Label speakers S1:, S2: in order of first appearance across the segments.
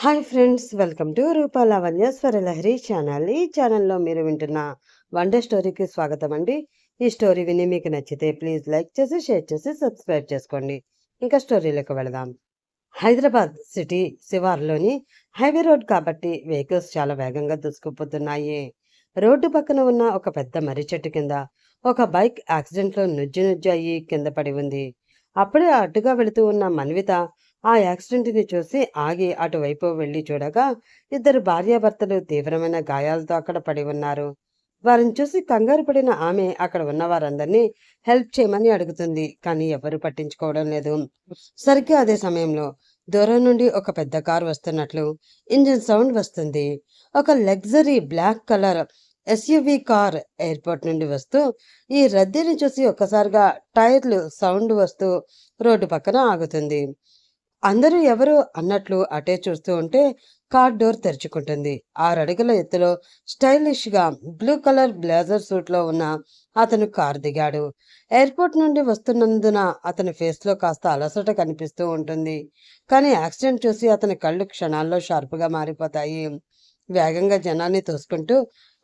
S1: Hi friends, welcome to Rupa Lavanya Swaralahari channel. ఈ ఛానల్లో మీరు వింటున్న వన్ డే స్టోరీకి స్వాగతం అండి. ఈ స్టోరీ విని మీకు నచ్చితే ప్లీజ్ లైక్ చేసి, షేర్ చేసి, సబ్స్క్రైబ్ చేసుకోండి. ఇంకా స్టోరీలోకి వెళదాం. హైదరాబాద్ సిటీ శివార్లోని హైవే రోడ్ కాబట్టి వెహికల్స్ చాలా వేగంగా దూసుకుపోతున్నాయి. రోడ్డు పక్కన ఉన్న ఒక పెద్ద మర్రి చెట్టు కింద ఒక బైక్ యాక్సిడెంట్లో నుజ్జు నుజ్జు అయ్యి కింద పడి ఉంది. అప్పుడే అడ్డుగా వెళుతూ ఉన్న మన్విత ఆ యాక్సిడెంట్ని చూసి ఆగి అటువైపు వెళ్లి చూడగా ఇద్దరు భార్యాభర్తలు తీవ్రమైన గాయాలతో అక్కడ పడి ఉన్నారు. వారిని చూసి కంగారు పడిన ఆమె అక్కడ ఉన్న వారందరినీ హెల్ప్ చేయమని అడుగుతుంది. కానీ ఎవరు పట్టించుకోవడం లేదు. సరిగ్గా అదే సమయంలో దూరం నుండి ఒక పెద్ద కారు వస్తున్నట్లు ఇంజిన్ సౌండ్ వస్తుంది. ఒక luxury black colour SUV car airport నుండి వస్తూ ఈ రద్దీని చూసి ఒక్కసారిగా టైర్లు సౌండ్ వస్తూ రోడ్డు పక్కన ఆగుతుంది. అందరూ ఎవరు అన్నట్లు అటే చూస్తూ ఉంటే కార్ డోర్ తెరుచుకుంటుంది. 6 అడుగుల ఎత్తులో స్టైలిష్ గా బ్లూ కలర్ బ్లేజర్ సూట్ లో ఉన్న అతను కారు దిగాడు. ఎయిర్పోర్ట్ నుండి వస్తున్నందున అతని ఫేస్ లో కాస్త అలసట కనిపిస్తూ ఉంటుంది. కానీ యాక్సిడెంట్ చూసి అతని కళ్ళు క్షణాల్లో షార్ప్గా మారిపోతాయి. వేగంగా జనాన్ని తోసుకుంటూ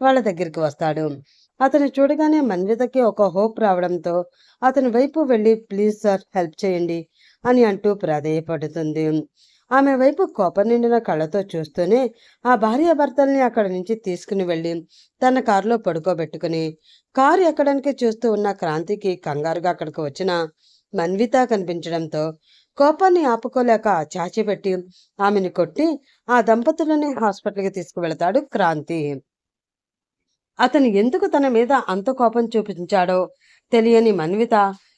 S1: వాళ్ళ దగ్గరికి వస్తాడు. అతను చూడగానే మన్వితకి ఒక హోప్ రావడంతో అతని వైపు వెళ్ళి ప్లీజ్ సార్ హెల్ప్ చేయండి అని అంటూ ప్రాధేయపడుతుంది. ఆమె వైపు కోపం నిండిన కళ్ళతో చూస్తూనే ఆ భార్యాభర్తల్ని అక్కడి నుంచి తీసుకుని వెళ్ళి తన కారులో పడుకోబెట్టుకుని కారు ఎక్కడానికి చూస్తూ ఉన్న క్రాంతికి కంగారుగా అక్కడికి వచ్చిన మన్విత కనిపించడంతో కోపాన్ని ఆపుకోలేక చాచిపెట్టి ఆమెను కొట్టి ఆ దంపతులని హాస్పిటల్కి తీసుకువెళతాడు క్రాంతి. అతను ఎందుకు తన మీద అంత కోపం చూపించాడో తెలియని మన్విత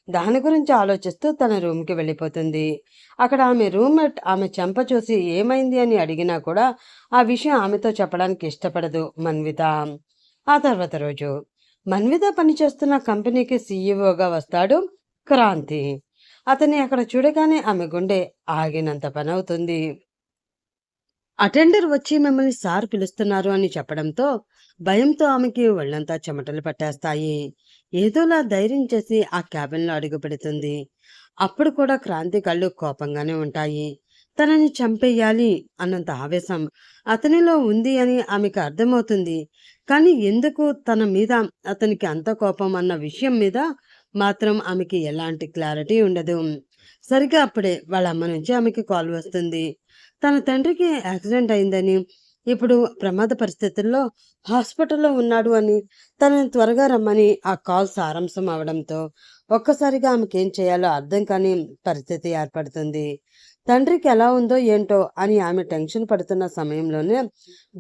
S1: దాని గురించి ఆలోచిస్తూ తన రూమ్కి వెళ్ళిపోతుంది. అక్కడ ఆమె రూమ్మేట్ ఆమె చెంప చూసి ఏమైంది అని అడిగినా కూడా ఆ విషయం ఆమెతో చెప్పడానికి ఇష్టపడదు మన్విత. ఆ తర్వాత రోజు మన్విత పనిచేస్తున్న కంపెనీకి సీఈఓగా వస్తాడు క్రాంతి. అతన్ని అక్కడ చూడగానే ఆమె గుండె ఆగినంత పనవుతుంది. అటెండర్ వచ్చి మిమ్మల్ని సార్ పిలుస్తున్నారు అని చెప్పడంతో భయంతో ఆమెకి ఒళ్ళంతా చెమటలు పట్టేస్తాయి. ఏదోలా ధైర్యం చేసి ఆ క్యాబిన్లో అడుగు పెడుతుంది. అప్పుడు కూడా క్రాంతి కళ్ళు కోపంగానే ఉంటాయి. తనని చంపేయాలి అన్నంత ఆవేశం అతనిలో ఉంది అని ఆమెకు అర్థమవుతుంది. కానీ ఎందుకు తన మీద అతనికి అంత కోపం అన్న విషయం మీద మాత్రం ఆమెకి ఎలాంటి క్లారిటీ ఉండదు. సరిగ్గా అప్పుడే వాళ్ళ అమ్మ నుంచి ఆమెకి కాల్ వస్తుంది. తన తండ్రికి యాక్సిడెంట్ అయిందని, ఇప్పుడు ప్రమాద పరిస్థితుల్లో హాస్పిటల్లో ఉన్నాడు అని, తనని త్వరగా రమ్మని ఆ కాల్ సారాంశం అవడంతో ఒక్కసారిగా ఆమెకేం చేయాలో అర్థం కాని పరిస్థితి ఏర్పడుతుంది. తండ్రికి ఎలా ఉందో ఏంటో అని ఆమె టెన్షన్ పడుతున్న సమయంలోనే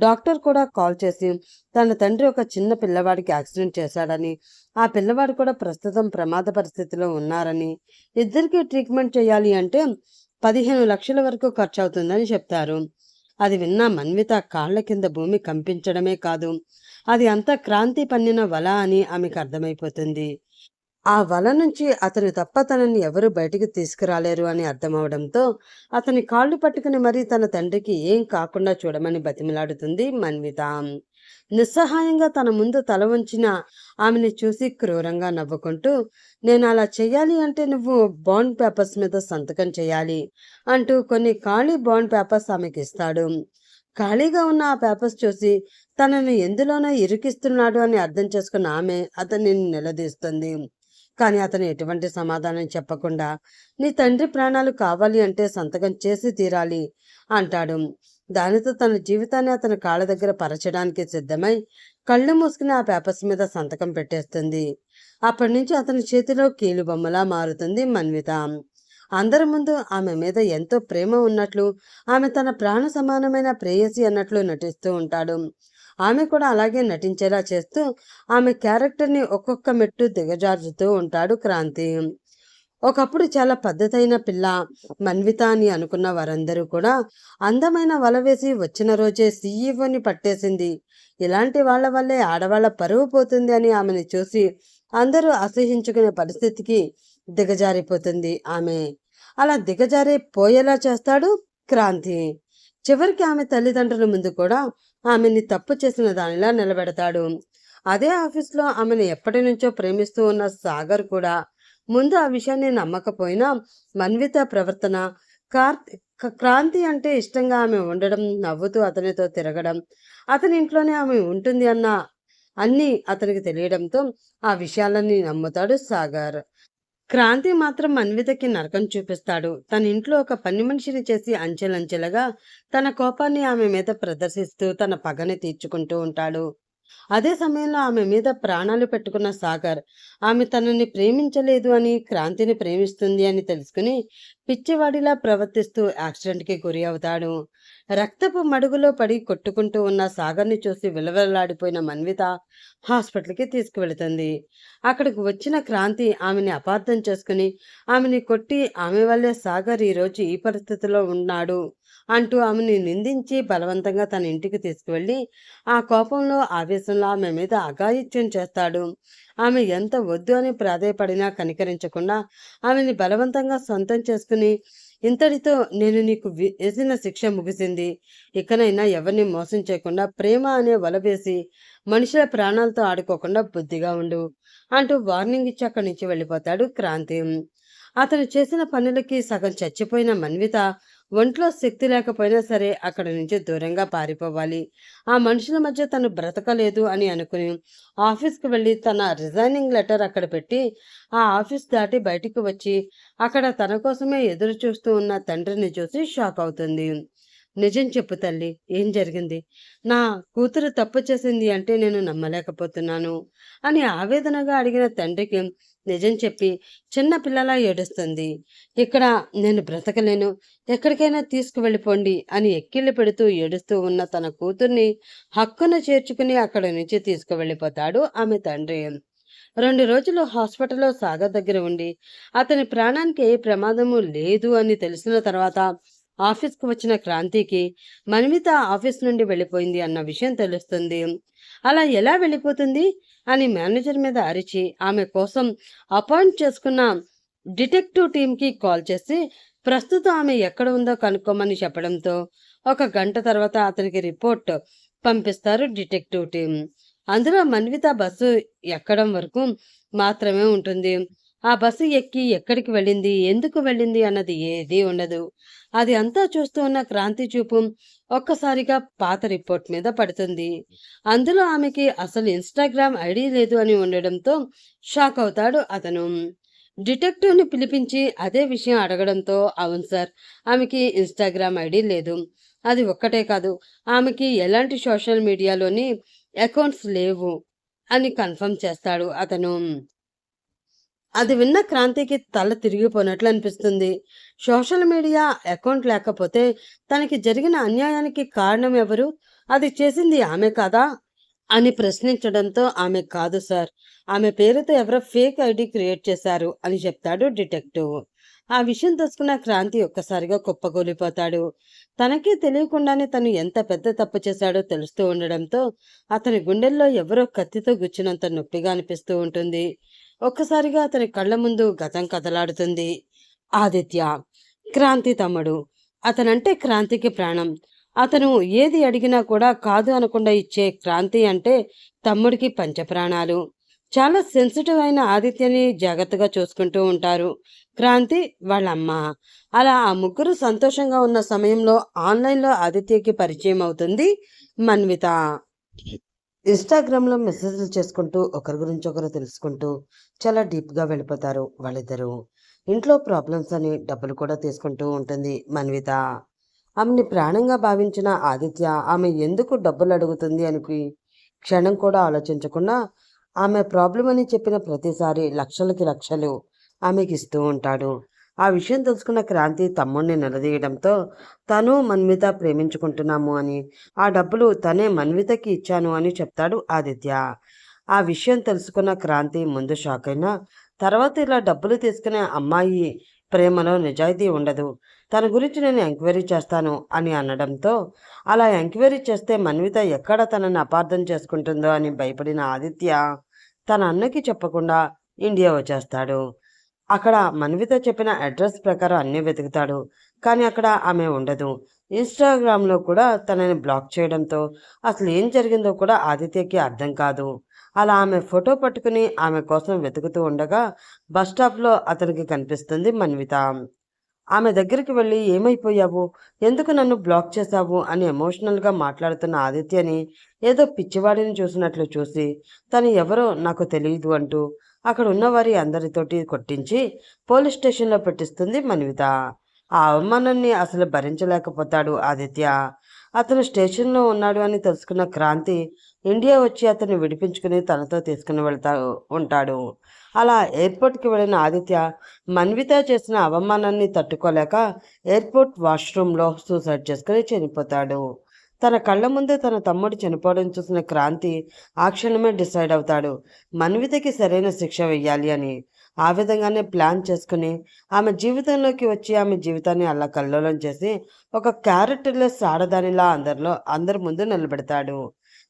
S1: డాక్టర్ కూడా కాల్ చేసి తన తండ్రి ఒక చిన్న పిల్లవాడికి యాక్సిడెంట్ చేశాడని, ఆ పిల్లవాడు కూడా ప్రస్తుతం ప్రమాద పరిస్థితిలో ఉన్నారని, ఇద్దరికి ట్రీట్మెంట్ చేయాలి అంటే 15 లక్షల వరకు ఖర్చు అవుతుందని చెప్తారు. అది విన్న మన్విత కాళ్ల కింద భూమి కంపించడమే కాదు, అది అంతా క్రాంతి పన్నిన వల అని ఆమెకు అర్థమైపోతుంది. ఆ వల నుంచి అతను తప్ప తనని ఎవరు బయటికి తీసుకురాలేరు అని అర్థమవడంతో అతని కాళ్ళు పట్టుకుని మరీ తన తండ్రికి ఏం కాకుండా చూడమని బతిమిలాడుతుంది మన్విత. నిస్సహాయంగా తన ముందు తల వంచిన ఆమెని చూసి క్రూరంగా నవ్వుకుంటూ నేను అలా చెయ్యాలి అంటే నువ్వు బాండ్ పేపర్స్ మీద సంతకం చేయాలి అంటూ కొన్ని ఖాళీ బాండ్ పేపర్స్ ఆమెకి ఇస్తాడు. ఖాళీగా ఉన్న ఆ పేపర్స్ చూసి తనను ఎందులోనో ఇరికిస్తున్నాడు అని అర్థం చేసుకున్న ఆమె అతన్ని నిలదీస్తుంది. కానీ అతను ఎటువంటి సమాధానం చెప్పకుండా నీ తండ్రి ప్రాణాలు కావాలి అంటే సంతకం చేసి తీరాలి అంటాడు. దానితో తన జీవితాన్ని అతని కాళ్ళ దగ్గర పరచడానికి సిద్ధమై కళ్ళు మూసుకుని ఆ పేపర్స్ మీద సంతకం పెట్టేస్తుంది. అప్పటి నుంచి అతని చేతిలో కీలుబొమ్మలా మారుతుంది మన్విత. అందరి ముందు ఆమె మీద ఎంతో ప్రేమ ఉన్నట్లు, ఆమె తన ప్రాణ సమానమైన ప్రేయసి అన్నట్లు నటిస్తూ ఉంటాడు. ఆమె కూడా అలాగే నటించేలా చేస్తూ ఆమె క్యారెక్టర్ని ఒక్కొక్క మెట్టు దిగజార్చుతూ ఉంటాడు క్రాంతి. ఒకప్పుడు చాలా పద్ధతైన పిల్ల మన్విత అని అనుకున్న వారందరూ కూడా అందమైన వల వేసి వచ్చిన రోజే సీఈఓని పట్టేసింది, ఇలాంటి వాళ్ళ వల్లే ఆడవాళ్ల పరువు పోతుంది అని ఆమెను చూసి అందరూ అసహించుకునే పరిస్థితికి దిగజారిపోతుంది ఆమె. అలా దిగజారి పోయేలా చేస్తాడు క్రాంతి. చివరికి ఆమె తల్లిదండ్రుల ముందు కూడా ఆమెని తప్పు చేసిన దానిలా నిలబెడతాడు. అదే ఆఫీస్లో ఆమెను ఎప్పటి నుంచో ప్రేమిస్తూ ఉన్న సాగర్ కూడా ముందు ఆ విషయాన్ని నమ్మకపోయినా మన్విత ప్రవర్తన క్రాంతి అంటే ఇష్టంగా ఆమె ఉండడం, నవ్వుతూ అతనితో తిరగడం, అతని ఇంట్లోనే ఆమె ఉంటుంది అన్న అన్నీ అతనికి తెలియడంతో ఆ విషయాలన్నీ నమ్ముతాడు సాగర్. క్రాంతి మాత్రం మన్వితకి నరకం చూపిస్తాడు. తన ఇంట్లో ఒక పని మనిషిని చేసి అంచెలంచెలుగా తన కోపాన్ని ఆమె మీద ప్రదర్శిస్తూ తన పగని తీర్చుకుంటూ ఉంటాడు. అదే సమయంలో ఆమె మీద ప్రాణాలు పెట్టుకున్న సాగర్ ఆమె తనని ప్రేమించలేదు అని, క్రాంతిని ప్రేమిస్తుంది అని తెలుసుకుని పిచ్చివాడిలా ప్రవర్తిస్తూ యాక్సిడెంట్కి గురి అవుతాడు. రక్తపు మడుగులో పడి కొట్టుకుంటూ ఉన్న సాగర్ని చూసి విలవిల్లాడిపోయిన మన్విత హాస్పిటల్కి తీసుకువెళుతుంది. అక్కడికి వచ్చిన క్రాంతి ఆమెని అపార్థం చేసుకుని ఆమెని కొట్టి ఆమె వల్లే సాగర్ ఈరోజు ఈ పరిస్థితిలో ఉన్నాడు అంటూ ఆమెని నిందించి బలవంతంగా తన ఇంటికి తీసుకువెళ్ళి ఆ కోపంలో ఆవేశంలో ఆమె మీద అఘాయిత్యం చేస్తాడు. ఆమె ఎంత వద్దు అని ప్రాధేయపడినా కనికరించకుండా ఆమెని బలవంతంగా సొంతం చేసుకుని, ఇంతటితో నేను నీకు వేసిన శిక్ష ముగిసింది, ఇకనైనా ఎవరిని మోసం చేయకుండా ప్రేమ అనే వల వేసి మనుషుల ప్రాణాలతో ఆడుకోకుండా బుద్ధిగా ఉండు అంటూ వార్నింగ్ ఇచ్చి అక్కడి నుంచి వెళ్ళిపోతాడు క్రాంతి. అతను చేసిన పనులకి సగం చచ్చిపోయిన మన్విత ఒంట్లో శక్తి లేకపోయినా సరే అక్కడి నుంచి దూరంగా పారిపోవాలి, ఆ మనుషుల మధ్య తను బ్రతకలేదు అని అనుకుని ఆఫీస్కి వెళ్ళి తన రిజైనింగ్ లెటర్ అక్కడ పెట్టి ఆ ఆఫీస్ దాటి బయటికి వచ్చి అక్కడ తన కోసమే ఎదురు చూస్తూ ఉన్న తండ్రిని చూసి షాక్ అవుతుంది. నిజం చెప్పు తల్లి, ఏం జరిగింది? నా కూతురు తప్పు చేసింది అంటే నేను నమ్మలేకపోతున్నాను అని ఆవేదనగా అడిగిన తండ్రికి నిజం చెప్పి చిన్న పిల్లలా ఏడుస్తుంది. ఇక్కడ నేను బ్రతకలేను, ఎక్కడికైనా తీసుకువెళ్ళిపోండి అని ఎక్కిళ్ళు పెడుతూ ఏడుస్తూ ఉన్న తన కూతుర్ని హక్కున చేర్చుకుని అక్కడి నుంచి తీసుకువెళ్ళిపోతాడు ఆమె తండ్రి. 2 రోజులు హాస్పిటల్లో సాగర్ దగ్గర ఉండి అతని ప్రాణానికి ఏ ప్రమాదము లేదు అని తెలిసిన తర్వాత ఆఫీస్కు వచ్చిన క్రాంతికి మన్విత ఆఫీస్ నుండి వెళ్ళిపోయింది అన్న విషయం తెలుస్తుంది. అలా ఎలా వెళ్ళిపోతుంది అని మేనేజర్ మీద అరిచి ఆమె కోసం అపాయింట్ చేసుకున్న డిటెక్టివ్ టీంకి కాల్ చేసి ప్రస్తుతం ఆమె ఎక్కడ ఉందో కనుక్కోమని చెప్పడంతో 1 గంట తర్వాత అతనికి రిపోర్ట్ పంపిస్తారు డిటెక్టివ్ టీం. అందులో మన్విత బస్సు ఎక్కడం వరకు మాత్రమే ఉంటుంది. ఆ బస్సు ఎక్కి ఎక్కడికి వెళ్ళింది, ఎందుకు వెళ్ళింది అన్నది ఏదీ ఉండదు. అది అంతా చూస్తూ ఉన్న క్రాంతి చూపు ఒక్కసారిగా పాత రిపోర్ట్ మీద పడుతుంది. అందులో ఆమెకి అసలు ఇన్స్టాగ్రామ్ ఐడి లేదు అని ఉండడంతో షాక్ అవుతాడు అతను. డిటెక్టివ్ని పిలిపించి అదే విషయం అడగడంతో అవును సార్, ఆమెకి ఇన్స్టాగ్రామ్ ఐడి లేదు, అది ఒక్కటే కాదు ఆమెకి ఎలాంటి సోషల్ మీడియాలోని అకౌంట్స్ లేవు అని కన్ఫర్మ్ చేస్తాడు అతను. అది విన్న క్రాంతికి తల తిరిగిపోయినట్లు అనిపిస్తుంది. సోషల్ మీడియా అకౌంట్ లేకపోతే తనకి జరిగిన అన్యాయానికి కారణం ఎవరు? అది చేసింది ఆమె కాదా అని ప్రశ్నించడంతో ఆమె కాదు సార్, ఆమె పేరుతో ఎవరో ఫేక్ ఐడి క్రియేట్ చేశారు అని చెప్తాడు డిటెక్టివ్. ఆ విషయం తెలుసుకున్న క్రాంతి ఒక్కసారిగా కుప్పకూలిపోతాడు. తనకి తెలియకుండానే తను ఎంత పెద్ద తప్పు చేశాడో తెలుస్తూ ఉండడంతో అతని గుండెల్లో ఎవరో కత్తితో గుచ్చినంత నొప్పిగా అనిపిస్తూ ఉంటుంది. ఒక్కసారిగా అతని కళ్ళ ముందు గతం కదలాడుతుంది. ఆదిత్య, క్రాంతి తమ్ముడు. అతనంటే క్రాంతికి ప్రాణం. అతను ఏది అడిగినా కూడా కాదు అనకుండా ఇచ్చే క్రాంతి అంటే తమ్ముడికి పంచప్రాణాలు. చాలా సెన్సిటివ్ అయిన ఆదిత్యని జాగ్రత్తగా చూసుకుంటూ ఉంటారు క్రాంతి వాళ్ళ అమ్మ. అలా ఆ ముగ్గురు సంతోషంగా ఉన్న సమయంలో ఆన్లైన్లో ఆదిత్యకి పరిచయం అవుతుంది మన్విత. ఇన్స్టాగ్రామ్లో మెసేజ్లు చేసుకుంటూ ఒకరి గురించి ఒకరు తెలుసుకుంటూ చాలా డీప్గా వెళ్ళిపోతారు వాళ్ళిద్దరూ. ఇంట్లో ప్రాబ్లమ్స్ అని డబ్బులు కూడా తీసుకుంటూ ఉంటుంది మన్విత. ఆమెని ప్రాణంగా భావించిన ఆదిత్య ఆమె ఎందుకు డబ్బులు అడుగుతుంది అని క్షణం కూడా ఆలోచించకుండా ఆమె ప్రాబ్లం అని చెప్పిన ప్రతిసారి లక్షలకి లక్షలు ఆమెకి ఇస్తూ ఉంటాడు. ఆ విషయం తెలుసుకున్న క్రాంతి తమ్ముడిని నిలదీయడంతో తను మన్విత ప్రేమించుకుంటున్నాము అని, ఆ డబ్బులు తనే మన్వితకి ఇచ్చాను అని చెప్తాడు ఆదిత్య. ఆ విషయం తెలుసుకున్న క్రాంతి ముందు షాక్ అయినా తర్వాత ఇలా డబ్బులు తీసుకునే అమ్మాయి ప్రేమలో నిజాయితీ ఉండదు, తన గురించి నేను ఎంక్వైరీ చేస్తాను అని అనడంతో అలా ఎంక్వైరీ చేస్తే మన్విత ఎక్కడ తనని అపార్థం చేసుకుంటుందో అని భయపడిన ఆదిత్య తన అన్నకి చెప్పకుండా ఇండియా వచ్చేస్తాడు. అక్కడ మన్విత చెప్పిన అడ్రస్ ప్రకారం అన్నీ వెతుకుతాడు, కానీ అక్కడ ఆమె ఉండదు. ఇన్స్టాగ్రామ్లో కూడా తనని బ్లాక్ చేయడంతో అసలు ఏం జరిగిందో కూడా ఆదిత్యకి అర్థం కాదు. అలా ఆమె ఫోటో పట్టుకుని ఆమె కోసం వెతుకుతూ ఉండగా బస్ స్టాప్లో అతనికి కనిపిస్తుంది మన్విత. ఆమె దగ్గరికి వెళ్ళి ఏమైపోయావు? ఎందుకు నన్ను బ్లాక్ చేశావు? అని ఎమోషనల్‌గా మాట్లాడుతున్న ఆదిత్యని ఏదో పిచ్చివాడిని చూసినట్లు చూసి, తను ఎవరో నాకు తెలీదు అంటూ అక్కడున్న వారి అందరితోటి కొట్టించి పోలీస్ స్టేషన్‌లో పెట్టిస్తుంది మన్విత. ఆ అవమానాన్ని అసలు భరించలేకపోతాడు ఆదిత్య. అతను స్టేషన్‌లో ఉన్నాడు అని తెలుసుకున్న క్రాంతి ఇండియా వచ్చి అతన్ని విడిపించుకుని తనతో తీసుకుని ఉంటాడు. అలా ఎయిర్‌పోర్ట్‌కి వెళ్ళిన ఆదిత్య మన్విత చేసిన అవమానాన్ని తట్టుకోలేక ఎయిర్‌పోర్ట్ వాష్‌రూమ్‌లో సూసైడ్ చేసుకొని చనిపోతాడు. తన కళ్ళ ముందే తన తమ్ముడు చనిపోవడం చూసిన క్రాంతి ఆ క్షణమే డిసైడ్ అవుతాడు. మన్వితకి సరైన శిక్ష వెయ్యాలి అని. ఆ విధంగానే ప్లాన్ చేసుకుని ఆమె జీవితంలోకి వచ్చి ఆమె జీవితాన్ని అల్లకల్లోలం చేసి ఒక క్యారెక్టర్‌లెస్ ఆడదానిలా అందరి ముందు నిలబెడతాడు.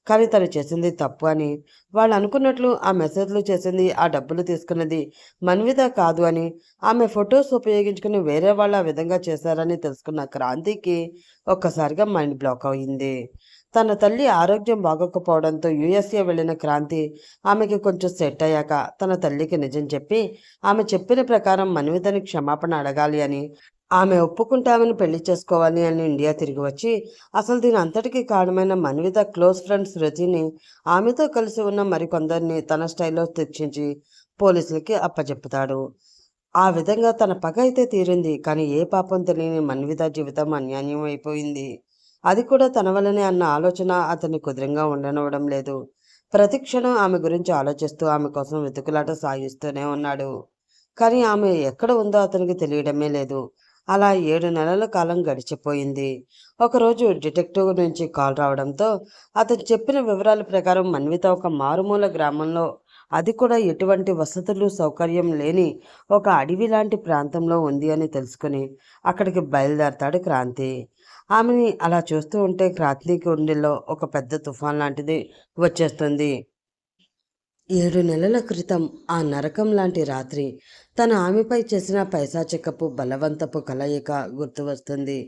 S1: కానీ తను చేసింది తప్పు అని, వాళ్ళు అనుకున్నట్లు ఆ మెసేజ్‌లు చేసింది, ఆ డబ్బులు తీసుకున్నది మన్విత కాదు అని, ఆమె ఫోటోస్ ఉపయోగించుకుని వేరే వాళ్ళు ఆ విధంగా చేశారని తెలుసుకున్న క్రాంతికి ఒక్కసారిగా మైండ్ బ్లాక్ అయింది. తన తల్లి ఆరోగ్యం బాగోకపోవడంతో యూఎస్ఏ వెళ్ళిన క్రాంతి ఆమెకి కొంచెం సెట్ అయ్యాక తన తల్లికి నిజం చెప్పి, ఆమె చెప్పిన ప్రకారం మన్వితని క్షమాపణ అడగాలి అని, ఆమె ఒప్పుకుంటే ఆమెను పెళ్లి చేసుకోవాలి అని ఇండియా తిరిగి వచ్చి, అసలు దీని అంతటికి కారణమైన మన్విత క్లోజ్ ఫ్రెండ్ శృతిని, ఆమెతో కలిసి ఉన్న మరికొందరిని తన స్టైల్లో శిక్షించి పోలీసులకి అప్పచెప్పుతాడు. ఆ విధంగా తన పగ అయితే తీరింది. కానీ ఏ పాపం తెలియని మన్విత జీవితం అన్యాయం అయిపోయింది. అది కూడా తన వల్లనే అన్న ఆలోచన అతన్ని కుదురంగా ఉండనివ్వడం లేదు. ప్రతి క్షణం ఆమె గురించి ఆలోచిస్తూ ఆమె కోసం వెతుకులాట సాగిస్తూనే ఉన్నాడు. కానీ ఆమె ఎక్కడ ఉందో అతనికి తెలియడమే లేదు. అలా 7 నెలల కాలం గడిచిపోయింది. ఒకరోజు డిటెక్టివ్ నుంచి కాల్ రావడంతో అతను చెప్పిన వివరాల ప్రకారం మన్విత ఒక మారుమూల గ్రామంలో, అది కూడా ఎటువంటి వసతులు సౌకర్యం లేని ఒక అడవి లాంటి ప్రాంతంలో ఉంది అని తెలుసుకుని అక్కడికి బయలుదేరతాడు క్రాంతి. ఆమెని అలా చూస్తూ ఉంటే క్రాంతి గుండెల్లో ఒక పెద్ద తుఫాన్ లాంటిది వచ్చేస్తుంది. 7 నెలల క్రితం ఆ నరకం లాంటి రాత్రి తన ఆమెపై చేసిన పైశాచికపు బలవంతపు కలయిక గుర్తు వస్తుంది.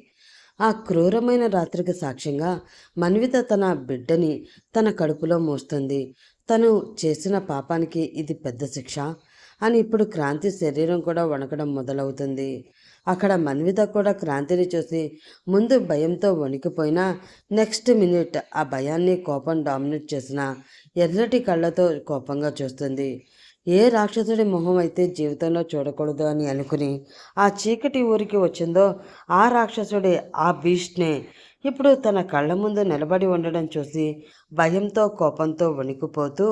S1: ఆ క్రూరమైన రాత్రికి సాక్ష్యంగా మన్విత తన బిడ్డని తన కడుపులో మోస్తుంది. తను చేసిన పాపానికి ఇది పెద్ద శిక్ష అని ఇప్పుడు క్రాంతి శరీరం కూడా వణకడం మొదలవుతుంది. అక్కడ మన్విత కూడా క్రాంతిని చూసి ముందు భయంతో వణికిపోయినా నెక్స్ట్ మినిట్ ఆ భయాన్ని కోపం డామినేట్ చేసిన ఎర్రటి కళ్ళతో కోపంగా చూస్తుంది. ఏ రాక్షసుడి మొహం అయితే జీవితంలో చూడకూడదు అని అనుకుని ఆ చీకటి ఊరికి వచ్చిందో ఆ రాక్షసుడే, ఆ బీస్ట్నే ఇప్పుడు తన కళ్ళ ముందు నిలబడి ఉండడం చూసి భయంతో కోపంతో వణికిపోతూ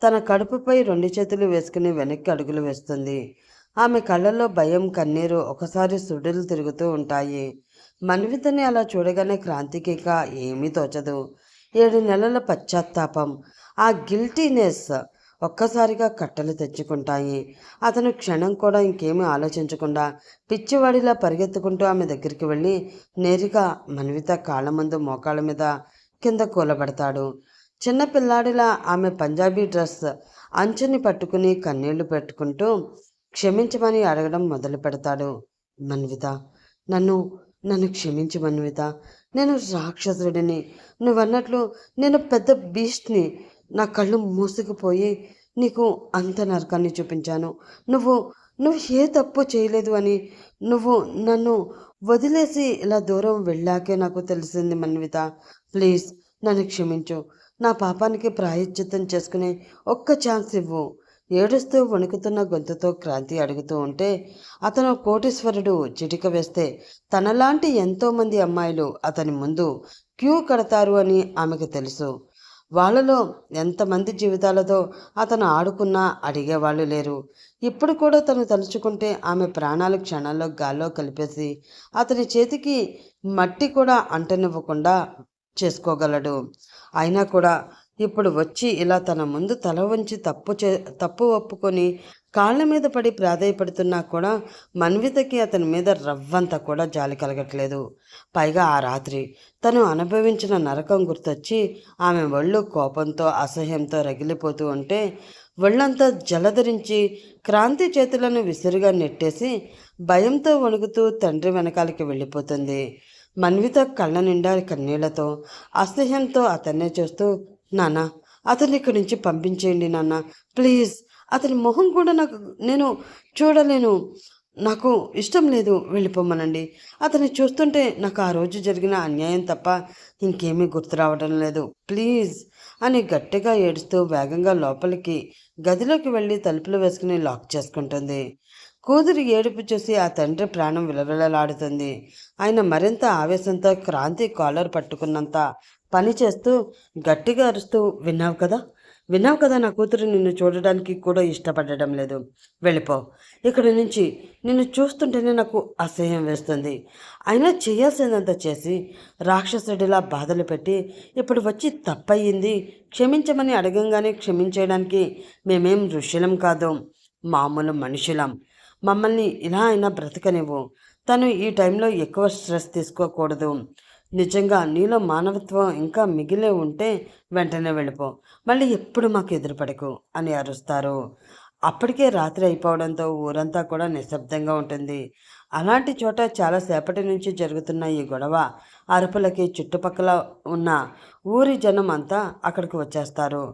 S1: తన కడుపుపై 2 చేతులు వేసుకుని వెనక్కి అడుగులు వేస్తుంది. ఆమె కళ్ళల్లో భయం, కన్నీరు ఒకసారి సుడులు తిరుగుతూ ఉంటాయి. మన్వితని అలా చూడగానే క్రాంతికి ఇక ఏమీ తోచదు. 7 నెలల పశ్చాత్తాపం, ఆ గిల్టీనెస్ ఒక్కసారిగా కట్టలు తెచ్చుకుంటాయి. అతను క్షణం కూడా ఇంకేమీ ఆలోచించకుండా పిచ్చివాడిలా పరిగెత్తుకుంటూ ఆమె దగ్గరికి వెళ్ళి నేరుగా మన్విత కాళ్ళ ముందు మోకాళ్ళ మీద కింద కూలబడతాడు. చిన్న పిల్లాడిలా ఆమె పంజాబీ డ్రెస్ అంచుని పట్టుకుని కన్నీళ్లు పెట్టుకుంటూ క్షమించమని అడగడం మొదలు పెడతాడు. మన్విత, నన్ను నన్ను క్షమించు మన్విత. నేను రాక్షసుడిని. నువ్వన్నట్లు నేను పెద్ద బీస్ట్ని. నా కళ్ళు మూసుకుపోయి నీకు అంత నరకాన్ని చూపించాను. నువ్వు నువ్వు ఏ తప్పు చేయలేదు అని నువ్వు నన్ను వదిలేసి ఇలా దూరం వెళ్ళాకే నాకు తెలిసింది మన్విత. ప్లీజ్ నన్ను క్షమించు. నా పాపానికి ప్రాయశ్చిత్తం చేసుకునే ఒక్క ఛాన్స్ ఇవ్వు. ఏడుస్తూ వణుకుతున్న గొంతుతో క్రాంతి అడుగుతూ ఉంటే అతను కోటీశ్వరుడు చిటిక వేస్తే తనలాంటి ఎంతోమంది అమ్మాయిలు అతని ముందు క్యూ కడతారు అని ఆమెకు తెలుసు. వాళ్ళలో ఎంతమంది జీవితాలతో అతను ఆడుకున్నా అడిగేవాళ్ళు లేరు. ఇప్పుడు కూడా తను తలుచుకుంటే ఆమె ప్రాణాలు క్షణాల్లో గాల్లో కలిపేసి అతని చేతికి మట్టి కూడా అంటనివ్వకుండా చేసుకోగలడు. అయినా కూడా ఇప్పుడు వచ్చి ఇలా తన ముందు తల వంచి తప్పు ఒప్పుకొని కాళ్ళ మీద పడి ప్రాధేయపడుతున్నా కూడా మన్వితకి అతని మీద రవ్వంత కూడా జాలి కలగట్లేదు. పైగా ఆ రాత్రి తను అనుభవించిన నరకం గుర్తొచ్చి ఆమె ఒళ్ళు కోపంతో అసహ్యంతో రగిలిపోతూ ఉంటే ఒళ్ళంతా జలధరించి క్రాంతి చేతులను విసురుగా నెట్టేసి భయంతో వణుకుతూ తండ్రి వెనకాలకి వెళ్ళిపోతుంది. మన్విత కళ్ళ నిండా కన్నీళ్లతో అసహ్యంతో అతన్నే చూస్తూ, నాన్న, అతన్ని ఇక్కడి నుంచి పంపించేయండి నాన్న, ప్లీజ్. అతని మొహం కూడా నేను చూడలేను. నాకు ఇష్టం లేదు, వెళ్ళిపోమ్మనండి. అతన్ని చూస్తుంటే నాకు ఆ రోజు జరిగిన అన్యాయం తప్ప ఇంకేమీ గుర్తు రావడం లేదు. ప్లీజ్ అని గట్టిగా ఏడుస్తూ వేగంగా లోపలికి గదిలోకి వెళ్ళి తలుపులు వేసుకుని లాక్ చేసుకుంటుంది. కూతురి ఏడుపు చూసి ఆ తండ్రి ప్రాణం విలవిలలాడుతుంది. ఆయన మరింత ఆవేశంతో క్రాంతి కాలర్ పట్టుకున్నంత పని చేస్తూ గట్టిగా అరుస్తూ, విన్నావు కదా, విన్నావు కదా, నా కూతురు నిన్ను చూడడానికి కూడా ఇష్టపడడం లేదు. వెళ్ళిపో ఇక్కడి నుంచి. నిన్ను చూస్తుంటేనే నాకు అసహ్యం వేస్తుంది. అయినా చేయాల్సిందంతా చేసి రాక్షసుడిలా బాధలు పెట్టి ఇప్పుడు వచ్చి తప్పయింది క్షమించమని అడగంగానే క్షమించేయడానికి మేమేం ఋషులం కాదు, మామూలు మనుషులం. మమ్మల్ని ఇలా అయినా బ్రతకనివ్వు. తను ఈ టైంలో ఎక్కువ స్ట్రెస్ తీసుకోకూడదు. నిజంగా నీలో మానవత్వం ఇంకా మిగిలే ఉంటే వెంటనే వెళ్ళిపో. మళ్ళీ ఎప్పుడు మాకు ఎదురుపడకు అని అరుస్తారు. అప్పటికే రాత్రి అయిపోవడంతో ఊరంతా కూడా నిశ్శబ్దంగా ఉంటుంది. అలాంటి చోట చాలా సేపటి నుంచి జరుగుతున్న ఈ గొడవ అరుపులకి చుట్టుపక్కల ఉన్న ఊరి జనం అంతా అక్కడికి వచ్చేస్తారు.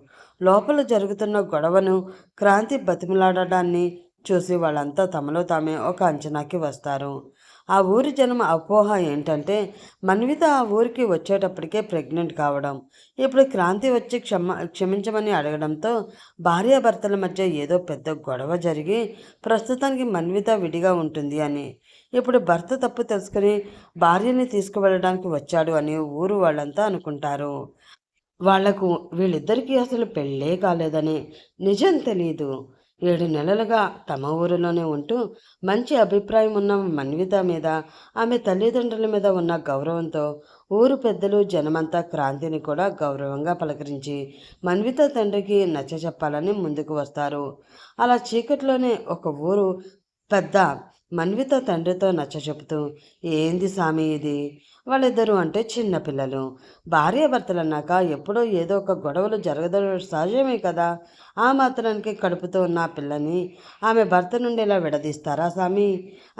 S1: లోపల జరుగుతున్న గొడవను, క్రాంతి బతిమలాడడాన్ని చూసి వాళ్ళంతా తమలో తామే ఒక అంచనాకి వస్తారు. ఆ ఊరి జనం అపోహ ఏంటంటే మన్విత ఆ ఊరికి వచ్చేటప్పటికే ప్రెగ్నెంట్ కావడం, ఇప్పుడు క్రాంతి వచ్చి క్షమించమని అడగడంతో భార్యాభర్తల మధ్య ఏదో పెద్ద గొడవ జరిగి ప్రస్తుతానికి మన్విత విడిగా ఉంటుంది అని, ఇప్పుడు భర్త తప్పు తెలుసుకుని భార్యని తీసుకువెళ్ళడానికి వచ్చాడు అని ఊరు వాళ్ళంతా అనుకుంటారు. వాళ్లకు వీళ్ళిద్దరికీ అసలు పెళ్ళే కాలేదని నిజం తెలీదు. 7 నెలలుగా తమ ఊరిలోనే ఉంటూ మంచి అభిప్రాయం ఉన్న మన్విత మీద, ఆమె తల్లిదండ్రుల మీద ఉన్న గౌరవంతో ఊరు పెద్దలు జనమంతా క్రాంతిని కూడా గౌరవంగా పలకరించి మన్విత తండ్రికి నచ్చచెప్పాలని ముందుకు వస్తారు. అలా చీకట్లోనే ఒక ఊరు పెద్ద మన్విత తండ్రితో నచ్చచెపుతూ, ఏంది సామి ఇది, వాళ్ళిద్దరూ అంటే చిన్నపిల్లలు, భార్యాభర్తలన్నాక ఎప్పుడో ఏదో ఒక గొడవలు జరగడం సహజమే కదా, ఆ మాత్రానికి కడుపుతో ఉన్న ఆ పిల్లని ఆమె భర్త నుండి ఇలా విడదీస్తారా సామి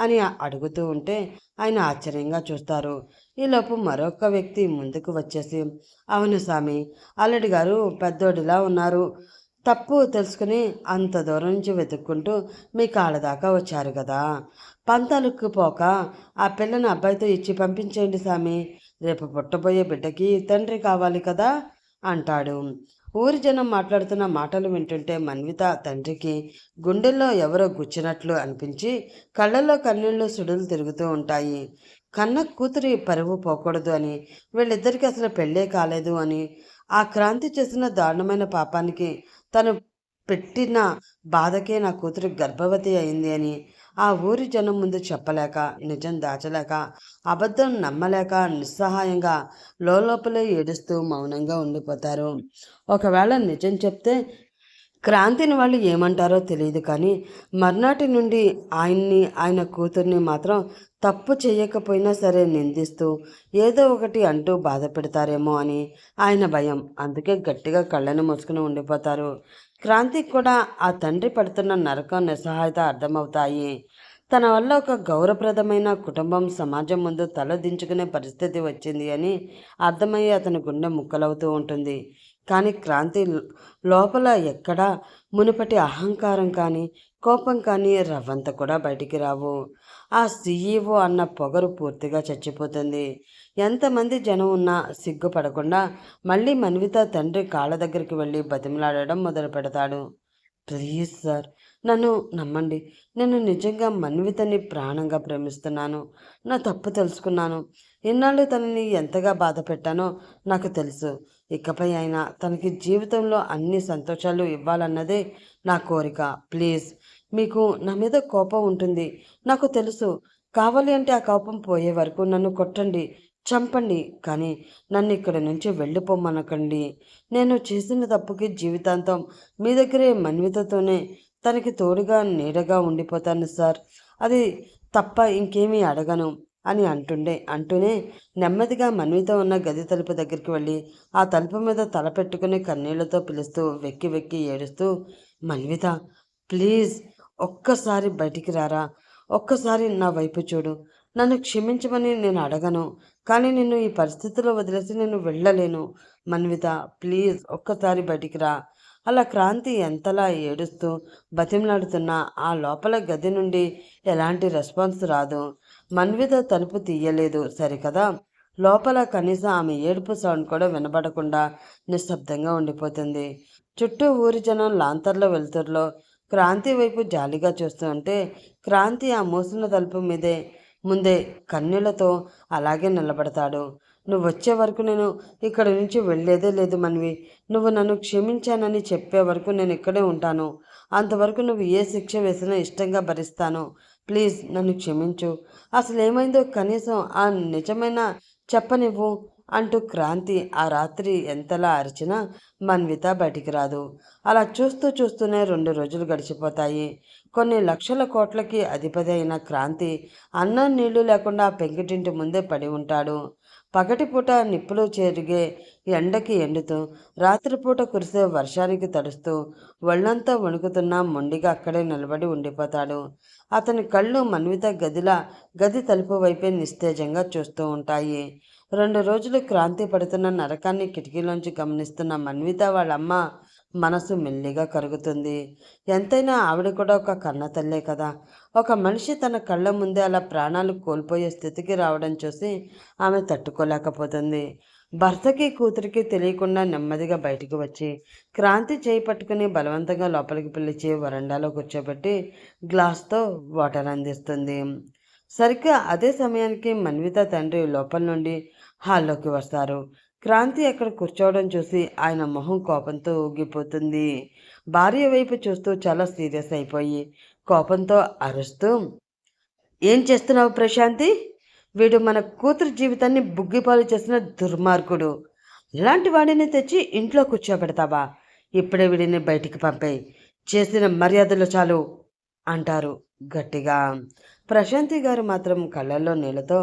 S1: అని అడుగుతూ ఉంటే ఆయన ఆశ్చర్యంగా చూస్తారు. ఈలోపు మరొక వ్యక్తి ముందుకు వచ్చేసి, అవును సామి, అల్లుడి గారు పెద్దోడిలా ఉన్నారు, తప్పు తెలుసుకుని అంత దూరం నుంచి వెతుక్కుంటూ మీ కాళ్ళ దాకా వచ్చారు కదా, పంతాలకు పోక ఆ పిల్లని అబ్బాయితో ఇచ్చి పంపించేయండి సామి, రేపు పుట్టబోయే బిడ్డకి తండ్రి కావాలి కదా అంటాడు. ఊరి జనం మాట్లాడుతున్న మాటలు వింటుంటే మన్విత తండ్రికి గుండెల్లో ఎవరో గుచ్చినట్లు అనిపించి కళ్ళల్లో కన్నీళ్లు సుడులు తిరుగుతూ ఉంటాయి. కన్న కూతురి పరువు పోకూడదు అని, వీళ్ళిద్దరికీ అసలు పెళ్ళే కాలేదు అని, ఆ క్రాంతి చేసిన దారుణమైన పాపానికి తను పెట్టిన బాధకే నా కూతురు గర్భవతి అయింది అని ఆ ఊరి జనం ముందు చెప్పలేక, నిజం దాచలేక, అబద్ధం నమ్మలేక నిస్సహాయంగా లోపలే ఏడుస్తూ మౌనంగా ఉండిపోతారు. ఒకవేళ నిజం చెప్తే క్రాంతిని వాళ్ళు ఏమంటారో తెలియదు కానీ మర్నాటి నుండి ఆయన్ని, ఆయన కూతుర్ని మాత్రం తప్పు చేయకపోయినా సరే నిందిస్తూ ఏదో ఒకటి అంటూ బాధ పెడతారేమో అని ఆయన భయం. అందుకే గట్టిగా కళ్ళను మూసుకుని ఉండిపోతారు. క్రాంతికి కూడా ఆ తండ్రి పడుతున్న నరకం, నిస్సహాయత అర్థమవుతాయి. తన వల్ల ఒక గౌరవప్రదమైన కుటుంబం సమాజం ముందు తల దించుకునే పరిస్థితి వచ్చింది అని అర్థమయ్యి అతని గుండె ముక్కలవుతూ ఉంటుంది. కానీ క్రాంతి లోపల ఎక్కడా మునుపటి అహంకారం కానీ, కోపం కానీ రవ్వంత కూడా బయటికి రావు. ఆ సీఈఓ అన్న పొగరు పూర్తిగా చచ్చిపోతుంది. ఎంతమంది జనం ఉన్నా సిగ్గుపడకుండా మళ్ళీ మన్విత తండ్రి కాళ్ళ దగ్గరికి వెళ్ళి బతిమలాడడం మొదలు పెడతాడు. ప్లీజ్ సార్, నన్ను నమ్మండి. నేను నిజంగా మన్వితని ప్రాణంగా ప్రేమిస్తున్నాను. నా తప్పు తెలుసుకున్నాను. ఇన్నాళ్ళు తనని ఎంతగా బాధ పెట్టానో నాకు తెలుసు. ఇకపై అయినా తనకి జీవితంలో అన్ని సంతోషాలు ఇవ్వాలన్నదే నా కోరిక. ప్లీజ్, మీకు నా మీద కోపం ఉంటుంది, నాకు తెలుసు. కావాలి అంటే ఆ కోపం పోయే వరకు నన్ను కొట్టండి, చంపండి, కానీ నన్ను ఇక్కడి నుంచి వెళ్ళిపోమ్మనకండి. నేను చేసిన తప్పుకి జీవితాంతం మీ దగ్గరే మన్వితతోనే తనకి తోడుగా నీడగా ఉండిపోతాను సార్. అది తప్ప ఇంకేమీ అడగను అని అంటూనే నెమ్మదిగా మన్విత ఉన్న గది తలుపు దగ్గరికి వెళ్ళి ఆ తలుపు మీద తల పెట్టుకుని కన్నీళ్లతో పిలుస్తూ వెక్కి వెక్కి ఏడుస్తూ, మన్విత ప్లీజ్, ఒక్కసారి బయటికి రారా, ఒక్కసారి నా వైపు చూడు. నన్ను క్షమించమని నేను అడగను, కానీ నిన్ను ఈ పరిస్థితిలో వదిలేసి నేను వెళ్ళలేను. మన్విత ప్లీజ్ ఒక్కసారి బయటికి రా. అలా క్రాంతి ఎంతలా ఏడుస్తూ బతిమలాడుతున్నా ఆ లోపల గది నుండి ఎలాంటి రెస్పాన్స్ రాదు. మన్విత తలుపు తీయలేదు సరికదా, లోపల కనీసం ఆమె ఏడుపు సౌండ్ కూడా వినబడకుండా నిశ్శబ్దంగా ఉండిపోతుంది. చుట్టూ ఊరి జనం లాంతర్ల వెలుతురులో క్రాంతి వైపు జాలిగా చూస్తూ ఉంటే, క్రాంతి ఆ మూసిన తలుపు ముందే కన్నీళ్లతో అలాగే నిలబడతాడు. నువ్వొచ్చే వరకు నేను ఇక్కడి నుంచి వెళ్ళేదే లేదు మన్వి. నువ్వు నన్ను క్షమించానని చెప్పే వరకు నేను ఇక్కడే ఉంటాను. అంతవరకు నువ్వు ఏ శిక్ష వేసినా ఇష్టంగా భరిస్తాను. ప్లీజ్ నన్ను క్షమించు. అసలేమైందో కనీసం ఆ నిజమైన చెప్పనివ్వు అంటూ క్రాంతి ఆ రాత్రి ఎంతలా అరిచినా మన్విత బయటికి రాదు. అలా చూస్తూ చూస్తూనే 2 రోజులు గడిచిపోతాయి. కొన్ని లక్షల కోట్లకి అధిపతి అయిన క్రాంతి అన్నం నీళ్లు లేకుండా ఆ పెంకిటింటి ముందే పడి ఉంటాడు. పగటిపూట నిప్పులు చెరిగే ఎండకి ఎండుతూ, రాత్రిపూట కురిసే వర్షానికి తడుస్తూ, ఒళ్ళంతా వణుకుతున్నా మొండిగా అక్కడే నిలబడి ఉండిపోతాడు. అతని కళ్ళు మన్విత గది తలుపు వైపే నిస్తేజంగా చూస్తూ ఉంటాయి. 2 రోజులు క్రాంతి పడుతున్న నరకాన్ని కిటికీలోంచి గమనిస్తున్న మన్విత వాళ్ళమ్మ మనసు మెల్లిగా కరుగుతుంది. ఎంతైనా ఆవిడ కూడా ఒక కన్నతల్లే కదా. ఒక మనిషి తన కళ్ళ ముందే అలా ప్రాణాలు కోల్పోయే స్థితికి రావడం చూసి ఆమె తట్టుకోలేకపోతుంది. భర్తకి కూతురికి తెలియకుండా నెమ్మదిగా బయటికి వచ్చి క్రాంతి చేయి పట్టుకుని బలవంతంగా లోపలికి పిలిచి వరండాలో కూర్చోబెట్టి గ్లాస్తో వాటర్ అందిస్తుంది. సరిగ్గా అదే సమయానికి మన్విత తండ్రి లోపల నుండి హాల్లోకి వస్తారు. క్రాంతి అక్కడ కూర్చోవడం చూసి ఆయన మొహం కోపంతో ఊగిపోతుంది. భార్య వైపు చూస్తూ చాలా సీరియస్ అయిపోయి కోపంతో అరుస్తూ, ఏం చేస్తున్నావు ప్రశాంతి? వీడు మన కూతురు జీవితాన్ని బుగ్గిపాలు చేసిన దుర్మార్గుడు. ఇలాంటి వాడిని తెచ్చి ఇంట్లో కూర్చోబెడతావా? ఇప్పుడే వీడిని బయటికి పంపేయి. చేసిన మర్యాదలు చాలు అంటారు గట్టిగా. ప్రశాంతి గారు మాత్రం కళ్ళల్లో నీళ్ళతో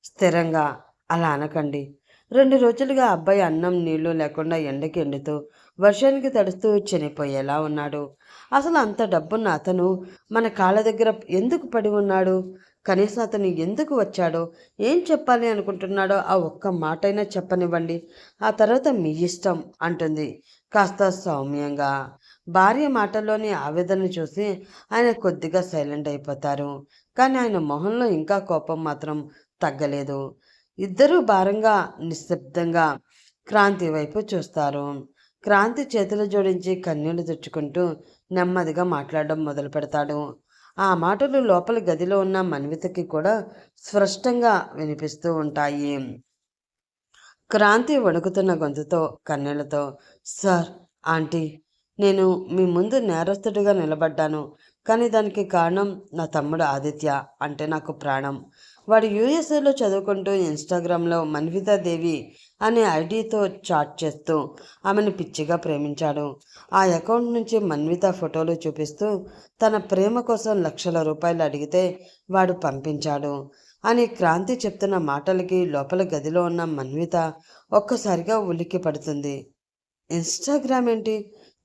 S1: స్థిరంగా, అలా అనకండి. 2 రోజులుగా అబ్బాయి అన్నం నీళ్లు లేకుండా ఎండకి ఎండుతూ వర్షానికి తడుస్తూ చనిపోయేలా ఉన్నాడు. అసలు అంత డబ్బున్న అతను మన కాళ్ళ దగ్గర ఎందుకు పడి ఉన్నాడు? కనీసం అతను ఎందుకు వచ్చాడో, ఏం చెప్పాలి అనుకుంటున్నాడో ఆ ఒక్క మాటైనా చెప్పనివ్వండి. ఆ తర్వాత మీ ఇష్టం అంటుంది కాస్త సౌమ్యంగా. భార్య మాటల్లోని ఆవేదన చూసి ఆయన కొద్దిగా సైలెంట్ అయిపోతారు. కానీ ఆయన మొహంలో ఇంకా కోపం మాత్రం తగ్గలేదు. ఇద్దరూ భారంగా నిశ్శబ్దంగా క్రాంతి వైపు చూస్తారు. క్రాంతి చేతులు జోడించి కన్నీళ్లు తుడుచుకుంటూ నెమ్మదిగా మాట్లాడడం మొదలు పెడతాడు. ఆ మాటలు లోపల గదిలో ఉన్న మన్వితకి కూడా స్పష్టంగా వినిపిస్తూ ఉంటాయి. క్రాంతి వణుకుతున్న గొంతుతో కన్నీళ్లతో, సార్, ఆంటీ, నేను మీ ముందు నేరస్తుడిగా నిలబడ్డాను. కానీ దానికి కారణం నా తమ్ముడు ఆదిత్య అంటే నాకు ప్రాణం. వాడు యూఎస్ఏలో చదువుకుంటూ ఇన్స్టాగ్రామ్లో మన్వితాదేవి అనే ఐడితో చాట్ చేస్తూ ఆమెను పిచ్చిగా ప్రేమించాడు. ఆ అకౌంట్ నుంచి మన్విత ఫోటోలు చూపిస్తూ తన ప్రేమ కోసం లక్షల రూపాయలు అడిగితే వాడు పంపించాడు అని క్రాంతి చెప్తున్న మాటలకి లోపల గదిలో ఉన్న మన్విత ఒక్కసారిగా ఉలిక్కి పడుతుంది. ఇన్స్టాగ్రామ్ ఏంటి?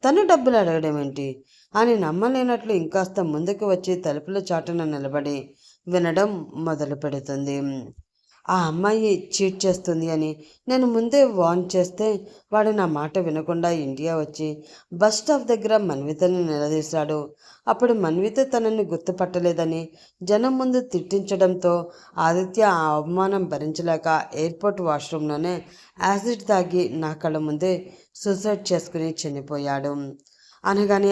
S1: తను డబ్బులు అడగడం ఏంటి అని నమ్మలేనట్లు ఇంకాస్త ముందుకు వచ్చి తలుపుల చాటున నిలబడి వినడం మొదలు పెడుతుంది. ఆ అమ్మాయి చీట్ చేస్తుంది అని నేను ముందే వార్న్ చేస్తే వాడు నా మాట వినకుండా ఇండియా వచ్చి బస్ స్టాప్ దగ్గర మన్వితని నిలదీశాడు. అప్పుడు మన్విత తనని గుర్తుపట్టలేదని జనం ముందు తిట్టించడంతో ఆదిత్య ఆ అవమానం భరించలేక ఎయిర్పోర్ట్ వాష్రూమ్లోనే యాసిడ్ తాగి నా కళ్ళ ముందే సూసైడ్ చేసుకుని చనిపోయాడు అనగానే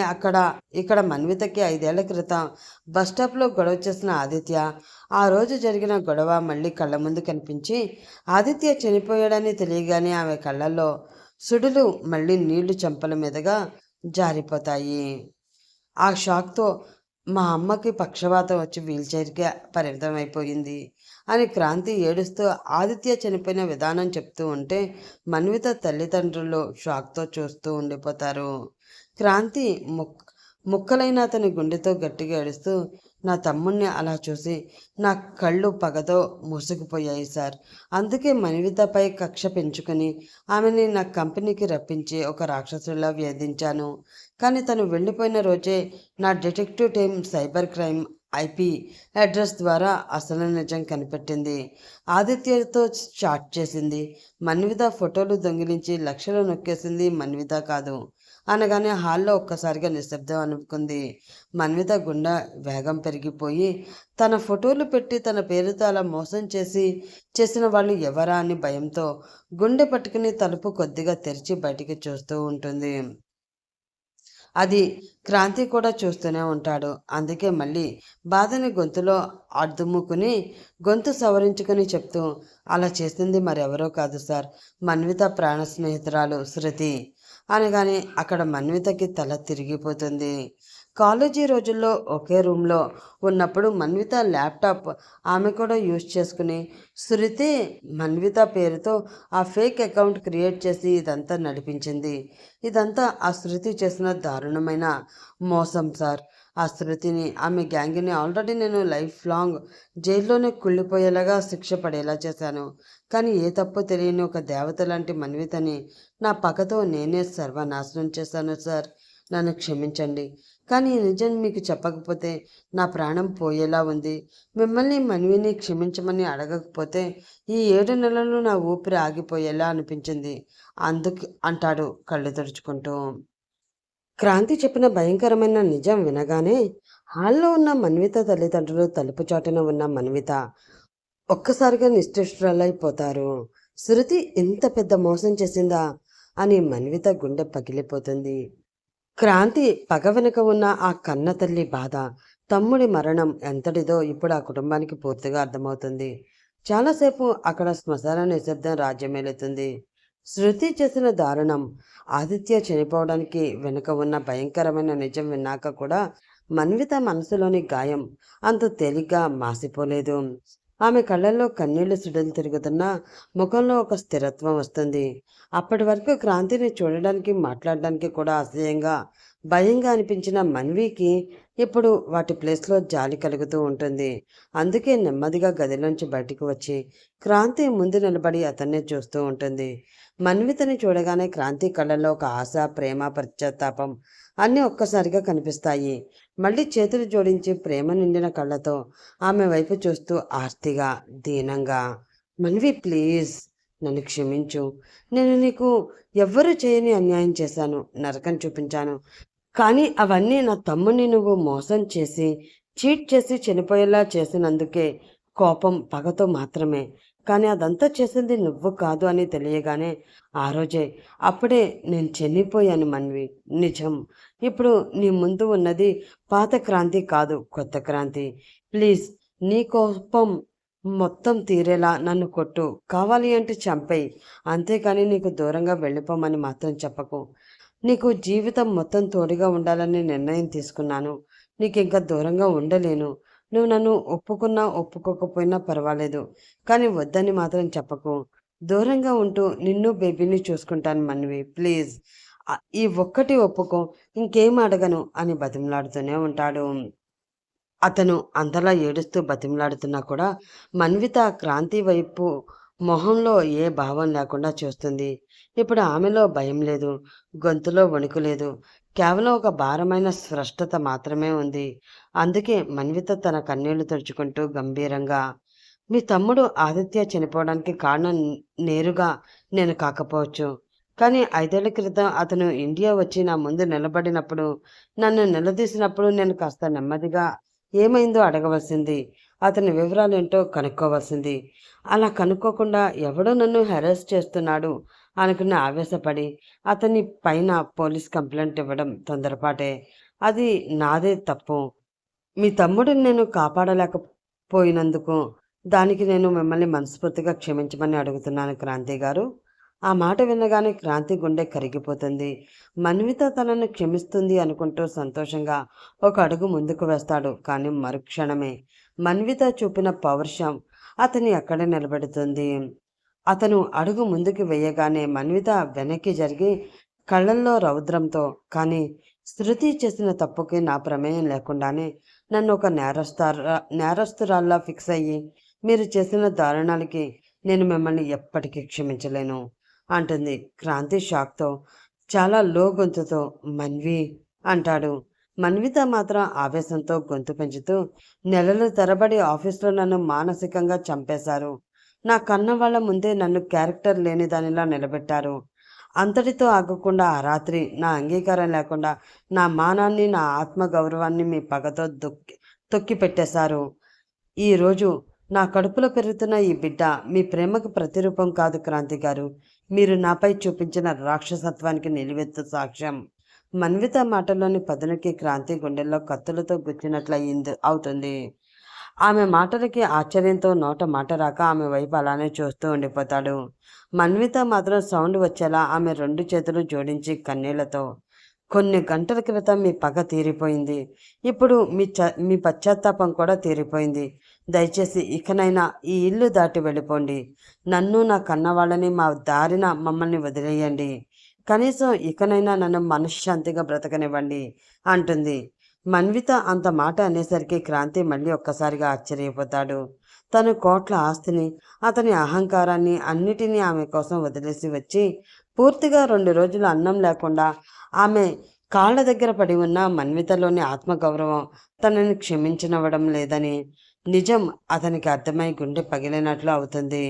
S1: ఇక్కడ మన్వితకి 5 ఏళ్ల క్రితం బస్టాప్లో గొడవ చేసిన ఆదిత్య, ఆ రోజు జరిగిన గొడవ మళ్ళీ కళ్ళ ముందు కనిపించి ఆదిత్య చనిపోయాడని తెలియగానే ఆమె కళ్ళల్లో సుడులు మళ్ళీ నీళ్లు చెంపల మీదుగా జారిపోతాయి. ఆ షాక్తో మా అమ్మకి పక్షవాతం వచ్చి వీల్చైర్కి పరిమితం అయిపోయింది అని క్రాంతి ఏడుస్తూ ఆదిత్య చనిపోయిన విధానం చెప్తూ ఉంటే మన్విత తల్లిదండ్రులు షాక్తో చూస్తూ ఉండిపోతారు. క్రాంతి ముక్కలైన అతని గుండెతో గట్టిగా ఏడుస్తూ, నా తమ్ముణ్ణి అలా చూసి నా కళ్ళు పగతో మూసుకుపోయాయి సార్. అందుకే మన్వితపై కక్ష పెంచుకొని ఆమెని నా కంపెనీకి రప్పించి ఒక రాక్షసులా వేధించాను. కానీ తను వెళ్ళిపోయిన రోజే నా detective team cyber crime IP address ద్వారా అసలు నిజం కనిపెట్టింది. ఆదిత్యతో చాట్ చేసింది మన్విత, ఫోటోలు దొంగిలించి లక్షలు నొక్కేసింది మన్విత కాదు, అనగానే హాల్లో ఒక్కసారిగా నిశ్శబ్దం అనుకుంది. మన్విత గుండె వేగం పెరిగిపోయి తన ఫోటోలు పెట్టి తన పేరుతో అలా మోసం చేసిన వాళ్ళు ఎవరా అని భయంతో గుండె పట్టుకుని తలుపు కొద్దిగా తెరిచి బయటికి చూస్తూ ఉంటుంది. అది క్రాంతి కూడా చూస్తూనే ఉంటాడు. అందుకే మళ్ళీ బాధని గొంతులో అద్దుముకుని గొంతు సవరించుకుని చెప్తూ, అలా చేసింది మరెవరో కాదు సార్, మన్విత ప్రాణ స్నేహితురాలు శృతి అనగానే అక్కడ మన్వితకి తల తిరిగిపోతుంది. కాలేజీ రోజుల్లో ఒకే రూమ్లో ఉన్నప్పుడు మన్విత ల్యాప్టాప్ ఆమె కూడా యూజ్ చేసుకుని శృతి మన్విత పేరుతో ఆ ఫేక్ అకౌంట్ క్రియేట్ చేసి ఇదంతా నడిపించింది. ఇదంతా ఆ శృతి చేసిన దారుణమైన మోసం సార్. ఆ శృతిని ఆమె గ్యాంగ్ని ఆల్రెడీ నేను లైఫ్ లాంగ్ జైల్లోనే కుళ్ళిపోయేలాగా శిక్ష పడేలా చేశాను. కానీ ఏ తప్పు తెలియని ఒక దేవత లాంటి మన్వితని నా పగతో నేనే సర్వనాశనం చేశాను సార్. నన్ను క్షమించండి. కానీ ఈ నిజం మీకు చెప్పకపోతే నా ప్రాణం పోయేలా ఉంది. మిమ్మల్ని మన్విని క్షమించమని అడగకపోతే ఈ 7 నెలలు నా ఊపిరి ఆగిపోయేలా అనిపించింది అంటాడు కళ్ళు తుడుచుకుంటూ. క్రాంతి చెప్పిన భయంకరమైన నిజం వినగానే హాల్లో ఉన్న మన్విత తల్లిదండ్రులు తలుపు చాటున ఉన్న మన్విత ఒక్కసారిగా నిశ్చేష్టురాలైపోతారు. శృతి ఇంత పెద్ద మోసం చేసిందా అని మన్విత గుండె పగిలిపోతుంది. క్రాంతి పగ వెనుక ఉన్న ఆ కన్న తల్లి బాధ, తమ్ముడి మరణం ఎంతటిదో ఇప్పుడు ఆ కుటుంబానికి పూర్తిగా అర్థమవుతుంది. చాలాసేపు అక్కడ శ్మశాన నిశ్శబ్దం రాజ్యమేలుతుంది. శృతి చేసిన దారుణం, ఆదిత్య చనిపోవడానికి వెనుక ఉన్న భయంకరమైన నిజం విన్నాక కూడా మన్విత మనసులోని గాయం అంత తేలిగ్గా మాసిపోలేదు. ఆమె కళ్ళల్లో కన్నీళ్లు సుడులు తిరుగుతున్నా ముఖంలో ఒక స్థిరత్వం వస్తుంది. అప్పటి వరకు క్రాంతిని చూడడానికి మాట్లాడడానికి కూడా అసహ్యంగా భయంగా అనిపించిన మన్వికి ఇప్పుడు వాటి ప్లేస్లో జాలి కలుగుతూ ఉంటుంది. అందుకే నెమ్మదిగా గదిలోంచి బయటికి వచ్చి క్రాంతి ముందు నిలబడి అతన్నే చూస్తూ ఉంటుంది. మన్వితని చూడగానే క్రాంతి కళ్ళల్లో ఒక ఆశ, ప్రేమ, పశ్చాత్తాపం అన్నీ ఒక్కసారిగా కనిపిస్తాయి. మళ్ళీ చేతులు జోడించి ప్రేమ నిండిన కళ్ళతో ఆమె వైపు చూస్తూ ఆర్తిగా, దీనంగా, మన్వి ప్లీజ్ నన్ను క్షమించు. నేను నీకు ఎవ్వరూ చేయని అన్యాయం చేశాను, నరకం చూపించాను. కానీ అవన్నీ నా తమ్ముడిని నువ్వు మోసం చేసి, చీట్ చేసి చనిపోయేలా చేసినందుకే కోపం, పగతో మాత్రమే. కానీ అదంతా చేసింది నువ్వు కాదు అని తెలియగానే ఆ రోజే అప్పుడే నేను చనిపోయాను మన్వి. నిజం. ఇప్పుడు నీ ముందు ఉన్నది పాత క్రాంతి కాదు, కొత్త క్రాంతి. ప్లీజ్ నీ కోపం మొత్తం తీరేలా నన్ను కొట్టు. కావాలి అంటే చంపేయి. అంతేకాని నీకు దూరంగా వెళ్ళిపోమని మాత్రం చెప్పకు. నీకు జీవితం మొత్తం తోడుగా ఉండాలని నిర్ణయం తీసుకున్నాను. నీకింక దూరంగా ఉండలేను. నువ్వు నన్ను ఒప్పుకున్నా ఒప్పుకోకపోయినా పర్వాలేదు. కానీ వద్దని మాత్రం చెప్పకు. దూరంగా ఉంటూ నిన్ను బేబీని చూసుకుంటాను మన్వి. ప్లీజ్ ఈ ఒక్కటి ఒప్పుకో. ఇంకేం అడగను అని బతిమలాడుతూనే ఉంటాడు. అతను అంతలా ఏడుస్తూ బతిమలాడుతున్నా కూడా మన్విత క్రాంతి వైపు మొహంలో ఏ భావం లేకుండా చూస్తుంది. ఇప్పుడు ఆమెలో భయం లేదు, గొంతులో వణుకు లేదు. కేవలం ఒక భారమైన స్పష్టత మాత్రమే ఉంది. అందుకే మన్విత తన కన్నీళ్లు తుడుచుకుంటూ గంభీరంగా, మీ తమ్ముడు ఆదిత్య చనిపోవడానికి కారణం నేరుగా నేను కాకపోవచ్చు. కానీ 5 ఏళ్ల క్రితం అతను ఇండియా వచ్చి నా ముందు నిలబడినప్పుడు, నన్ను నిలదీసినప్పుడు నేను కాస్త నెమ్మదిగా ఏమైందో అడగవలసింది. అతని వివరాలేంటో కనుక్కోవాల్సింది. అలా కనుక్కోకుండా ఎవడో నన్ను హెరాస్ చేస్తున్నాడు అనుకుని ఆవేశపడి అతని పైన పోలీస్ కంప్లైంట్ ఇవ్వడం తొందరపాటే. అది నాదే తప్పు. మీ తమ్ముడిని నేను కాపాడలేకపోయినందుకు దానికి నేను మిమ్మల్ని మనస్ఫూర్తిగా క్షమించమని అడుగుతున్నాను క్రాంతి గారు. ఆ మాట వినగానే క్రాంతి గుండె కరిగిపోతుంది. మన్విత తనను క్షమిస్తుంది అనుకుంటూ సంతోషంగా ఒక అడుగు ముందుకు వేస్తాడు. కానీ మరుక్షణమే మన్విత చూపిన పౌరుషం అతన్ని అక్కడే నిలబెడుతుంది. అతను అడుగు ముందుకు వేయగానే మన్విత వెనక్కి జరిగి కళ్ళల్లో రౌద్రంతో, కానీ శృతి చేసిన తప్పుకి నా ప్రమేయం లేకుండానే నన్ను ఒక నేరస్తురాల్లా ఫిక్స్ అయ్యి మీరు చేసిన దారుణాలకి నేను మిమ్మల్ని ఎప్పటికీ క్షమించలేను అంటుంది. క్రాంతి షాక్తో చాలా లో గొంతుతో మన్వి అంటాడు. మన్విత మాత్రం ఆవేశంతో గొంతు పెంచుతూ, నెలల తరబడి ఆఫీస్లో నన్ను మానసికంగా చంపేశారు. నా కన్న వాళ్ళ ముందే నన్ను క్యారెక్టర్ లేని దానిలా నిలబెట్టారు. అంతటితో ఆగకుండా ఆ రాత్రి నా అంగీకారం లేకుండా నా మానాన్ని, నా ఆత్మగౌరవాన్ని మీ పగతో తొక్కి పెట్టేశారు. ఈరోజు నా కడుపులో పెరుగుతున్న ఈ బిడ్డ మీ ప్రేమకు ప్రతిరూపం కాదు క్రాంతి గారు. మీరు నాపై చూపించిన రాక్షసత్వానికి నిలువెత్తు సాక్ష్యం. మన్విత మాటల్లోని పదునుకి క్రాంతి గుండెల్లో కత్తులతో గుచ్చినట్లయింది అవుతుంది. ఆమె మాటలకి ఆశ్చర్యంతో నోట మాట రాక ఆమె వైపు అలానే చూస్తూ ఉండిపోతాడు. మన్విత మాత్రం సౌండ్ వచ్చేలా ఆమె రెండు చేతులు జోడించి కన్నీళ్లతో, కొన్ని గంటల క్రితం మీ పగ తీరిపోయింది. ఇప్పుడు మీ పశ్చాత్తాపం కూడా తీరిపోయింది. దయచేసి ఇకనైనా ఈ ఇల్లు దాటి వెళ్ళిపోండి. నన్ను, నా కన్నవాళ్ళని మా దారిన మమ్మల్ని వదిలేయండి. కనీసం ఇకనైనా నన్ను మనశ్శాంతిగా బ్రతకనివ్వండి అంటుంది. మన్విత అంత మాట అనేసరికి క్రాంతి మళ్ళీ ఒక్కసారిగా ఆశ్చర్యపోతాడు. తను కోట్ల ఆస్తిని, అతని అహంకారాన్ని అన్నిటినీ ఆమె కోసం వదిలేసి వచ్చి పూర్తిగా 2 రోజులు అన్నం లేకుండా ఆమె కాళ్ళ దగ్గర పడి ఉన్న మన్వితలోని ఆత్మగౌరవం తనని క్షమించనివ్వడం లేదని నిజం అతనికి అర్థమై గుండె పగిలినట్లు అవుతుంది.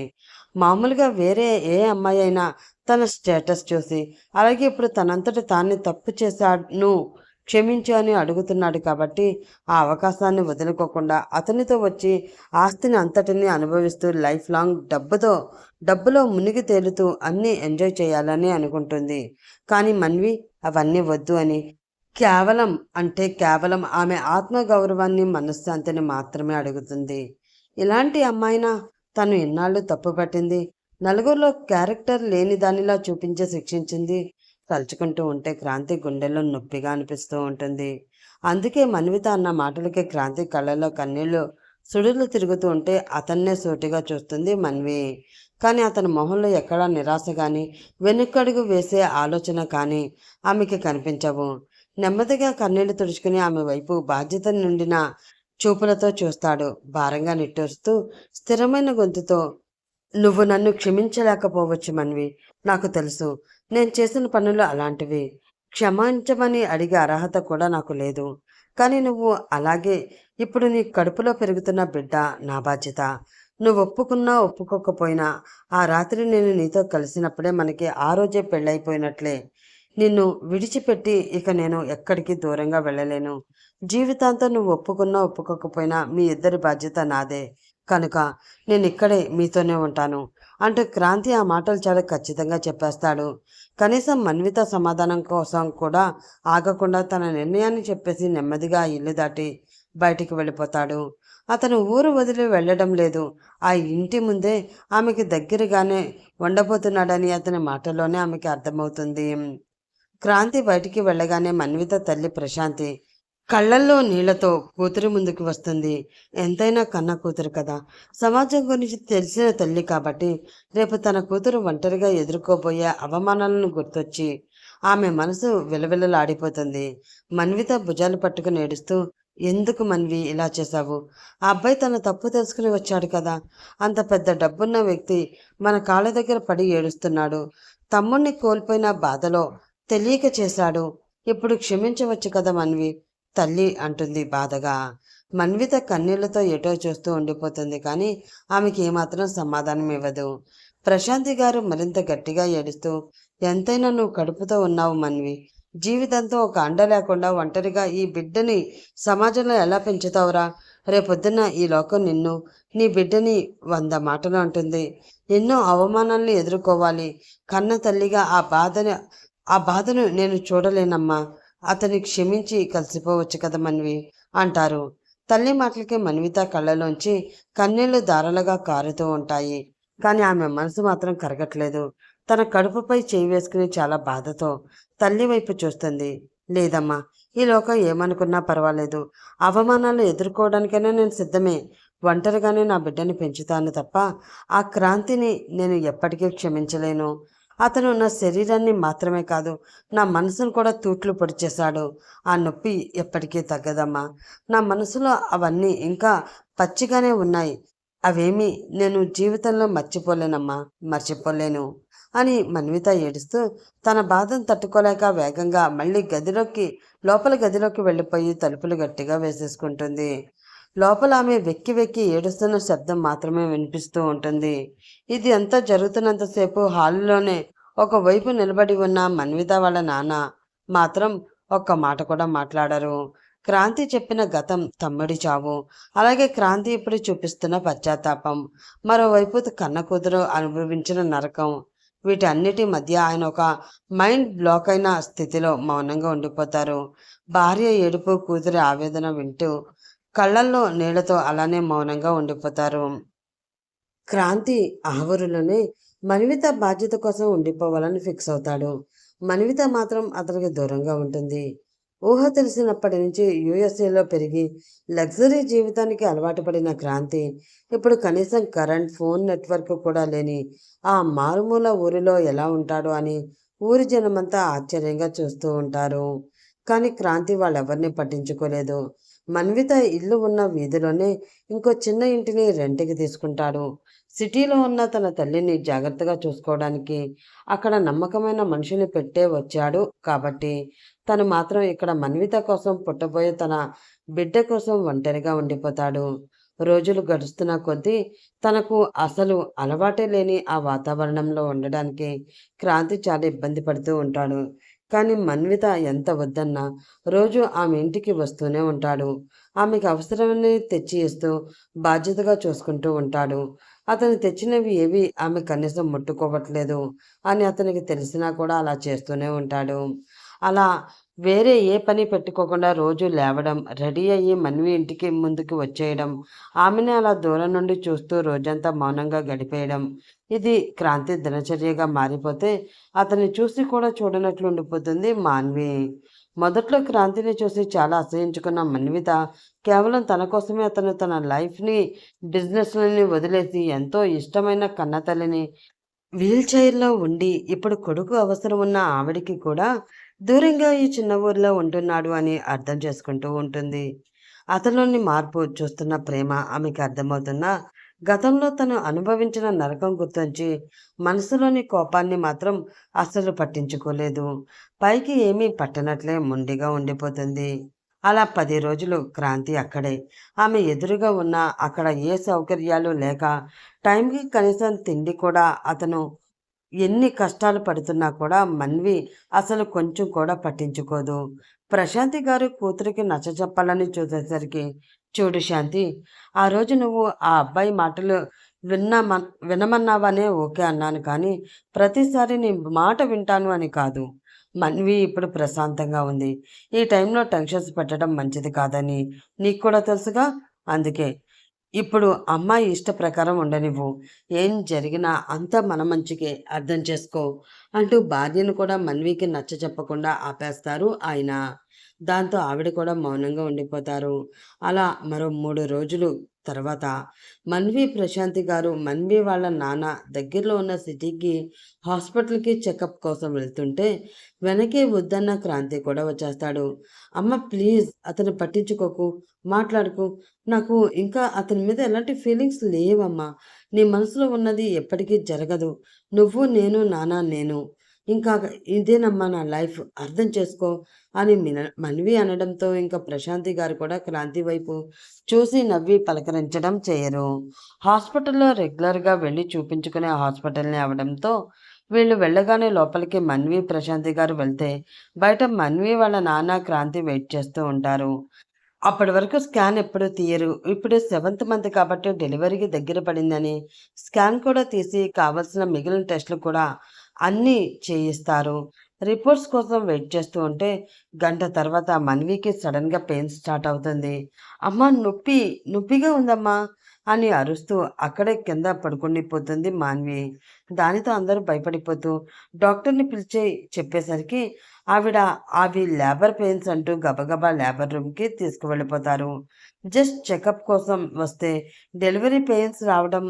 S1: మామూలుగా వేరే ఏ అమ్మాయి అయినా తన స్టేటస్ చూసి, అలాగే ఇప్పుడు తనంతట తాన్ని తప్పు చేశాను క్షమించు అని అడుగుతున్నాడు కాబట్టి ఆ అవకాశాన్ని వదులుకోకుండా అతనితో వచ్చి ఆస్తిని అంతటినీ అనుభవిస్తూ లైఫ్ లాంగ్ డబ్బులో మునిగి తేలుతూ అన్నీ ఎంజాయ్ చేయాలని అనుకుంటుంది. కానీ మన్వి అవన్నీ వద్దు అని కేవలం ఆమె ఆత్మగౌరవాన్ని, మనశ్శాంతిని మాత్రమే అడుగుతుంది. ఇలాంటి అమ్మాయినా తను ఎన్నాళ్ళు తప్పు పట్టింది, నలుగురిలో క్యారెక్టర్ లేని దానిలా చూపించి శిక్షించింది. తలుచుకుంటూ ఉంటే క్రాంతి గుండెల్లో నొప్పిగా అనిపిస్తూ ఉంటుంది. అందుకే మన్విత అన్న మాటలకి క్రాంతి కళ్ళల్లో కన్నీళ్లు సుడులు తిరుగుతూ ఉంటే అతన్నే సూటిగా చూస్తుంది మన్వి. కానీ అతని మొహంలో ఎక్కడా నిరాశ కానీ, వెనుకడుగు వేసే ఆలోచన కానీ ఆమెకి కనిపించవు. నెమ్మదిగా కన్నీళ్లు తుడుచుకుని ఆమె వైపు బాధ్యత నిండిన చూపులతో చూస్తాడు. భారంగా నిట్టూరుస్తూ స్థిరమైన గొంతుతో, నువ్వు నన్ను క్షమించలేకపోవచ్చు మన్వి. నాకు తెలుసు. నేను చేసిన పనులు అలాంటివి. క్షమించమని అడిగే అర్హత కూడా నాకు లేదు. కానీ నువ్వు అలాగే ఇప్పుడు నీ కడుపులో పెరుగుతున్న బిడ్డ నా బాధ్యత. నువ్వు ఒప్పుకున్నా ఒప్పుకోకపోయినా ఆ రాత్రి నేను నీతో కలిసినప్పుడే మనకి ఆ రోజే పెళ్ళైపోయినట్లే. నిన్ను విడిచిపెట్టి ఇక నేను ఎక్కడికి దూరంగా వెళ్ళలేను. జీవితాంతం నువ్వు ఒప్పుకున్నా ఒప్పుకోకపోయినా మీ ఇద్దరి బాధ్యత నాదే. కనుక నేను ఇక్కడే మీతోనే ఉంటాను అంటూ క్రాంతి ఆ మాటలు చాలా ఖచ్చితంగా చెప్పేస్తాడు. కనీసం మన్విత సమాధానం కోసం కూడా ఆగకుండా తన నిర్ణయాన్ని చెప్పేసి నెమ్మదిగా ఆ ఇల్లు దాటి బయటికి వెళ్ళిపోతాడు. అతను ఊరు వదిలి వెళ్ళడం లేదు. ఆ ఇంటి ముందే ఆమెకి దగ్గరగానే ఉండబోతున్నాడని అతని మాటల్లోనే ఆమెకి అర్థమవుతుంది. క్రాంతి బయటికి వెళ్ళగానే మన్విత తల్లి ప్రశాంతి కళ్ళల్లో నీళ్లతో కూతురి ముందుకు వస్తుంది. ఎంతైనా కన్న కూతురు కదా, సమాజం గురించి తెలిసిన తల్లి కాబట్టి రేపు తన కూతురు ఒంటరిగా ఎదుర్కోబోయే అవమానాలను గుర్తొచ్చి ఆమె మనసు విలవిలలాడిపోతుంది. మన్విత భుజాలు పట్టుకుని ఏడుస్తూ, ఎందుకు మన్వి ఇలా చేశావు? ఆ అబ్బాయి తన తప్పు తెలుసుకుని వచ్చాడు కదా. అంత పెద్ద డబ్బున్న వ్యక్తి మన కాళ్ళ దగ్గర పడి ఏడుస్తున్నాడు. తమ్ముణ్ణి కోల్పోయిన బాధలో తెలియక చేశాడు. ఇప్పుడు క్షమించవచ్చు కదా మన్వి, తల్లి అంటుంది బాధగా. మన్విత కన్నీళ్లతో ఎటో చూస్తూ ఉండిపోతుంది. కానీ ఆమెకి ఏమాత్రం సమాధానం ఇవ్వదు. ప్రశాంతి గారు మరింత గట్టిగా ఏడుస్తూ, ఎంతైనా నువ్వు కడుపుతో ఉన్నావు మన్వి. జీవితంతో ఒక అండ లేకుండా ఒంటరిగా ఈ బిడ్డని సమాజంలో ఎలా పెంచుతావురా? రేపొద్దున ఈ లోకం నిన్ను, నీ బిడ్డని 100 మాటలు అంటుంది. ఎన్నో అవమానాలను ఎదుర్కోవాలి. కన్న తల్లిగా ఆ బాధను నేను చూడలేనమ్మా. అతని క్షమించి కలిసిపోవచ్చు కదా మన్వి అంటారు. తల్లి మాటలకి మన్విత కళ్ళలోంచి కన్నీళ్లు ధారలుగా కారుతూ ఉంటాయి. కానీ ఆమె మనసు మాత్రం కరగట్లేదు. తన కడుపుపై చేయి వేసుకుని చాలా బాధతో తల్లి వైపు చూస్తుంది. లేదమ్మా, ఈ లోకం ఏమనుకున్నా పర్వాలేదు. అవమానాలు ఎదుర్కోవడానికైనా నేను సిద్ధమే. ఒంటరిగానే నా బిడ్డని పెంచుతాను తప్ప ఆ క్రాంతిని నేను ఎప్పటికీ క్షమించలేను. అతను నా శరీరాన్ని మాత్రమే కాదు, నా మనసును కూడా తూట్లు పొడిచేశాడు. ఆ నొప్పి ఎప్పటికీ తగ్గదమ్మా. నా మనసులో అవన్నీ ఇంకా పచ్చిగానే ఉన్నాయి. అవేమీ నేను జీవితంలో మర్చిపోలేనమ్మా, మర్చిపోలేను అని మన్విత ఏడుస్తూ తన బాధను తట్టుకోలేక వేగంగా మళ్ళీ లోపల గదిలోకి వెళ్ళిపోయి తలుపులు గట్టిగా వేసేసుకుంటుంది. లోపల ఆమె వెక్కి వెక్కి ఏడుస్తున్న శబ్దం మాత్రమే వినిపిస్తూ ఉంటుంది. ఇది అంతా జరుగుతున్నంతసేపు హాలులోనే ఒకవైపు నిలబడి ఉన్న మన్విత వాళ్ళ నాన్న మాత్రం ఒక్క మాట కూడా మాట్లాడరు. క్రాంతి చెప్పిన గతం, తమ్ముడి చావు, అలాగే క్రాంతి ఇప్పుడు చూపిస్తున్న పశ్చాత్తాపం, మరోవైపు కన్న కూతురు అనుభవించిన నరకం, వీటన్నిటి మధ్య ఆయన ఒక మైండ్ బ్లాక్ అయిన స్థితిలో మౌనంగా ఉండిపోతారు. భార్య ఏడుపు, కూతురి ఆవేదన వింటూ కళ్ళల్లో నీళ్లతో అలానే మౌనంగా ఉండిపోతారు. క్రాంతి ఆవరులోనే మన్విత బాధ్యత కోసం ఉండిపోవాలని ఫిక్స్ అవుతాడు. మన్విత మాత్రం అతనికి దూరంగా ఉంటుంది. ఊహ తెలిసినప్పటి నుంచి యుఎస్ఏలో పెరిగి లగ్జరీ జీవితానికి అలవాటు పడిన క్రాంతి ఇప్పుడు కనీసం కరెంట్, ఫోన్ నెట్వర్క్ కూడా లేని ఆ మారుమూల ఊరిలో ఎలా ఉంటాడో అని ఊరి జనమంతా ఆశ్చర్యంగా చూస్తూ ఉంటారు. కానీ క్రాంతి వాళ్ళెవరిని పట్టించుకోలేదు. మన్విత ఇల్లు ఉన్న వీధిలోనే ఇంకో చిన్న ఇంటిని రెంట్‌కి తీసుకుంటాడు. సిటీలో ఉన్న తన తల్లిని జాగ్రత్తగా చూసుకోవడానికి అక్కడ నమ్మకమైన మనిషిని పెట్టే వచ్చాడు కాబట్టి, తను మాత్రం ఇక్కడ మన్విత కోసం పుట్టబోయే తన బిడ్డ కోసం ఒంటరిగా ఉండిపోతాడు. రోజులు గడుస్తున్న కొద్దీ తనకు అసలు అలవాటే లేని ఆ వాతావరణంలో ఉండడానికి క్రాంతి చాలా ఇబ్బంది పడుతూ ఉంటాడు. కానీ మన్విత ఎంత వద్దన్నా రోజు ఆమె ఇంటికి వస్తూనే ఉంటాడు. ఆమెకు అవసరమని తెచ్చి ఇస్తూ బాధ్యతగా చూసుకుంటూ ఉంటాడు. అతను తెచ్చినవి ఏవి ఆమె కనీసం ముట్టుకోవట్లేదు అని అతనికి తెలిసినా కూడా అలా చేస్తూనే ఉంటాడు. అలా వేరే ఏ పని పెట్టుకోకుండా రోజు లేవడం, రెడీ అయ్యి మన్వి ఇంటికి ముందుకు వచ్చేయడం, ఆమెని అలా దూరం నుండి చూస్తూ రోజంతా మౌనంగా గడిపేయడం, ఇది క్రాంతి దినచర్యగా మారిపోతే అతన్ని చూసి కూడా చూడనట్లు ఉండిపోతుంది మాన్వి. మొదట్లో క్రాంతిని చూసి చాలా అసహించుకున్న మన్విత కేవలం తన కోసమే అతను తన లైఫ్ని, బిజినెస్లని వదిలేసి ఎంతో ఇష్టమైన కన్నతల్లిని వీల్ చైర్‌లో ఉండి, ఇప్పుడు కొడుకు అవసరం ఉన్న ఆవిడకి కూడా దూరంగా ఈ చిన్న ఊరిలో ఉంటున్నాడు అని అర్థం చేసుకుంటూ ఉంటుంది. అతనిలోని మార్పు చూస్తున్న ప్రేమ ఆమెకి అర్థమవుతున్నా, గతంలో తను అనుభవించిన నరకం గుర్తొచ్చి మనసులోని కోపాన్ని మాత్రం అస్సలు పట్టించుకోలేదు. పైకి ఏమీ పట్టనట్లే మొండిగా ఉండిపోతుంది. అలా 10 రోజులు క్రాంతి అక్కడే. ఆమె ఎదురుగా ఉన్నా అక్కడ ఏ సౌకర్యాలు లేక టైంకి కనీసం తిండి కూడా అతను ఎన్ని కష్టాలు పడుతున్నా కూడా మన్వి అసలు కొంచెం కూడా పట్టించుకోదు. ప్రశాంతి గారు కూతురికి నచ్చచెప్పాలని చూసేసరికి, చూడు శాంతి, ఆ రోజు నువ్వు ఆ అబ్బాయి మాటలు వినమన్నావనే ఓకే అన్నాను కానీ, ప్రతిసారి నీ మాట వింటాను అని కాదు. మన్వి ఇప్పుడు ప్రశాంతంగా ఉంది. ఈ టైంలో టెన్షన్స్ పెట్టడం మంచిది కాదని నీకు కూడా తెలుసుగా. అందుకే ఇప్పుడు అమ్మాయి ఇష్ట ప్రకారం ఉండనివ్వు. ఏం జరిగినా అంతా మన మంచికే, అర్థం చేసుకో అంటూ భార్యను కూడా మన్వికి నచ్చచెప్పకుండా ఆపేస్తారు ఆయన. దాంతో ఆవిడ కూడా మౌనంగా ఉండిపోతారు. అలా మరో 3 రోజులు తర్వాత మన్వి, ప్రశాంతి గారు మన్వి వాళ్ళ నాన్న దగ్గరలో ఉన్న సిటీకి హాస్పిటల్‌కి చెకప్ కోసం వెళ్తుంటే వెనకే వద్దన్న క్రాంతి కూడా వచ్చేస్తాడు. "అమ్మ ప్లీజ్ అతన్ని పట్టించుకోకు, మాట్లాడకు. నాకు ఇంకా అతని మీద ఎలాంటి ఫీలింగ్స్ లేవమ్మా. నీ మనసులో ఉన్నది ఎప్పటికీ జరగదు. నువ్వు, నేను, నాన్న, నేను. ఇంకా ఇదేనమ్మా నా లైఫ్. అర్థం చేసుకో" అని మన్వి అనడంతో ఇంకా ప్రశాంతి గారు కూడా క్రాంతి వైపు చూసి నవ్వి పలకరించడం చేయరు. హాస్పిటల్‌లో రెగ్యులర్‌గా వెళ్లి చూపించుకునే హాస్పిటల్‌నే అవ్వడంతో వీళ్ళు వెళ్ళగానే లోపలికి మన్వి, ప్రశాంతి గారు వెళ్తే బయట మన్వి వాళ్ళ నాన్న, క్రాంతి వెయిట్ చేస్తూ ఉంటారు. అప్పటి వరకు స్కాన్ ఎప్పుడూ తీయరు. ఇప్పుడు సెవెంత్ మంత్ కాబట్టి డెలివరీకి దగ్గర పడిందని స్కాన్ కూడా తీసి కావాల్సిన మిగిలిన టెస్టులు కూడా అన్నీ చేయిస్తారు. రిపోర్ట్స్ కోసం వెయిట్ చేస్తూ ఉంటే గంట తర్వాత మన్వికి సడన్‌గా పెయిన్ స్టార్ట్ అవుతుంది. "అమ్మా నొప్పి, నొప్పిగా ఉందమ్మా" అని అరుస్తూ అక్కడే కింద పడుకుండిపోతుంది మాన్వి. దానితో అందరూ భయపడిపోతూ డాక్టర్‌ని పిలిచి చెప్పేసరికి ఆవిడ అవి లేబర్ పెయిన్స్ అంటూ గబగబా లేబర్ రూమ్‌కి తీసుకువెళ్ళిపోతారు. జస్ట్ చెకప్ కోసం వస్తే డెలివరీ పెయిన్స్ రావడం,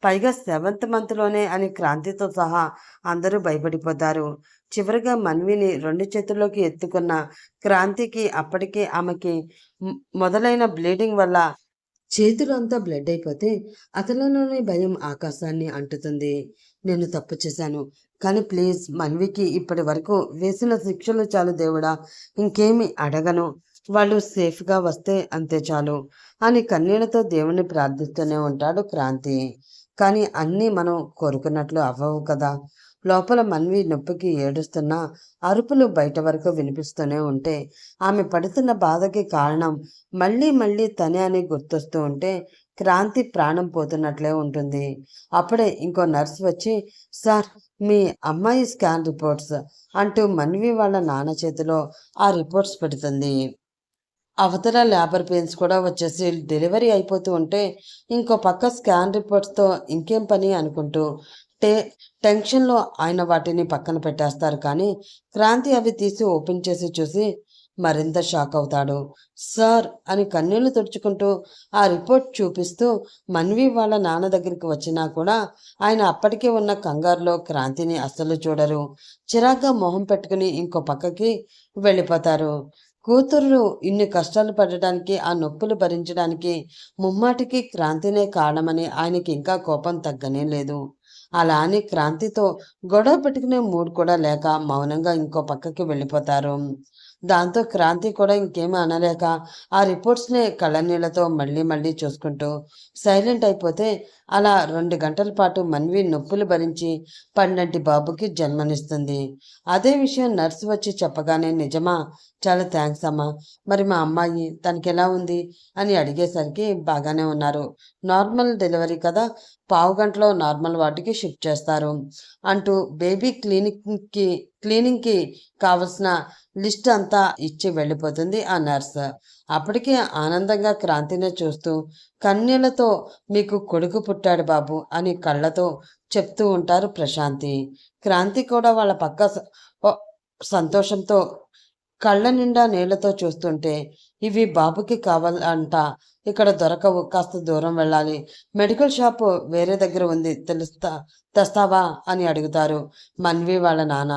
S1: పైగా సెవెంత్ మంత్‌లోనే అని క్రాంతితో సహా అందరూ భయపడిపోతారు. చివరగా మన్విని 2 చేతుల్లోకి ఎత్తుకున్న క్రాంతికి అప్పటికే ఆమెకి మొదలైన బ్లీడింగ్ వల్ల చేతులు అంతా బ్లడ్ అయిపోతే అతనిలోని భయం ఆకాశాన్ని అంటుతుంది. "నేను తప్పు చేశాను. కానీ ప్లీజ్ మన్వికి ఇప్పటి వరకు వేసిన శిక్షలు చాలు దేవుడా! ఇంకేమి అడగను. వాళ్ళు సేఫ్‌గా వస్తే అంతే చాలు" అని కన్నీళ్లతో దేవుణ్ణి ప్రార్థిస్తూనే ఉంటాడు క్రాంతి. కానీ అన్నీ మనం కోరుకున్నట్లు అవ్వవు కదా! లోపల మన్వి నొప్పికి ఏడుస్తున్న అరుపులు బయట వరకు వినిపిస్తూనే ఉంటే ఆమె పడుతున్న బాధకి కారణం మళ్ళీ మళ్ళీ తనే అని గుర్తొస్తూ ఉంటే క్రాంతి ప్రాణం పోతున్నట్లే ఉంటుంది. అప్పుడే ఇంకో నర్స్ వచ్చి, సార్, మీ అమ్మాయి స్కాన్ రిపోర్ట్స్ అంటూ మన్వి వాళ్ళ నాన్న చేతిలో ఆ రిపోర్ట్స్ పెడుతుంది. అవతల లేబర్ పెయిన్స్ కూడా వచ్చేసి డెలివరీ అయిపోతూ ఉంటే ఇంకో పక్క స్కాన్ రిపోర్ట్స్తో ఇంకేం పని అనుకుంటూ టే టెన్షన్లో ఆయన వాటిని పక్కన పెట్టేస్తారు. కానీ క్రాంతి అవి తీసి ఓపెన్ చేసి చూసి మరింత షాక్ అవుతాడు. సార్ అని కన్నీళ్లు తుడుచుకుంటూ ఆ రిపోర్ట్ చూపిస్తూ మన్వి వాళ్ళ నాన్న దగ్గరికి వచ్చినా కూడా ఆయన అప్పటికే ఉన్న కంగారులో క్రాంతిని అస్సలు చూడరు. చిరాగ్గా మొహం పెట్టుకుని ఇంకో పక్కకి వెళ్ళిపోతారు. కూతురు ఇన్ని కష్టాలు పడడానికి, ఆ నొప్పులు భరించడానికి ముమ్మాటికి క్రాంతినే కారణమని ఆయనకి ఇంకా కోపం తగ్గనే లేదు. అలా అని క్రాంతితో గొడవ పెట్టుకునే మూడ్ కూడా లేక మౌనంగా ఇంకో పక్కకి వెళ్ళిపోతారు. దాంతో క్రాంతి కూడా ఇంకేమీ అనలేక ఆ రిపోర్ట్స్ని కళ్ళనీళ్లతో మళ్ళీ మళ్ళీ చూసుకుంటూ సైలెంట్ అయిపోతే అలా 2 గంటల పాటు మన్వి నొప్పులు భరించి పండంటి బాబుకి జన్మనిస్తుంది. అదే విషయం నర్సు వచ్చి చెప్పగానే, నిజమా, చాలా థ్యాంక్స్ అమ్మా. మరి మా అమ్మాయి తనకి ఎలా ఉంది అని అడిగేసరికి బాగానే ఉన్నారు. నార్మల్ డెలివరీ కదా, పావుగంటలో నార్మల్ వార్డుకి షిఫ్ట్ చేస్తారు అంటూ బేబీ క్లీనింగ్కి కావలసిన లిస్ట్ అంతా ఇచ్చి వెళ్ళిపోతుంది ఆ నర్స్. అప్పటికే ఆనందంగా క్రాంతినే చూస్తూ కన్నీళ్లతో, మీకు కొడుకు పుట్టాడు బాబు అని కళ్ళతో చెప్తూ ఉంటారు ప్రశాంతి. క్రాంతి కూడా వాళ్ళ పక్క సంతోషంతో కళ్ళ నిండా నీళ్లతో చూస్తుంటే, ఇవి బాబుకి కావాలంట, ఇక్కడ దొరకవు, కాస్త దూరం వెళ్ళాలి, మెడికల్ షాప్ వేరే దగ్గర ఉంది, తెస్తావా అని అడుగుతారు మన్వి వాళ్ళ నాన్న.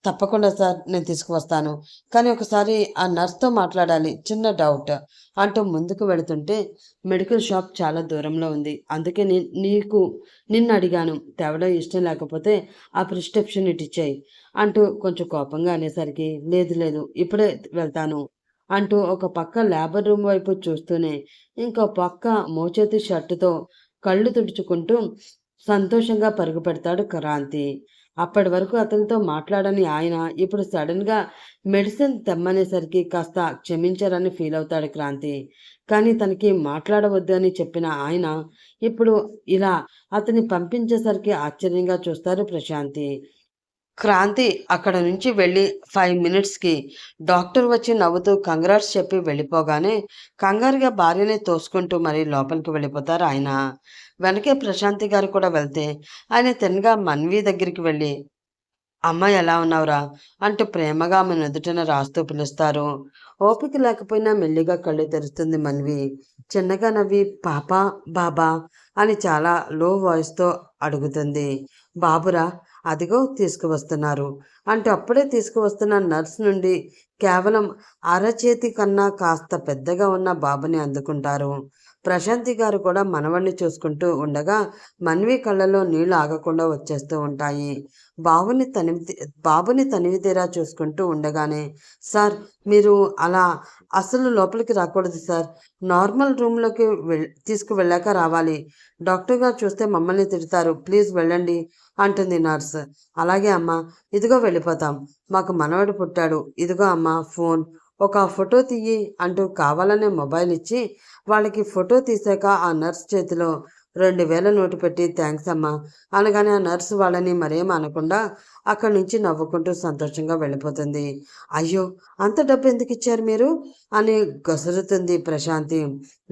S1: తప్పకుండా సార్, నేను తీసుకువస్తాను, కానీ ఒకసారి ఆ నర్స్తో మాట్లాడాలి, చిన్న డౌట్ అంటూ ముందుకు వెళుతుంటే, మెడికల్ షాప్ చాలా దూరంలో ఉంది, అందుకే నిన్ను అడిగాను, తేవడం ఇష్టం లేకపోతే ఆ ప్రిస్క్రిప్షన్ ఇచ్చేయి అంటూ కొంచెం కోపంగా అనేసరికి, లేదు లేదు, ఇప్పుడే వెళ్తాను అంటూ ఒక పక్క లేబర్ రూమ్ వైపు చూస్తూనే ఇంకో పక్క మోచేతి షర్టుతో కళ్ళు తుడుచుకుంటూ సంతోషంగా పరుగు పెడతాడు క్రాంతి. అప్పటి వరకు అతనితో మాట్లాడని ఆయన ఇప్పుడు సడన్గా మెడిసిన్ తెమ్మనేసరికి కాస్త క్షమించారని ఫీల్ అవుతాడు క్రాంతి. కానీ తనకి మాట్లాడవద్దు అని చెప్పిన ఆయన ఇప్పుడు ఇలా అతన్ని పంపించేసరికి ఆశ్చర్యంగా చూస్తారు ప్రశాంతి. క్రాంతి అక్కడ నుంచి వెళ్ళి 5 మినిట్స్కి డాక్టర్ వచ్చి నవ్వుతూ కంగ్రాట్స్ చెప్పి వెళ్ళిపోగానే కంగారుగా భార్యని తోసుకుంటూ మరీ లోపలికి వెళ్ళిపోతారు ఆయన. వెనకే ప్రశాంతి గారు కూడా వెళ్తే ఆయన తిన్నగా మన్వి దగ్గరికి వెళ్ళి, అమ్మాయి ఎలా ఉన్నావురా అంటూ ప్రేమగా ఆమె నుదుటిన రాస్తూ పిలుస్తారు. ఓపిక లేకపోయినా మెల్లిగా కళ్ళు తెరుస్తుంది మన్వి. చిన్నగా నవ్వి, పాపా, బాబా అని చాలా లో వాయిస్తో అడుగుతుంది. బాబురా, అదిగో తీసుకువస్తున్నారు అంటూ అప్పుడే తీసుకువస్తున్న నర్స్ నుండి కేవలం అరచేతి కన్నా కాస్త పెద్దగా ఉన్న బాబుని అందుకుంటారు. ప్రశాంతి గారు కూడా మనవణ్ణి చూసుకుంటూ ఉండగా మన్వి కళ్ళలో నీళ్లు ఆగకుండా వచ్చేస్తూ ఉంటాయి. బాబుని తనివి తీరా చూసుకుంటూ ఉండగానే, సార్, మీరు అలా అసలు లోపలికి రాకూడదు సార్, నార్మల్ రూమ్లోకి తీసుకువెళ్ళాక రావాలి, డాక్టర్ గారు చూస్తే మమ్మల్ని తిడతారు, ప్లీజ్ వెళ్ళండి అంటుంది నర్స్. అలాగే అమ్మా, ఇదిగో వెళ్ళిపోతాం, మాకు మనవడు పుట్టాడు, ఇదిగో అమ్మా ఫోన్, ఒక ఫోటో తీయి అంటూ కావాలనే మొబైల్ ఇచ్చి వాళ్ళకి ఫోటో తీసాక ఆ నర్స్ చేతిలో 2000 నోటు పెట్టి, థ్యాంక్స్ అమ్మా అనగానే ఆ నర్సు వాళ్ళని మరేం అనకుండా అక్కడి నుంచి నవ్వుకుంటూ సంతోషంగా వెళ్ళిపోతుంది. అయ్యో, అంత డబ్బు ఎందుకు ఇచ్చారు మీరు అని గసురుతుంది ప్రశాంతి.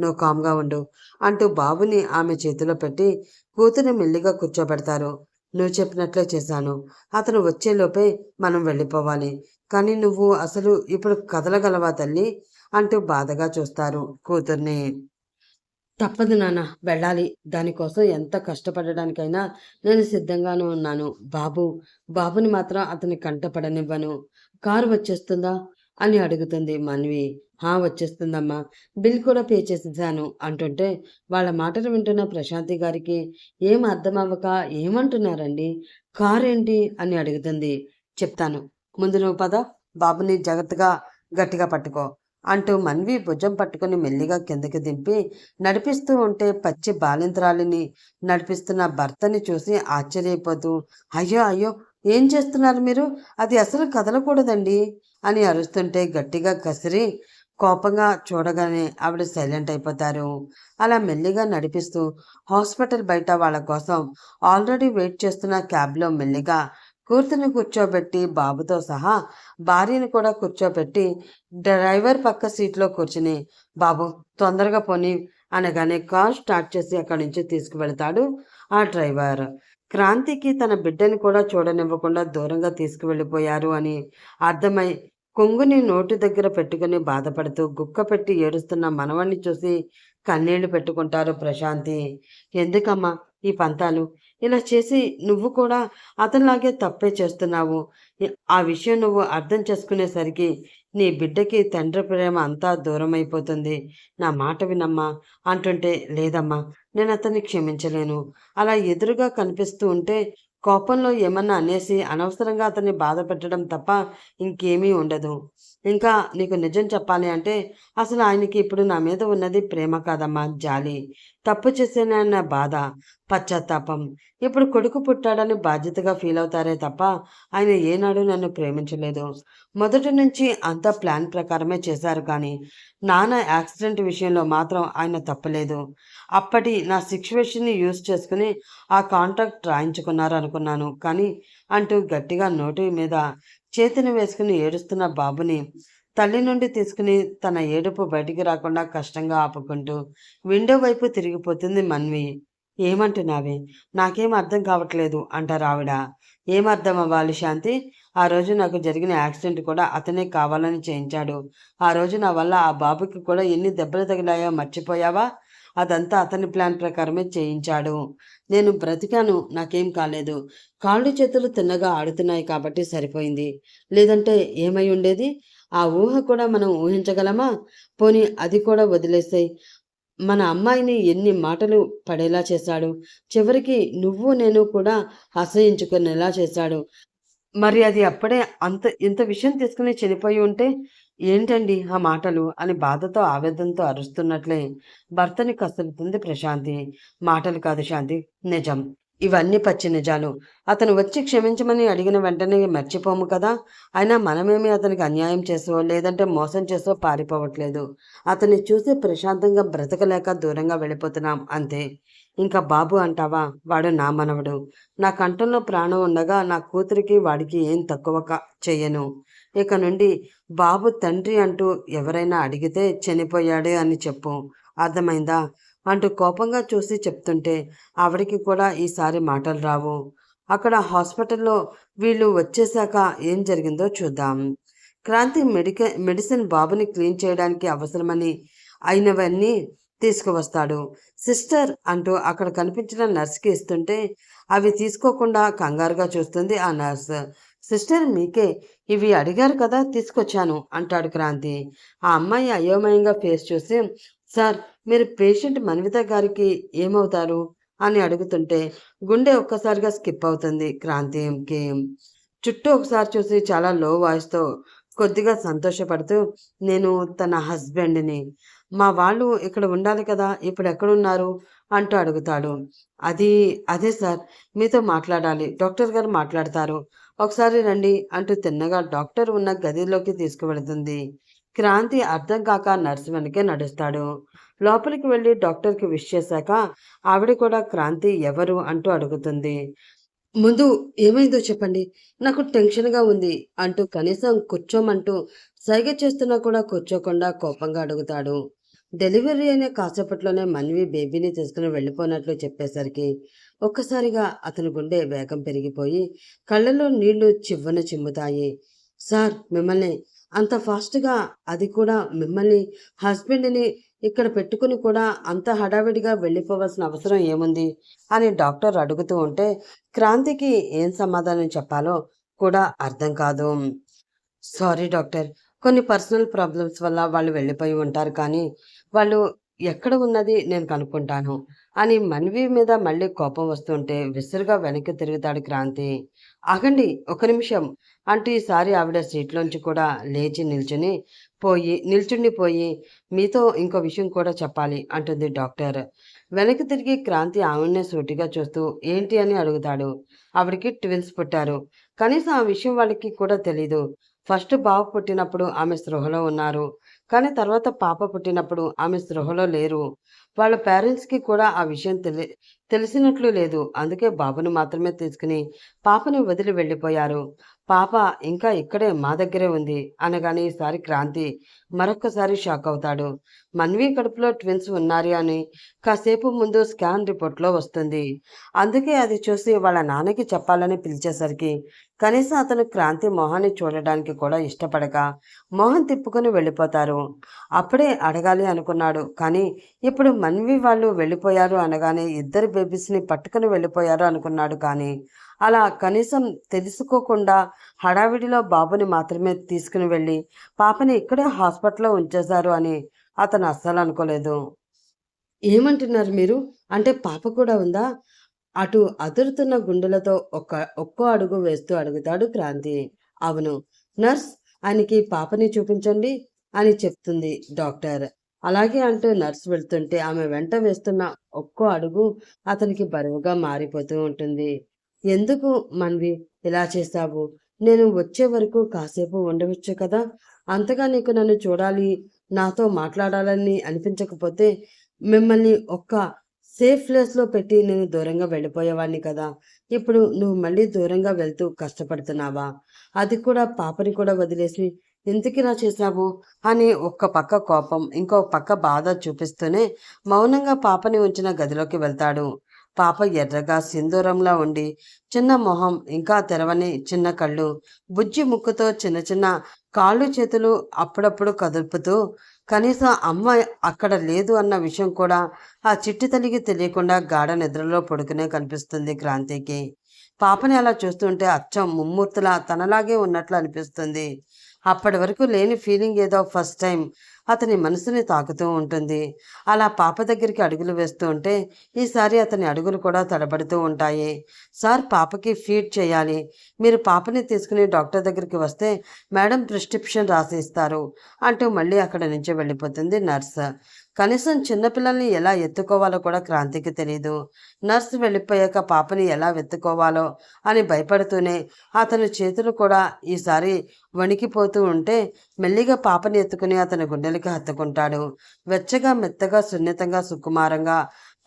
S1: నువ్వు కామ్గా ఉండు అంటూ బాబుని ఆమె చేతిలో పెట్టి కూతురిని మెల్లిగా కూర్చోబెడతారు. నువ్వు చెప్పినట్లే చేశాను, అతను వచ్చేలోపే మనం వెళ్ళిపోవాలి, కానీ నువ్వు అసలు ఇప్పుడు కదలగలవా తల్లి అంటూ బాధగా చూస్తారు కూతుర్ని. తప్పదు నాన్న, వెళ్ళాలి, దానికోసం ఎంత కష్టపడడానికైనా నేను సిద్ధంగానే ఉన్నాను. బాబుని మాత్రం అతని కంటపడనివ్వను. కారు వచ్చేస్తుందా అని అడుగుతుంది మన్వి. వచ్చేస్తుందమ్మా, బిల్ కూడా పే చేసేసాను అంటుంటే వాళ్ళ మాటలు వింటున్న ప్రశాంతి గారికి ఏం అర్థం అవ్వక, ఏమంటున్నారండి, కారేంటి అని అడుగుతుంది. చెప్తాను, ముందు నువ్వు పద, బాబుని జాగ్రత్తగా గట్టిగా పట్టుకో అంటూ మన్వి భుజం పట్టుకుని మెల్లిగా కిందకి దింపి నడిపిస్తూ ఉంటే పచ్చి బాలింత్రాలిని నడిపిస్తున్న భర్తని చూసి ఆశ్చర్యపోతూ, అయ్యో అయ్యో, ఏం చేస్తున్నారు మీరు? అది అసలు కదలకూడదండి అని అరుస్తుంటే గట్టిగా కసిరి కోపంగా చూడగానే ఆవిడ సైలెంట్ అయిపోతారు. అలా మెల్లిగా నడిపిస్తూ హాస్పిటల్ బయట వాళ్ళ కోసం ఆల్రెడీ వెయిట్ చేస్తున్న క్యాబ్‌లో మెల్లిగా కూతుర్ని కూర్చోబెట్టి బాబుతో సహా భార్యని కూడా కూర్చోబెట్టి డ్రైవర్ పక్క సీట్‌లో కూర్చుని బాబు తొందరగా పోనీ అనగానే కార్ స్టార్ట్ చేసి అక్కడి నుంచి తీసుకువెళతాడు ఆ డ్రైవర్. క్రాంతికి తన బిడ్డని కూడా చూడనివ్వకుండా దూరంగా తీసుకువెళ్ళిపోయారు అని అర్థమై కొంగుని నోటి దగ్గర పెట్టుకుని బాధపడుతూ గుక్కపెట్టి ఏడుస్తున్న మనవణ్ణి చూసి కన్నీళ్లు పెట్టుకుంటారు ప్రశాంతి. ఎందుకమ్మా ఈ పంతాలు? ఇలా చేసి నువ్వు కూడా అతనిలాగే తప్పే చేస్తున్నావు. ఆ విషయం నువ్వు అర్థం చేసుకునేసరికి నీ బిడ్డకి తండ్రి ప్రేమ అంతా దూరమైపోతుంది. నా మాట వినమ్మా అంటుంటే, లేదమ్మా నేను అతన్ని క్షమించలేను. అలా ఎదురుగా కనిపిస్తూ ఉంటే కోపంలో ఏమన్నా అనేసి అనవసరంగా అతన్ని బాధ పెట్టడం తప్ప ఇంకేమీ ఉండదు. ఇంకా నీకు నిజం చెప్పాలి అంటే అసలు ఆయనకి ఇప్పుడు నా మీద ఉన్నది ప్రేమ కాదమ్మా, జాలి. తప్పు చేశానన్న బాధ, పశ్చాత్తాపం. ఇప్పుడు కొడుకు పుట్టాడని బాధ్యతగా ఫీల్ అవుతారే తప్ప ఆయన ఏనాడు నన్ను ప్రేమించలేదు. మొదటి నుంచి అంతా ప్లాన్ ప్రకారమే చేశారు కానీ నాన్న యాక్సిడెంట్ విషయంలో మాత్రం ఆయన తప్పలేదు. అప్పటి నా సిచ్యువేషన్ని యూజ్ చేసుకుని ఆ కాంట్రాక్ట్ రాయించుకున్నారు అనుకున్నాను. కానీ అంటూ గట్టిగా నోటి మీద చేతిని వేసుకుని ఏడుస్తున్న బాబుని తల్లి నుండి తీసుకుని తన ఏడుపు బయటికి రాకుండా కష్టంగా ఆపుకుంటూ విండో వైపు తిరిగిపోతుంది మన్వి. ఏమంటున్నావే? నాకేం అర్థం కావట్లేదు అంటారు ఆవిడ. ఏం అర్థం అవ్వాలి శాంతి? ఆ రోజు నాకు జరిగిన యాక్సిడెంట్ కూడా అతనే కావాలని చేయించాడు. ఆ రోజు నా వల్ల ఆ బాబుకి కూడా ఎన్ని దెబ్బలు తగిలాయో మర్చిపోయావా? అదంతా అతని ప్లాన్ ప్రకారమే చేయించాడు. నేను బ్రతికాను, నాకేం కాలేదు. కాళ్ళు చేతులు తిన్నగా ఆడుతున్నాయి కాబట్టి సరిపోయింది. లేదంటే ఏమై ఉండేది? ఆ ఊహ కూడా మనం ఊహించగలమా? పోనీ అది కూడా వదిలేసేయ్. మన అమ్మాయిని ఎన్ని మాటలు పడేలా చేశాడు. చివరికి నువ్వు నేను కూడా అసహ్యించుకునేలా చేశాడు. మరి అది అప్పుడే ఇంత విషయం తీసుకుని చనిపోయి ఉంటే ఏంటండి ఆ మాటలు అని బాధతో ఆవేదనతో అరుస్తున్నట్లే భర్తని కసురుతుంది ప్రశాంతి. మాటలు కాదు శాంతి, నిజం. ఇవన్నీ పచ్చి నిజాలు. అతను వచ్చి క్షమించమని అడిగిన వెంటనే మర్చిపోము కదా! అయినా మనమేమి అతనికి అన్యాయం చేసో, లేదంటే మోసం చేసో పారిపోవట్లేదు. అతన్ని చూసి ప్రశాంతంగా బ్రతకలేక దూరంగా వెళ్ళిపోతున్నాం అంతే. ఇంకా బాబు అంటావా? వాడు నా మనవడు. నా కంఠంలో ప్రాణం ఉండగా నా కూతురికి వాడికి ఏం తక్కువ చెయ్యను. ఇక నుండి బాబు తండ్రి అంటూ ఎవరైనా అడిగితే చనిపోయాడే అని చెప్పు. అర్థమైందా? అంటూ కోపంగా చూసి చెప్తుంటే ఆవిడికి కూడా ఈసారి మాటలు రావు. అక్కడ హాస్పిటల్లో వీళ్ళు వచ్చేశాక ఏం జరిగిందో చూద్దాం. క్రాంతి మెడిసిన్ బాబుని క్లీన్ చేయడానికి అవసరమని అయినవన్నీ తీసుకువస్తాడు. సిస్టర్ అంటూ అక్కడ కనిపించిన నర్స్కి ఇస్తుంటే అవి తీసుకోకుండా కంగారుగా చూస్తుంది ఆ నర్స్. సిస్టర్ మీకే ఇవి అడిగారు కదా, తీసుకొచ్చాను అంటాడు క్రాంతి. ఆ అమ్మాయి అయోమయంగా ఫేస్ చూసి, సార్ మీరు పేషెంట్ మన్విత గారికి ఏమవుతారు అని అడుగుతుంటే గుండె ఒక్కసారిగా స్కిప్ అవుతుంది క్రాంతికి. చుట్టూ ఒకసారి చూసి చాలా లో వాయిస్తో కొద్దిగా సంతోషపడుతూ, నేను తన హస్బెండ్ని. మా వాళ్ళు ఇక్కడ ఉండాలి కదా, ఇప్పుడు ఎక్కడున్నారు అంటూ అడుగుతాడు. అది అదే సార్, మీతో మాట్లాడాలి, డాక్టర్ గారు మాట్లాడతారు, ఒకసారి రండి అంటూ తిన్నగా డాక్టర్ ఉన్న గదిలోకి తీసుకువెళుతుంది. క్రాంతి అర్థం కాక నర్సు వెనకే నడుస్తాడు. లోపలికి వెళ్ళి డాక్టర్కి విష్ చేశాక ఆవిడ కూడా క్రాంతి ఎవరు అంటూ అడుగుతుంది. ముందు ఏమైందో చెప్పండి, నాకు టెన్షన్‌గా ఉంది అంటూ కనీసం కూర్చోమంటూ సైగ చేస్తున్నా కూడా కూర్చోకుండా కోపంగా అడుగుతాడు. డెలివరీ అయిన కాసేపట్లోనే మన్వి బేబీని తీసుకుని వెళ్ళిపోయినట్లు చెప్పేసరికి ఒక్కసారిగా అతని గుండె వేగం పెరిగిపోయి కళ్ళలో నీళ్లు చివ్వన చిమ్ముతాయి. సార్ మిమ్మల్ని అంత ఫాస్ట్‌గా, అది కూడా మిమ్మల్ని హస్బెండ్‌ని ఇక్కడ పెట్టుకుని కూడా అంత హడావిడిగా వెళ్ళిపోవాల్సిన అవసరం ఏముంది అని డాక్టర్ అడుగుతూ ఉంటే క్రాంతికి ఏం సమాధానం చెప్పాలో కూడా అర్థం కాదు. సారీ డాక్టర్, కొన్ని పర్సనల్ ప్రాబ్లమ్స్ వల్ల వాళ్ళు వెళ్ళిపోయి ఉంటారు కానీ వాళ్ళు ఎక్కడ ఉన్నది నేను కనుక్కుంటాను అని మన్వి మీద మళ్ళీ కోపం వస్తుంటే విసురుగా వెనక్కి తిరుగుతాడు క్రాంతి. ఆగండి ఒక నిమిషం అంటూ ఈసారి ఆవిడ సీట్లోంచి కూడా లేచి నిల్చుండిపోయి మీతో ఇంకో విషయం కూడా చెప్పాలి అంటుంది డాక్టర్. వెనక్కి తిరిగి క్రాంతి ఆవిడనే సూటిగా చూస్తూ ఏంటి అని అడుగుతాడు. ఆవిడికి ట్విన్స్ పుట్టారు. కనీసం ఆ విషయం వాళ్ళకి కూడా తెలీదు. ఫస్ట్ బాబు పుట్టినప్పుడు ఆమె స్పృహలో ఉన్నారు. కానీ తర్వాత పాప పుట్టినప్పుడు ఆమె స్పృహలో లేరు. వాళ్ళ పేరెంట్స్‌కి కూడా ఆ విషయం తెలిసినట్లు లేదు. అందుకే బాబును మాత్రమే తీసుకుని పాపని వదిలి వెళ్ళిపోయారు. పాప ఇంకా ఇక్కడే మా దగ్గరే ఉంది అనగానే ఈసారి క్రాంతి మరొక్కసారి షాక్ అవుతాడు. మన్వి కడుపులో ట్విన్స్ ఉన్నారు అని కాసేపు ముందు స్కాన్ రిపోర్ట్‌లో వస్తుంది. అందుకే అది చూసి వాళ్ళ నాన్నకి చెప్పాలని పిలిచేసరికి కనీసం అతను క్రాంతి మొహాన్ని చూడడానికి కూడా ఇష్టపడక మొహం తిప్పుకొని వెళ్ళిపోతారు. అప్పుడే అడగాలి అనుకున్నాడు. కానీ ఇప్పుడు మన్వి వాళ్ళు వెళ్ళిపోయారు అనగానే ఇద్దరు బేబీస్‌ని పట్టుకొని వెళ్ళిపోయారు అనుకున్నాడు. కానీ అలా కనీసం తెలుసుకోకుండా హడావిడిలో బాబుని మాత్రమే తీసుకుని వెళ్ళి పాపని ఇక్కడే హాస్పిటల్‌లో ఉంచేశారు అని అతను అస్సలు అనుకోలేదు. ఏమంటున్నారు మీరు? అంటే పాప కూడా ఉందా? అటు అదురుతున్న గుండెలతో ఒక్కో అడుగు వేస్తూ అడుగుతాడు క్రాంతి. అవును. నర్స్ ఆయనకి పాపని చూపించండి అని చెప్తుంది డాక్టర్. అలాగే అంటూ నర్స్ వెళ్తుంటే ఆమె వెంట వేస్తున్న ఒక్కో అడుగు అతనికి బరువుగా మారిపోతూ ఉంటుంది. ఎందుకు మన్వి ఇలా చేశావు? నేను వచ్చే వరకు కాసేపు ఉండవచ్చు కదా! అంతగా నీకు నన్ను చూడాలి, నాతో మాట్లాడాలని అనిపించకపోతే మిమ్మల్ని ఒక్క సేఫ్ ప్లేస్‌లో పెట్టి నేను దూరంగా వెళ్ళిపోయేవాడిని కదా! ఇప్పుడు నువ్వు మళ్ళీ దూరంగా వెళ్తూ కష్టపడుతున్నావా? అది కూడా పాపని కూడా వదిలేసి ఎందుకిలా చేశావు? అని ఒక్క పక్క కోపం, ఇంకో పక్క బాధ చూపిస్తూనే మౌనంగా పాపని ఉంచిన గదిలోకి వెళ్తాడు. పాప ఎర్రగా సింధూరంలా ఉండి, చిన్న మొహం, ఇంకా తెరవని చిన్న కళ్ళు, బుజ్జి ముక్కుతో చిన్న చిన్న కాళ్ళు చేతులు అప్పుడప్పుడు కదుపుతూ కనీసం అమ్మ అక్కడ లేదు అన్న విషయం కూడా ఆ చిట్టి తల్లికి తెలియకుండా గాఢ నిద్రలో పడుకునే కనిపిస్తుంది క్రాంతికి. పాపని అలా చూస్తుంటే అచ్చం ముమ్మూర్తులా తనలాగే ఉన్నట్లు అనిపిస్తుంది. అప్పటి వరకు లేని ఫీలింగ్ ఏదో ఫస్ట్ టైం అతని మనసుని తాకుతూ ఉంటుంది. అలా పాప దగ్గరికి అడుగులు వేస్తూ ఉంటే ఈసారి అతని అడుగులు కూడా తడబడుతూ ఉంటాయి. సార్ పాపకి ఫీడ్ చేయాలి. మీరు పాపని తీసుకుని డాక్టర్ దగ్గరికి వస్తే మేడం ప్రిస్క్రిప్షన్ రాసి ఇస్తారు అంటూ మళ్ళీ అక్కడి నుంచి వెళ్ళిపోతుంది నర్స్. కనీసం చిన్నపిల్లల్ని ఎలా ఎత్తుకోవాలో కూడా క్రాంతికి తెలీదు. నర్స్ వెళ్ళిపోయాక పాపని ఎలా వెత్తుకోవాలో అని భయపడుతూనే అతని చేతులు కూడా ఈసారి వణికిపోతూ ఉంటే మెల్లిగా పాపని ఎత్తుకుని అతని గుండెలకి హత్తుకుంటాడు. వెచ్చగా, మెత్తగా, సున్నితంగా, సుకుమారంగా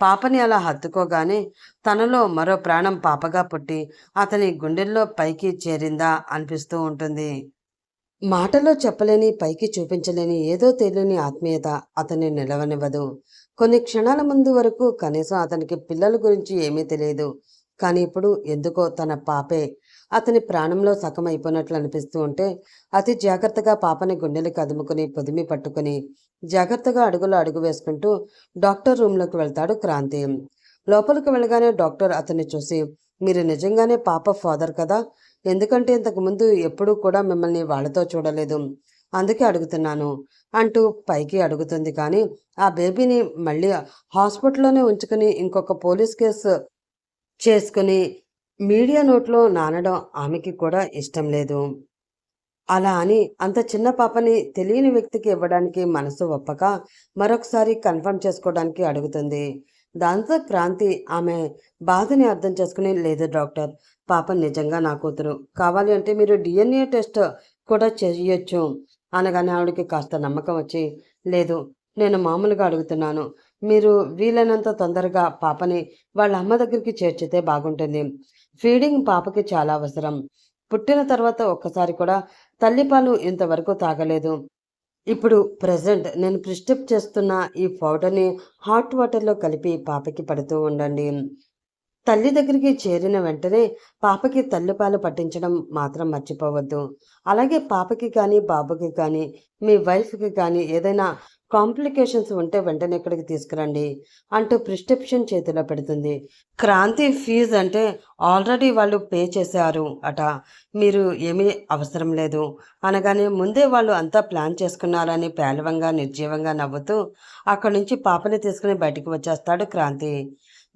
S1: పాపని అలా హత్తుకోగానే తనలో మరో ప్రాణం పాపగా పుట్టి అతని గుండెల్లో పైకి చేరిందా అనిపిస్తూ ఉంటుంది. మాటలో చెప్పలేని, పైకి చూపించలేని ఏదో తెలియని ఆత్మీయత అతన్ని నిలవనివ్వదు. కొన్ని క్షణాల ముందు వరకు కనీసం అతనికి పిల్లల గురించి ఏమీ తెలియదు. కానీ ఇప్పుడు ఎందుకో తన పాపే అతని ప్రాణంలో సగం అయిపోయినట్లు అనిపిస్తూ ఉంటే అతి జాగ్రత్తగా పాపని గుండెలకి అదుముకుని పొదిమి పట్టుకుని జాగ్రత్తగా అడుగులో అడుగు వేసుకుంటూ డాక్టర్ రూమ్లోకి వెళ్తాడు క్రాంతి. లోపలికి వెళ్ళగానే డాక్టర్ అతన్ని చూసి మీరు నిజంగానే పాప ఫాదర్ కదా? ఎందుకంటే ఇంతకుముందు ఎప్పుడూ కూడా మిమ్మల్ని వాళ్ళతో చూడలేదు. అందుకే అడుగుతున్నాను అంటూ పైకి అడుగుతుంది. కానీ ఆ బేబీని మళ్ళీ హాస్పిటల్లోనే ఉంచుకుని ఇంకొక పోలీస్ కేసు చేసుకుని మీడియా నోట్లో నానడం ఆమెకి కూడా ఇష్టం లేదు. అలా అని అంత చిన్న పాపని తెలియని వ్యక్తికి ఇవ్వడానికి మనసు ఒప్పక మరొకసారి కన్ఫర్మ్ చేసుకోవడానికి అడుగుతుంది. దాంతో క్రాంతి ఆమె బాధని అర్థం చేసుకుని లేదు డాక్టర్, పాప నిజంగా నా కూతురు. కావాలి అంటే మీరు డిఎన్ఏ టెస్ట్ కూడా చేయొచ్చు అనగానే ఆవిడకి కాస్త నమ్మకం వచ్చి లేదు, నేను మామూలుగా అడుగుతున్నాను. మీరు వీలైనంత తొందరగా పాపని వాళ్ళ అమ్మ దగ్గరికి చేర్చితే బాగుంటుంది. ఫీడింగ్ పాపకి చాలా అవసరం. పుట్టిన తర్వాత ఒక్కసారి కూడా తల్లిపాలు ఇంతవరకు తాగలేదు. ఇప్పుడు ప్రెజెంట్ నేను ప్రిస్క్రైబ్ చేస్తున్న ఈ పౌడర్‌ని హాట్ వాటర్‌లో కలిపి పాపకి పడుతూ ఉండండి. తల్లి దగ్గరికి చేరిన వెంటనే పాపకి తల్లిపాలు పట్టించడం మాత్రం మర్చిపోవద్దు. అలాగే పాపకి కానీ, బాబుకి కానీ, మీ వైఫ్‌కి కానీ ఏదైనా కాంప్లికేషన్స్ ఉంటే వెంటనే ఇక్కడికి తీసుకురండి అంటూ ప్రిస్క్రిప్షన్ చేతిలో పెడుతుంది. క్రాంతి ఫీజ్ అంటే ఆల్రెడీ వాళ్ళు పే చేశారు అట. మీరు ఏమీ అవసరం లేదు అనగానే ముందే వాళ్ళు అంతా ప్లాన్ చేసుకున్నారని పేలవంగా, నిర్జీవంగా నవ్వుతూ అక్కడి నుంచి పాపని తీసుకుని బయటికి వచ్చేస్తాడు క్రాంతి.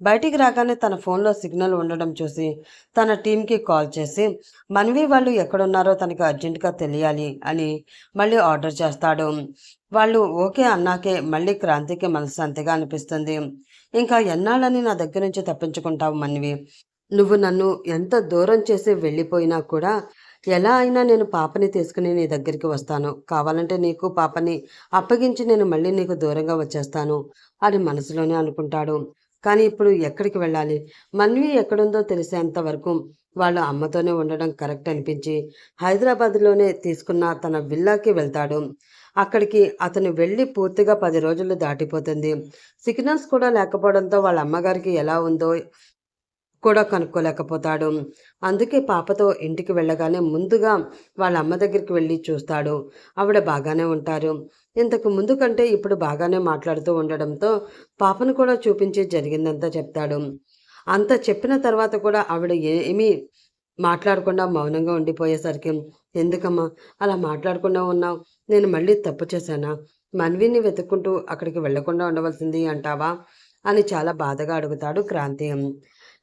S1: బయటికి రాగానే తన ఫోన్లో సిగ్నల్ ఉండడం చూసి తన టీంకి కాల్ చేసి మన్వి వాళ్ళు ఎక్కడున్నారో తనకి అర్జెంటుగా తెలియాలి అని మళ్ళీ ఆర్డర్ చేస్తాడు. వాళ్ళు ఓకే అన్నాకే మళ్ళీ క్రాంతికి మనశ్శాంతిగా అనిపిస్తుంది. ఇంకా ఎన్నాళ్ళని నా దగ్గర నుంచి తప్పించుకుంటావు మన్వి? నువ్వు నన్ను ఎంత దూరం చేసి వెళ్ళిపోయినా కూడా ఎలా అయినా నేను పాపని తీసుకుని నీ దగ్గరికి వస్తాను. కావాలంటే నీకు పాపని అప్పగించి నేను మళ్ళీ నీకు దూరంగా వచ్చేస్తాను అని మనసులోనే అనుకుంటాడు. కానీ ఇప్పుడు ఎక్కడికి వెళ్ళాలి? మన్వి ఎక్కడుందో తెలిసేంత వరకు వాళ్ళ అమ్మతోనే ఉండడం కరెక్ట్ అనిపించి హైదరాబాద్‌లోనే తీసుకున్న తన విల్లాకి వెళ్తాడు. అక్కడికి అతను వెళ్ళి పూర్తిగా 10 రోజులు దాటిపోతుంది. సిగ్నల్స్ కూడా లేకపోవడంతో వాళ్ళ అమ్మగారికి ఎలా ఉందో కూడా కనుక్కోలేకపోతాడు. అందుకే పాపతో ఇంటికి వెళ్ళగానే ముందుగా వాళ్ళ అమ్మ దగ్గరికి వెళ్ళి చూస్తాడు. ఆవిడ బాగానే ఉంటారు. ఇంతకు ముందు కంటే ఇప్పుడు బాగానే మాట్లాడుతూ ఉండడంతో పాపను కూడా చూపించి జరిగిందంతా చెప్తాడు. అంత చెప్పిన తర్వాత కూడా ఆవిడ ఏమీ మాట్లాడకుండా మౌనంగా ఉండిపోయేసరికి, "ఎందుకమ్మా అలా మాట్లాడకుండా ఉన్నావు? నేను మళ్ళీ తప్పు చేశానా? మన్విని వెతుక్కుంటూ అక్కడికి వెళ్ళకుండా ఉండవలసింది అంటావా?" అని చాలా బాధగా అడుగుతాడు క్రాంతి.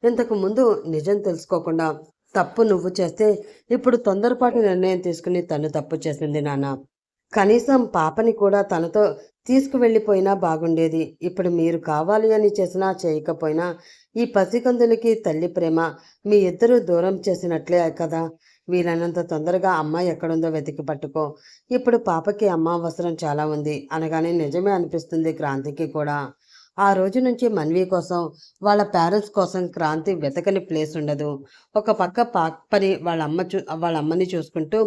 S1: ఇంతకు ముందు నిజం తెలుసుకోకుండా తప్పు నువ్వు చేస్తే ఇప్పుడు తొందరపాటు నిర్ణయం తీసుకుని తను తప్పు చేసింది నాన్న. కనీసం పాపని కూడా తనతో తీసుకువెళ్ళిపోయినా బాగుండేది. ఇప్పుడు మీరు కావాలి అని చేసినా చేయకపోయినా ఈ పసికందులకి తల్లి ప్రేమ మీ ఇద్దరూ దూరం చేసినట్లే కదా. వీలైనంత తొందరగా అమ్మాయి ఎక్కడుందో వెతికి పట్టుకో. ఇప్పుడు పాపకి అమ్మ అవసరం చాలా ఉంది అనగానే నిజమే అనిపిస్తుంది క్రాంతికి కూడా. ఆ రోజు నుంచి మన్వి కోసం, వాళ్ళ పేరెంట్స్ కోసం క్రాంతి వెతకని ప్లేస్ ఉండదు. ఒక పక్క పాపని వాళ్ళ అమ్మని చూసుకుంటూ,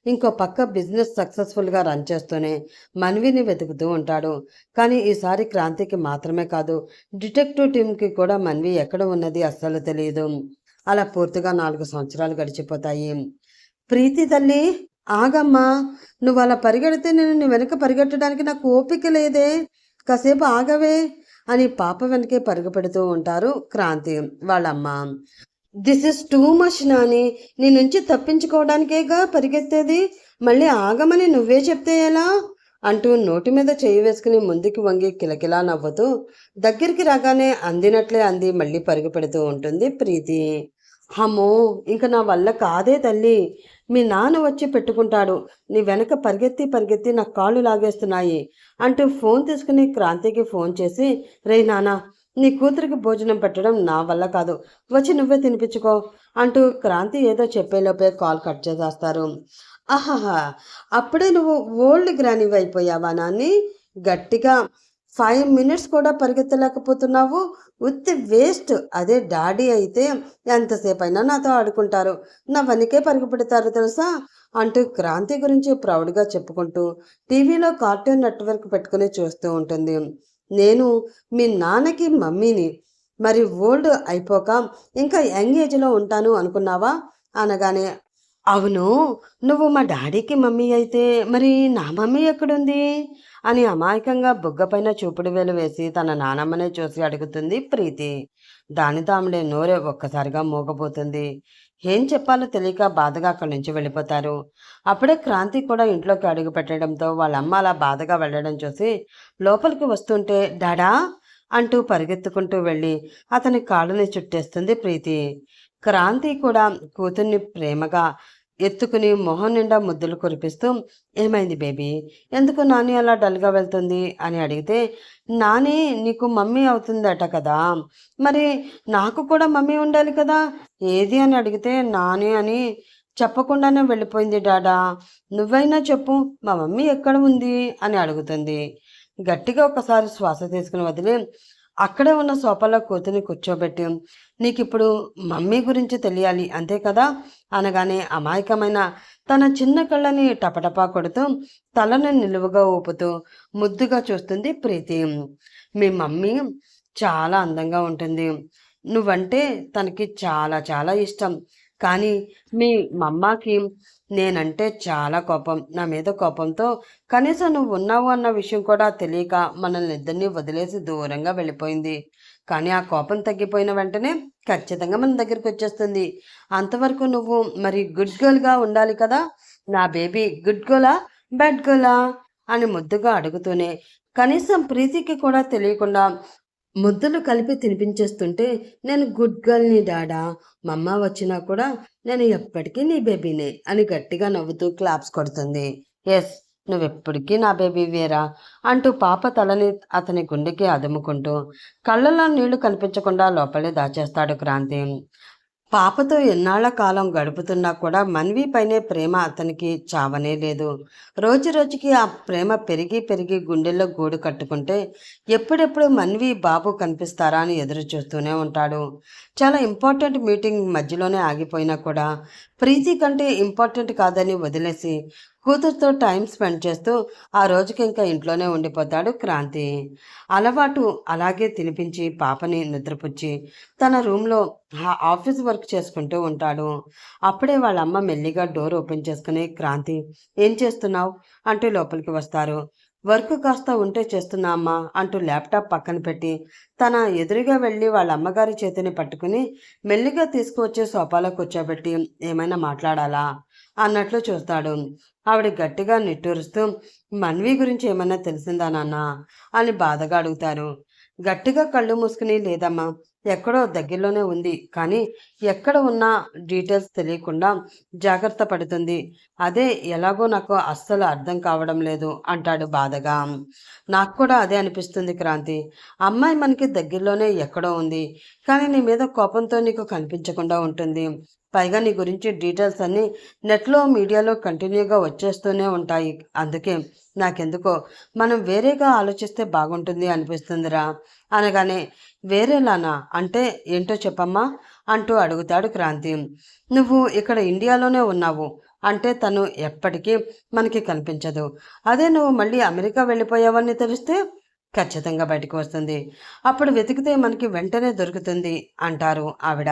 S1: ఇంకో పక్క బిజినెస్ సక్సెస్ఫుల్‌గా రన్ చేస్తూనే మన్విని వెతుకుతూ ఉంటాడు. కానీ ఈసారి క్రాంతికి మాత్రమే కాదు, డిటెక్టివ్ టీమ్‌కి కూడా మన్వి ఎక్కడ ఉన్నది అస్సలు తెలీదు. అలా పూర్తిగా 4 సంవత్సరాలు గడిచిపోతాయి. ప్రీతి తల్లి, ఆగమ్మా! నువ్వలా పరిగెడితే నేను నీ వెనక పరిగెట్టడానికి నాకు ఓపిక లేదే! కాసేపు ఆగవే! అని పాప వెనకే పరుగుపెడుతూ ఉంటారు క్రాంతి వాళ్ళమ్మ. This is too much Nani. నీ నుంచి తప్పించుకోవడానికేగా పరిగెత్తేది. మళ్ళీ ఆగమని నువ్వే చెప్తే ఎలా? అంటూ నోటి మీద చేయి వేసుకుని ముందుకు వంగి కిలకిలా నవ్వుతూ దగ్గరికి రాగానే అందినట్లే అంది మళ్ళీ పరుగు పెడుతూ ఉంటుంది ప్రీతి. అమ్మో! ఇంక నా వల్ల కాదే తల్లి. మీ నాన్న వచ్చి పెట్టుకుంటాడు. నీ వెనక పరిగెత్తి పరిగెత్తి నా కాళ్ళు లాగేస్తున్నాయి అంటూ ఫోన్ తీసుకుని క్రాంతికి ఫోన్ చేసి, రేయ్ నాన్న, నీ కూతురికి భోజనం పెట్టడం నా వల్ల కాదు. వచ్చి నువ్వే తినిపించుకో అంటూ క్రాంతి ఏదో చెప్పేలోపే కాల్ కట్ చేసేస్తారు. ఆహాహా! అప్పుడే నువ్వు ఓల్డ్ గ్రానీవి అయిపోయావా నాన్ని? గట్టిగా 5 మినిట్స్ కూడా పరిగెత్తలేకపోతున్నావు. ఉత్తి వేస్ట్. అదే డాడీ అయితే ఎంతసేపైనా నాతో ఆడుకుంటారు. నా వెనకే పరుగుపెడతారు తెలుసా? అంటూ క్రాంతి గురించి ప్రౌడ్‌గా చెప్పుకుంటూ టీవీలో కార్టూన్ నెట్‌వర్క్ పెట్టుకుని చూస్తూ ఉంటుంది. నేను మీ నాన్నకి మమ్మీని. మరి ఓల్డ్ అయిపోక ఇంకా యంగ్ ఏజ్‌లో ఉంటాను అనుకున్నావా? అనగానే అవును. నువ్వు మా డాడీకి మమ్మీ అయితే, మరి నా మమ్మీ ఎక్కడుంది? అని అమాయకంగా బుగ్గపైన చూపుడు వేలు వేసి తన నానమ్మనే చూసి అడుగుతుంది ప్రీతి. దానితో ఆమె నోరే ఒక్కసారిగా మూగబోతుంది. ఏం చెప్పాలో తెలియక బాధగా అక్కడి నుంచి వెళ్ళిపోతారు. అప్పుడే క్రాంతి కూడా ఇంట్లోకి అడుగు పెట్టడంతో వాళ్ళమ్మ అలా బాధగా వెళ్ళడం చూసి లోపలికి వస్తుంటే డాడా అంటూ పరిగెత్తుకుంటూ వెళ్ళి అతని కాళ్ళని చుట్టేస్తుంది ప్రీతి. క్రాంతి కూడా కూతుర్ని ప్రేమగా ఎత్తుకుని మొహం నిండా ముద్దులు కురిపిస్తూ ఏమైంది బేబీ, ఎందుకు నాని అలా డల్గా వెళ్తుంది అని అడిగితే, నాని నీకు మమ్మీ అవుతుందట కదా, మరి నాకు కూడా మమ్మీ ఉండాలి కదా, ఏది అని అడిగితే నాని అని చెప్పకుండానే వెళ్ళిపోయింది డాడా. నువ్వైనా చెప్పు, మా మమ్మీ ఎక్కడ ఉంది అని అడుగుతుంది. గట్టిగా ఒకసారి శ్వాస తీసుకుని వదిలి అక్కడే ఉన్న సోఫాలో కూతుని కూర్చోబెట్టి, నీకిప్పుడు మమ్మీ గురించి తెలియాలి అంతే కదా అనగానే అమాయకమైన తన చిన్న కళ్ళని టపటపా కొడుతూ తలను నిలువుగా ఊపుతూ ముద్దుగా చూస్తుంది ప్రీతి. మీ మమ్మీ చాలా అందంగా ఉంటుంది. నువ్వంటే తనకి చాలా చాలా ఇష్టం. కానీ మీ మమ్మాకి నేనంటే చాలా కోపం. నా మీద కోపంతో కనీసం నువ్వు ఉన్నావు అన్న విషయం కూడా తెలియక మనల్ని ఇద్దరిని వదిలేసి దూరంగా వెళ్ళిపోయింది. కానీ ఆ కోపం తగ్గిపోయిన వెంటనే ఖచ్చితంగా మన దగ్గరికి వచ్చేస్తుంది. అంతవరకు నువ్వు మరి గుడ్ గర్ల్‌గా ఉండాలి కదా! నా బేబీ గుడ్ గర్లా? బ్యాడ్ గర్లా? అని ముద్దుగా అడుగుతూనే కనీసం ప్రీతికి కూడా తెలియకుండా ముద్దలు కలిపి తినిపించేస్తుంటే నేను గుడ్ గర్ల్‌ని డాడా. మమ్మ వచ్చినా కూడా నేను ఎప్పటికీ నీ బేబీనే అని గట్టిగా నవ్వుతూ క్లాప్స్ కొడుతుంది. యెస్, నువ్వెప్పటికీ నా బేబీవేరా అంటూ పాప తలని అతని గుండెకి అదుముకుంటూ కళ్ళలో నీళ్లు కనిపించకుండా లోపలే దాచేస్తాడు క్రాంతి. పాపతో ఎన్నాళ్ల కాలం గడుపుతున్నా కూడా మన్వి పైనే ప్రేమ అతనికి చావనే లేదు. రోజు రోజుకి ఆ ప్రేమ పెరిగి పెరిగి గుండెల్లో గూడు కట్టుకుంటే ఎప్పుడెప్పుడు మన్వి బాబు కనిపిస్తారా అని ఎదురు చూస్తూనే ఉంటాడు. చాలా ఇంపార్టెంట్ మీటింగ్ మధ్యలోనే ఆగిపోయినా కూడా ప్రీతి కంటే ఇంపార్టెంట్ కాదని వదిలేసి కూతురుతో టైం స్పెండ్ చేస్తూ ఆ రోజుకి ఇంకా ఇంట్లోనే ఉండిపోతాడు క్రాంతి. అలవాటు అలాగే తినిపించి పాపని నిద్రపుచ్చి తన రూమ్లో ఆఫీస్ వర్క్ చేసుకుంటూ ఉంటాడు. అప్పుడే వాళ్ళ అమ్మ మెల్లిగా డోర్ ఓపెన్ చేసుకుని, క్రాంతి ఏం చేస్తున్నావు అంటూ లోపలికి వస్తారు. వర్క్ కాస్త ఉంటే చేస్తున్నా అమ్మా అంటూ ల్యాప్టాప్ పక్కన పెట్టి తన ఎదురుగా వెళ్ళి వాళ్ళ అమ్మగారి చేతిని పట్టుకుని మెల్లిగా తీసుకువచ్చి సోఫాలో కూర్చోబెట్టి ఏమైనా మాట్లాడాలా అన్నట్లు చూస్తాడు. ఆవిడ గట్టిగా నిట్టూరుస్తూ మన్వి గురించి ఏమైనా తెలిసిందా నాన్న అని బాధగా అడుగుతారు. గట్టిగా కళ్ళు మూసుకుని లేదమ్మా, ఎక్కడో దగ్గరలోనే ఉంది, కానీ ఎక్కడ ఉన్నా డీటెయిల్స్ తెలియకుండా జాగ్రత్త పడుతుంది. అదే ఎలాగో నాకు అస్సలు అర్థం కావడం లేదు అంటాడు బాధగా. నాకు కూడా అదే అనిపిస్తుంది క్రాంతి. అమ్మాయి మనకి దగ్గరలోనే ఎక్కడో ఉంది, కానీ నీ మీద కోపంతో నీకు కనిపించకుండా ఉంటుంది. పైగా నీ గురించి డీటెయిల్స్ అన్నీ నెట్లో మీడియాలో కంటిన్యూగా వచ్చేస్తూనే ఉంటాయి. అందుకే నాకెందుకో మనం వేరేగా ఆలోచిస్తే బాగుంటుంది అనిపిస్తుందిరా అనగానే, వేరేలానా అంటే ఏంటో చెప్పమ్మా అంటూ అడుగుతాడు క్రాంతి. నువ్వు ఇక్కడ ఇండియాలోనే ఉన్నావు అంటే తను ఎప్పటికీ మనకి కనిపించదు. అదే నువ్వు మళ్ళీ అమెరికా వెళ్ళిపోయావని తెలిస్తే ఖచ్చితంగా బయటకు వస్తుంది. అప్పుడు వెతికితే మనకి వెంటనే దొరుకుతుంది అంటారు ఆవిడ.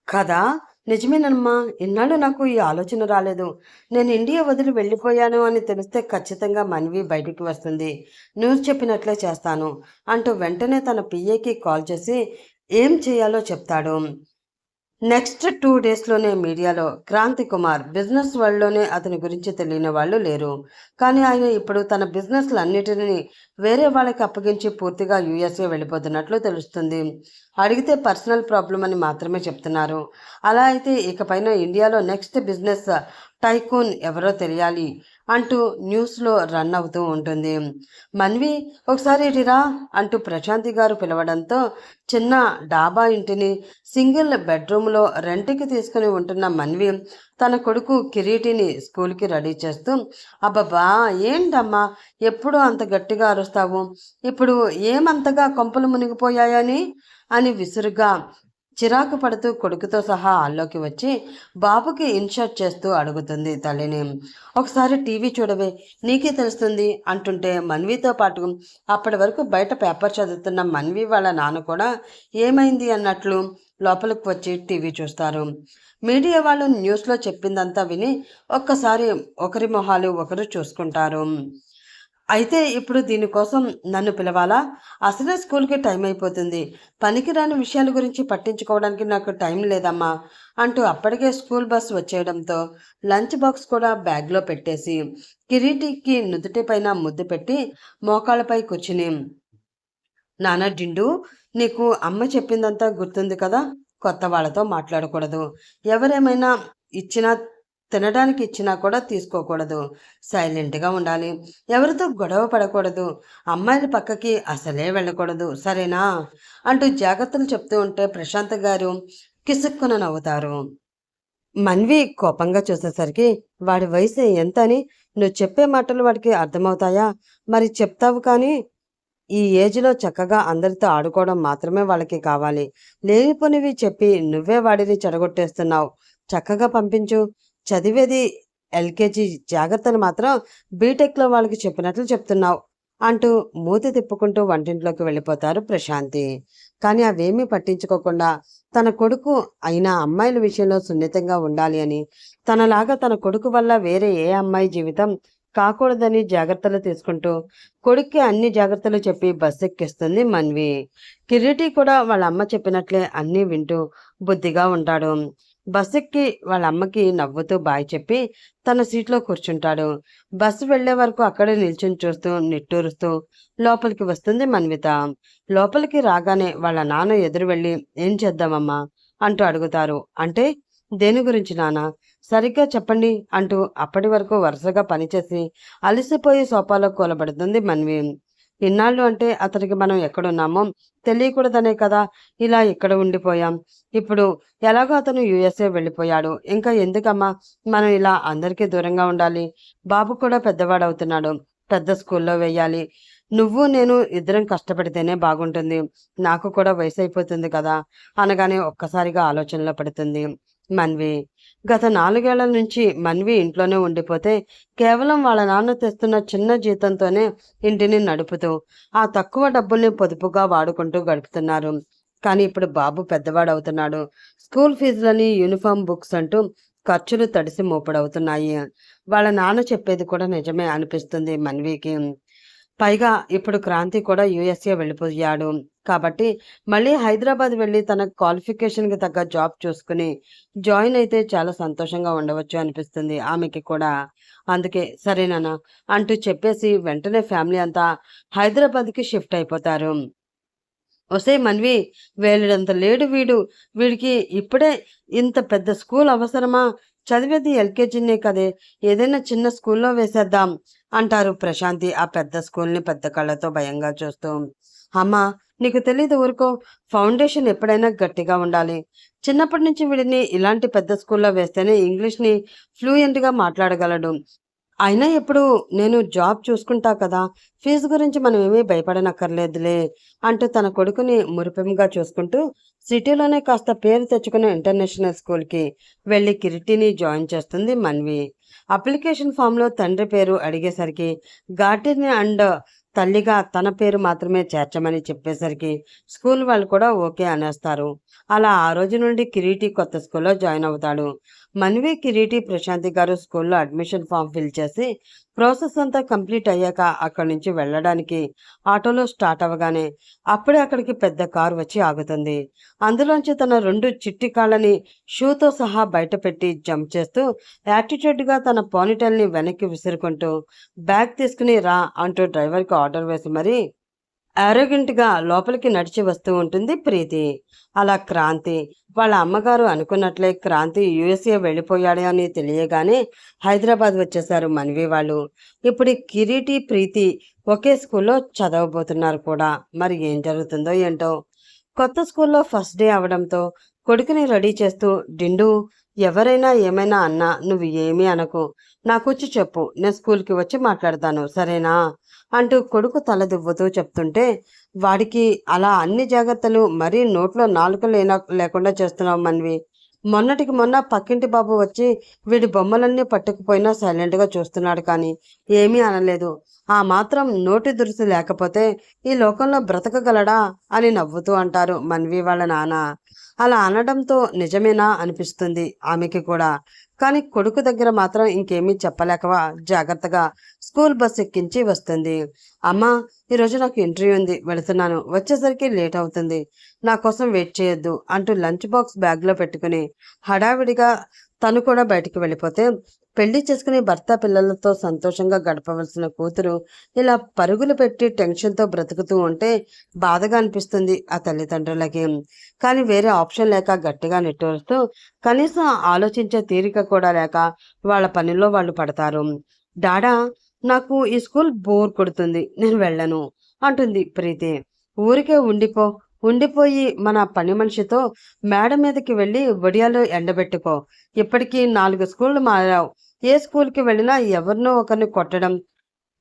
S1: కదా! నిజమేనమ్మా. ఇన్నాళ్ళు నాకు ఈ ఆలోచన రాలేదు. నేను ఇండియా వదిలి వెళ్ళిపోయాను అని తెలిస్తే ఖచ్చితంగా మన్వి బయటికి వస్తుంది. నువ్వు చెప్పినట్లే చేస్తాను అంటూ వెంటనే తన పిఏకి కాల్ చేసి ఏం చేయాలో చెప్తాడు. నెక్స్ట్ 2 డేస్లోనే మీడియాలో క్రాంతి కుమార్ బిజినెస్ వరల్డ్లోనే అతని గురించి తెలియని వాళ్ళు లేరు. కానీ ఆయన ఇప్పుడు తన బిజినెస్లన్నిటినీ వేరే వాళ్ళకి అప్పగించి పూర్తిగా యూఎస్ఏ వెళ్ళిపోతున్నట్లు తెలుస్తుంది. అడిగితే పర్సనల్ ప్రాబ్లం అని మాత్రమే చెప్తున్నారు. అలా అయితే ఇకపైన ఇండియాలో నెక్స్ట్ బిజినెస్ టైకూన్ ఎవరో తెలియాలి అంటూ న్యూస్లో రన్ అవుతూ ఉంటుంది. మన్వి ఒకసారి ఇటురా అంటూ ప్రశాంతి గారు పిలవడంతో చిన్న డాబా ఇంటిని సింగిల్ బెడ్రూమ్లో రెంట్కి తీసుకుని ఉంటున్న మన్వి తన కొడుకు కిరీటిని స్కూల్కి రెడీ చేస్తూ, అబ్బబ్బా ఏంటమ్మా ఎప్పుడు అంత గట్టిగా అరుస్తావు, ఇప్పుడు ఏమంతగా కొంపలు మునిగిపోయాయని అని విసురుగా చిరాకు పడుతూ కొడుకుతో సహా హాల్లోకి వచ్చి బాబుకి ఇన్షర్ట్ చేస్తూ అడుగుతుంది తల్లిని. ఒకసారి టీవీ చూడవే, నీకే తెలుస్తుంది అంటుంటే మన్వితో పాటు అప్పటి వరకు బయట పేపర్ చదువుతున్న మన్వి వాళ్ళ నాన్న కూడా ఏమైంది అన్నట్లు లోపలికి వచ్చి టీవీ చూస్తారు. మీడియా వాళ్ళు న్యూస్లో చెప్పిందంతా విని ఒక్కసారి ఒకరి మొహాలు ఒకరు చూసుకుంటారు. అయితే ఇప్పుడు దీనికోసం నన్ను పిలవాలా? అసలే స్కూల్కి టైం అయిపోతుంది. పనికిరాని విషయాల గురించి పట్టించుకోవడానికి నాకు టైం లేదమ్మా అంటూ అప్పటికే స్కూల్ బస్ వచ్చేయడంతో లంచ్ బాక్స్ కూడా బ్యాగ్లో పెట్టేసి కిరీటికి నుదుటి పైన ముద్దు పెట్టి మోకాళ్ళపై కూర్చుని, నాన్న డిండు, నీకు అమ్మ చెప్పిందంతా గుర్తుంది కదా, కొత్త వాళ్ళతో మాట్లాడకూడదు, ఎవరేమైనా ఇచ్చినా తినడానికి ఇచ్చినా కూడా తీసుకోకూడదు, సైలెంట్గా ఉండాలి, ఎవరితో గొడవ పడకూడదు, అమ్మాయిల పక్కకి అసలే వెళ్ళకూడదు, సరేనా అంటూ జాగ్రత్తలు చెప్తూ ఉంటే ప్రశాంత్ గారు కిసుక్కున నవ్వుతారు. మన్వి కోపంగా చూసేసరికి, వాడి వయసు ఎంత అని నువ్వు చెప్పే మాటలు వాడికి అర్థమవుతాయా? మరి చెప్తావు కానీ ఈ ఏజ్లో చక్కగా అందరితో ఆడుకోవడం మాత్రమే వాళ్ళకి కావాలి. లేనిపోనివి చెప్పి నువ్వే వాడిని చెడగొట్టేస్తున్నావు. చక్కగా పంపించు. చదివేది ఎల్కేజీ, జాగ్రత్తలు మాత్రం బీటెక్లో వాళ్ళకి చెప్పినట్లు చెప్తున్నావు అంటూ మూతి తిప్పుకుంటూ వంటింట్లోకి వెళ్ళిపోతారు ప్రశాంతి. కానీ అవేమీ పట్టించుకోకుండా తన కొడుకు అయిన అమ్మాయిల విషయంలో సున్నితంగా ఉండాలి అని, తనలాగా తన కొడుకు వల్ల వేరే ఏ అమ్మాయి జీవితం కాకూడదని జాగ్రత్తలు తీసుకుంటూ కొడుక్కి అన్ని జాగ్రత్తలు చెప్పి బస్ ఎక్కిస్తుంది మన్వి. కిరీటి కూడా వాళ్ళ అమ్మ చెప్పినట్లే అన్నీ వింటూ బుద్ధిగా ఉంటాడు. బస్ ఎక్కి వాళ్ళ అమ్మకి నవ్వుతూ బాయ్ చెప్పి తన సీట్లో కూర్చుంటాడు. బస్సు వెళ్లే వరకు అక్కడే నిల్చుని చూస్తూ నిట్టూరుస్తూ లోపలికి వస్తుంది మన్విత. లోపలికి రాగానే వాళ్ళ నాన్న ఎదురు వెళ్ళి ఏం చేద్దామమ్మా అంటూ అడుగుతారు. అంటే దేని గురించి నాన్న? సరిగ్గా చెప్పండి అంటూ అప్పటి వరకు వరుసగా పనిచేసి అలసిపోయి సోఫాలో కూలబడుతుంది మన్వి. ఇన్నాళ్ళు అంటే అతనికి మనం ఎక్కడున్నామో తెలియకూడదనే కదా ఇలా ఇక్కడ ఉండిపోయాం. ఇప్పుడు ఎలాగో అతను యుఎస్ఏ వెళ్ళిపోయాడు. ఇంకా ఎందుకమ్మా మనం ఇలా అందరికీ దూరంగా ఉండాలి? బాబు కూడా పెద్దవాడవుతున్నాడు. పెద్ద స్కూల్లో వెయ్యాలి. నువ్వు నేను ఇద్దరం కష్టపడితేనే బాగుంటుంది. నాకు కూడా వయసైపోతుంది కదా అనగానే ఒక్కసారిగా ఆలోచనలో పడుతుంది మన్వి. గత 4 ఏళ్ల నుంచి మన్వి ఇంట్లోనే ఉండిపోతే కేవలం వాళ్ళ నాన్న తెస్తున్న చిన్న జీతంతోనే ఇంటిని నడుపుతూ ఆ తక్కువ డబ్బుల్ని పొదుపుగా వాడుకుంటూ గడుపుతున్నారు. కానీ ఇప్పుడు బాబు పెద్దవాడవుతున్నాడు. స్కూల్ ఫీజులని, యూనిఫామ్, బుక్స్ అంటూ ఖర్చులు తడిసి మోపుడవుతున్నాయి. వాళ్ళ నాన్న చెప్పేది కూడా నిజమే అనిపిస్తుంది మన్వికి. పైగా ఇప్పుడు క్రాంతి కూడా యుఎస్ఏ వెళ్ళిపోయాడు. కాబట్టి మళ్ళీ హైదరాబాద్ వెళ్ళి తన క్వాలిఫికేషన్‌కి తగ్గ జాబ్ చూసుకుని జాయిన్ అయితే చాలా సంతోషంగా ఉండవచ్చు అనిపిస్తుంది ఆమెకి కూడా. అందుకే సరే నాన్న అంటూ చెప్పేసి వెంటనే ఫ్యామిలీ అంతా హైదరాబాద్‌కి షిఫ్ట్ అయిపోతారు. ఒసేయ్ మన్వి, వేలిడంత లేడు వీడు. వీడికి ఇప్పుడే ఇంత పెద్ద స్కూల్ అవసరమా? చదివేది ఎల్కేజీనే కదే! ఏదైనా చిన్న స్కూల్లో వేసేద్దాం అంటారు ప్రశాంతి ఆ పెద్ద స్కూల్ని పెద్ద కళ్ళతో భయంగా చూస్తూ. అమ్మా, నీకు తెలీదు ఊరుకో. ఫౌండేషన్ ఎప్పుడైనా గట్టిగా ఉండాలి. చిన్నప్పటి నుంచి వీడిని ఇలాంటి పెద్ద స్కూల్లో వేస్తేనే ఇంగ్లీష్ని ఫ్లూయెంట్గా మాట్లాడగలడు. అయినా ఇప్పుడు నేను జాబ్ చూసుకుంటా కదా! ఫీజు గురించి మనమేమీ భయపడనక్కర్లేదులే అంటూ తన కొడుకుని మురిపెంగా చూసుకుంటూ సిటీలోనే కాస్త పేరు తెచ్చుకున్న ఇంటర్నేషనల్ స్కూల్‌కి వెళ్లి కిరీటిని జాయిన్ చేస్తుంది మన్వి. అప్లికేషన్ ఫామ్‌లో తండ్రి పేరు అడిగేసరికి గార్డియన్ అండ్ తల్లిగా తన పేరు మాత్రమే చేర్చమని చెప్పేసరికి స్కూల్ వాళ్ళు కూడా ఓకే అనేస్తారు. అలా ఆ రోజు నుండి కిరీటి కొత్త స్కూల్‌లో జాయిన్ అవుతాడు. మన్వి, కిరీటి, ప్రశాంతి గారు స్కూల్‌లో అడ్మిషన్ ఫామ్ ఫిల్ చేసి ప్రాసెస్ అంతా కంప్లీట్ అయ్యాక అక్కడి నుంచి వెళ్ళడానికి ఆటోలో స్టార్ట్ అవ్వగానే అప్పుడే అక్కడికి పెద్ద కారు వచ్చి ఆగుతుంది. అందులోంచి తన 2 చిట్టి కాళ్ళని షూతో సహా బయటపెట్టి జంప్ చేస్తూ యాటిట్యూడ్‌గా తన పోనీటైల్‌ని వెనక్కి విసురుకుంటూ బ్యాగ్ తీసుకుని రా అంటూ డ్రైవర్‌కి ఆర్డర్ వేసి మరీ యారోగెంట్‌గా లోపలికి నడిచి వస్తూ ఉంటుంది ప్రీతి. అలా క్రాంతి వాళ్ళ అమ్మగారు అనుకున్నట్లే క్రాంతి యూఎస్ఏ వెళ్ళిపోయాడు అని తెలియగానే హైదరాబాద్ వచ్చేశారు మన్వి వాళ్ళు. ఇప్పుడు ఈ కిరీటి, ప్రీతి ఒకే స్కూల్లో చదవబోతున్నారు కూడా. మరి ఏం జరుగుతుందో ఏంటో. కొత్త స్కూల్లో ఫస్ట్ డే అవడంతో కొడుకుని రెడీ చేస్తూ డిండు, ఎవరైనా ఏమైనా అన్నా నువ్వు ఏమీ అనకు. నాకొచ్చి చెప్పు. నేను స్కూల్‌కి వచ్చి మాట్లాడతాను. సరేనా? అంటూ కొడుకు తల దువ్వుతూ చెప్తుంటే వాడికి అలా అన్ని జాగ్రత్తలు మరీ నోట్లో నాలుక లేకుండా చేస్తున్నావు మన్వి. మొన్నటికి మొన్న పక్కింటి బాబు వచ్చి వీడి బొమ్మలన్నీ పట్టుకుపోయినా సైలెంట్‌గా చూస్తున్నాడు కానీ ఏమీ అనలేదు. ఆ మాత్రం నోటి దురుసు లేకపోతే ఈ లోకంలో బ్రతకగలడా అని నవ్వుతూ అంటారు మన్వి వాళ్ళ నాన్న. అలా అనడంతో నిజమేనా అనిపిస్తుంది ఆమెకి కూడా. కానీ కొడుకు దగ్గర మాత్రం ఇంకేమీ చెప్పలేక జాగ్రత్తగా స్కూల్ బస్ ఎక్కించి వస్తుంది. అమ్మా, ఈరోజు నాకు ఇంటర్వ్యూ ఉంది, వెళుతున్నాను. వచ్చేసరికి లేట్ అవుతుంది. నా కోసం వెయిట్ చేయొద్దు అంటూ లంచ్ బాక్స్ బ్యాగ్లో పెట్టుకుని హడావిడిగా తను కూడా బయటికి వెళ్ళిపోతే పెళ్లి చేసుకుని భర్త పిల్లలతో సంతోషంగా గడపవలసిన కూతురు ఇలా పరుగులు పెట్టి టెన్షన్తో బ్రతుకుతూ ఉంటే బాధగా అనిపిస్తుంది ఆ తల్లిదండ్రులకి. కానీ వేరే ఆప్షన్ లేక గట్టిగా నిట్టూరుస్తూ కనీసం ఆలోచించే తీరిక కూడా లేక వాళ్ళ పనిలో వాళ్ళు పడతారు. డాడా, నాకు ఈ స్కూల్ బోర్ కొడుతుంది, నేను వెళ్ళను అంటుంది ప్రీతి. ఊరికే ఉండిపోయి మన పని మనిషితో మేడ మీదకి వెళ్ళి వడియాలో ఎండబెట్టుకో. ఇప్పటికీ 4 స్కూళ్ళు మారావు. ఏ స్కూల్‌కి వెళ్ళినా ఎవరినో ఒకరిని కొట్టడం,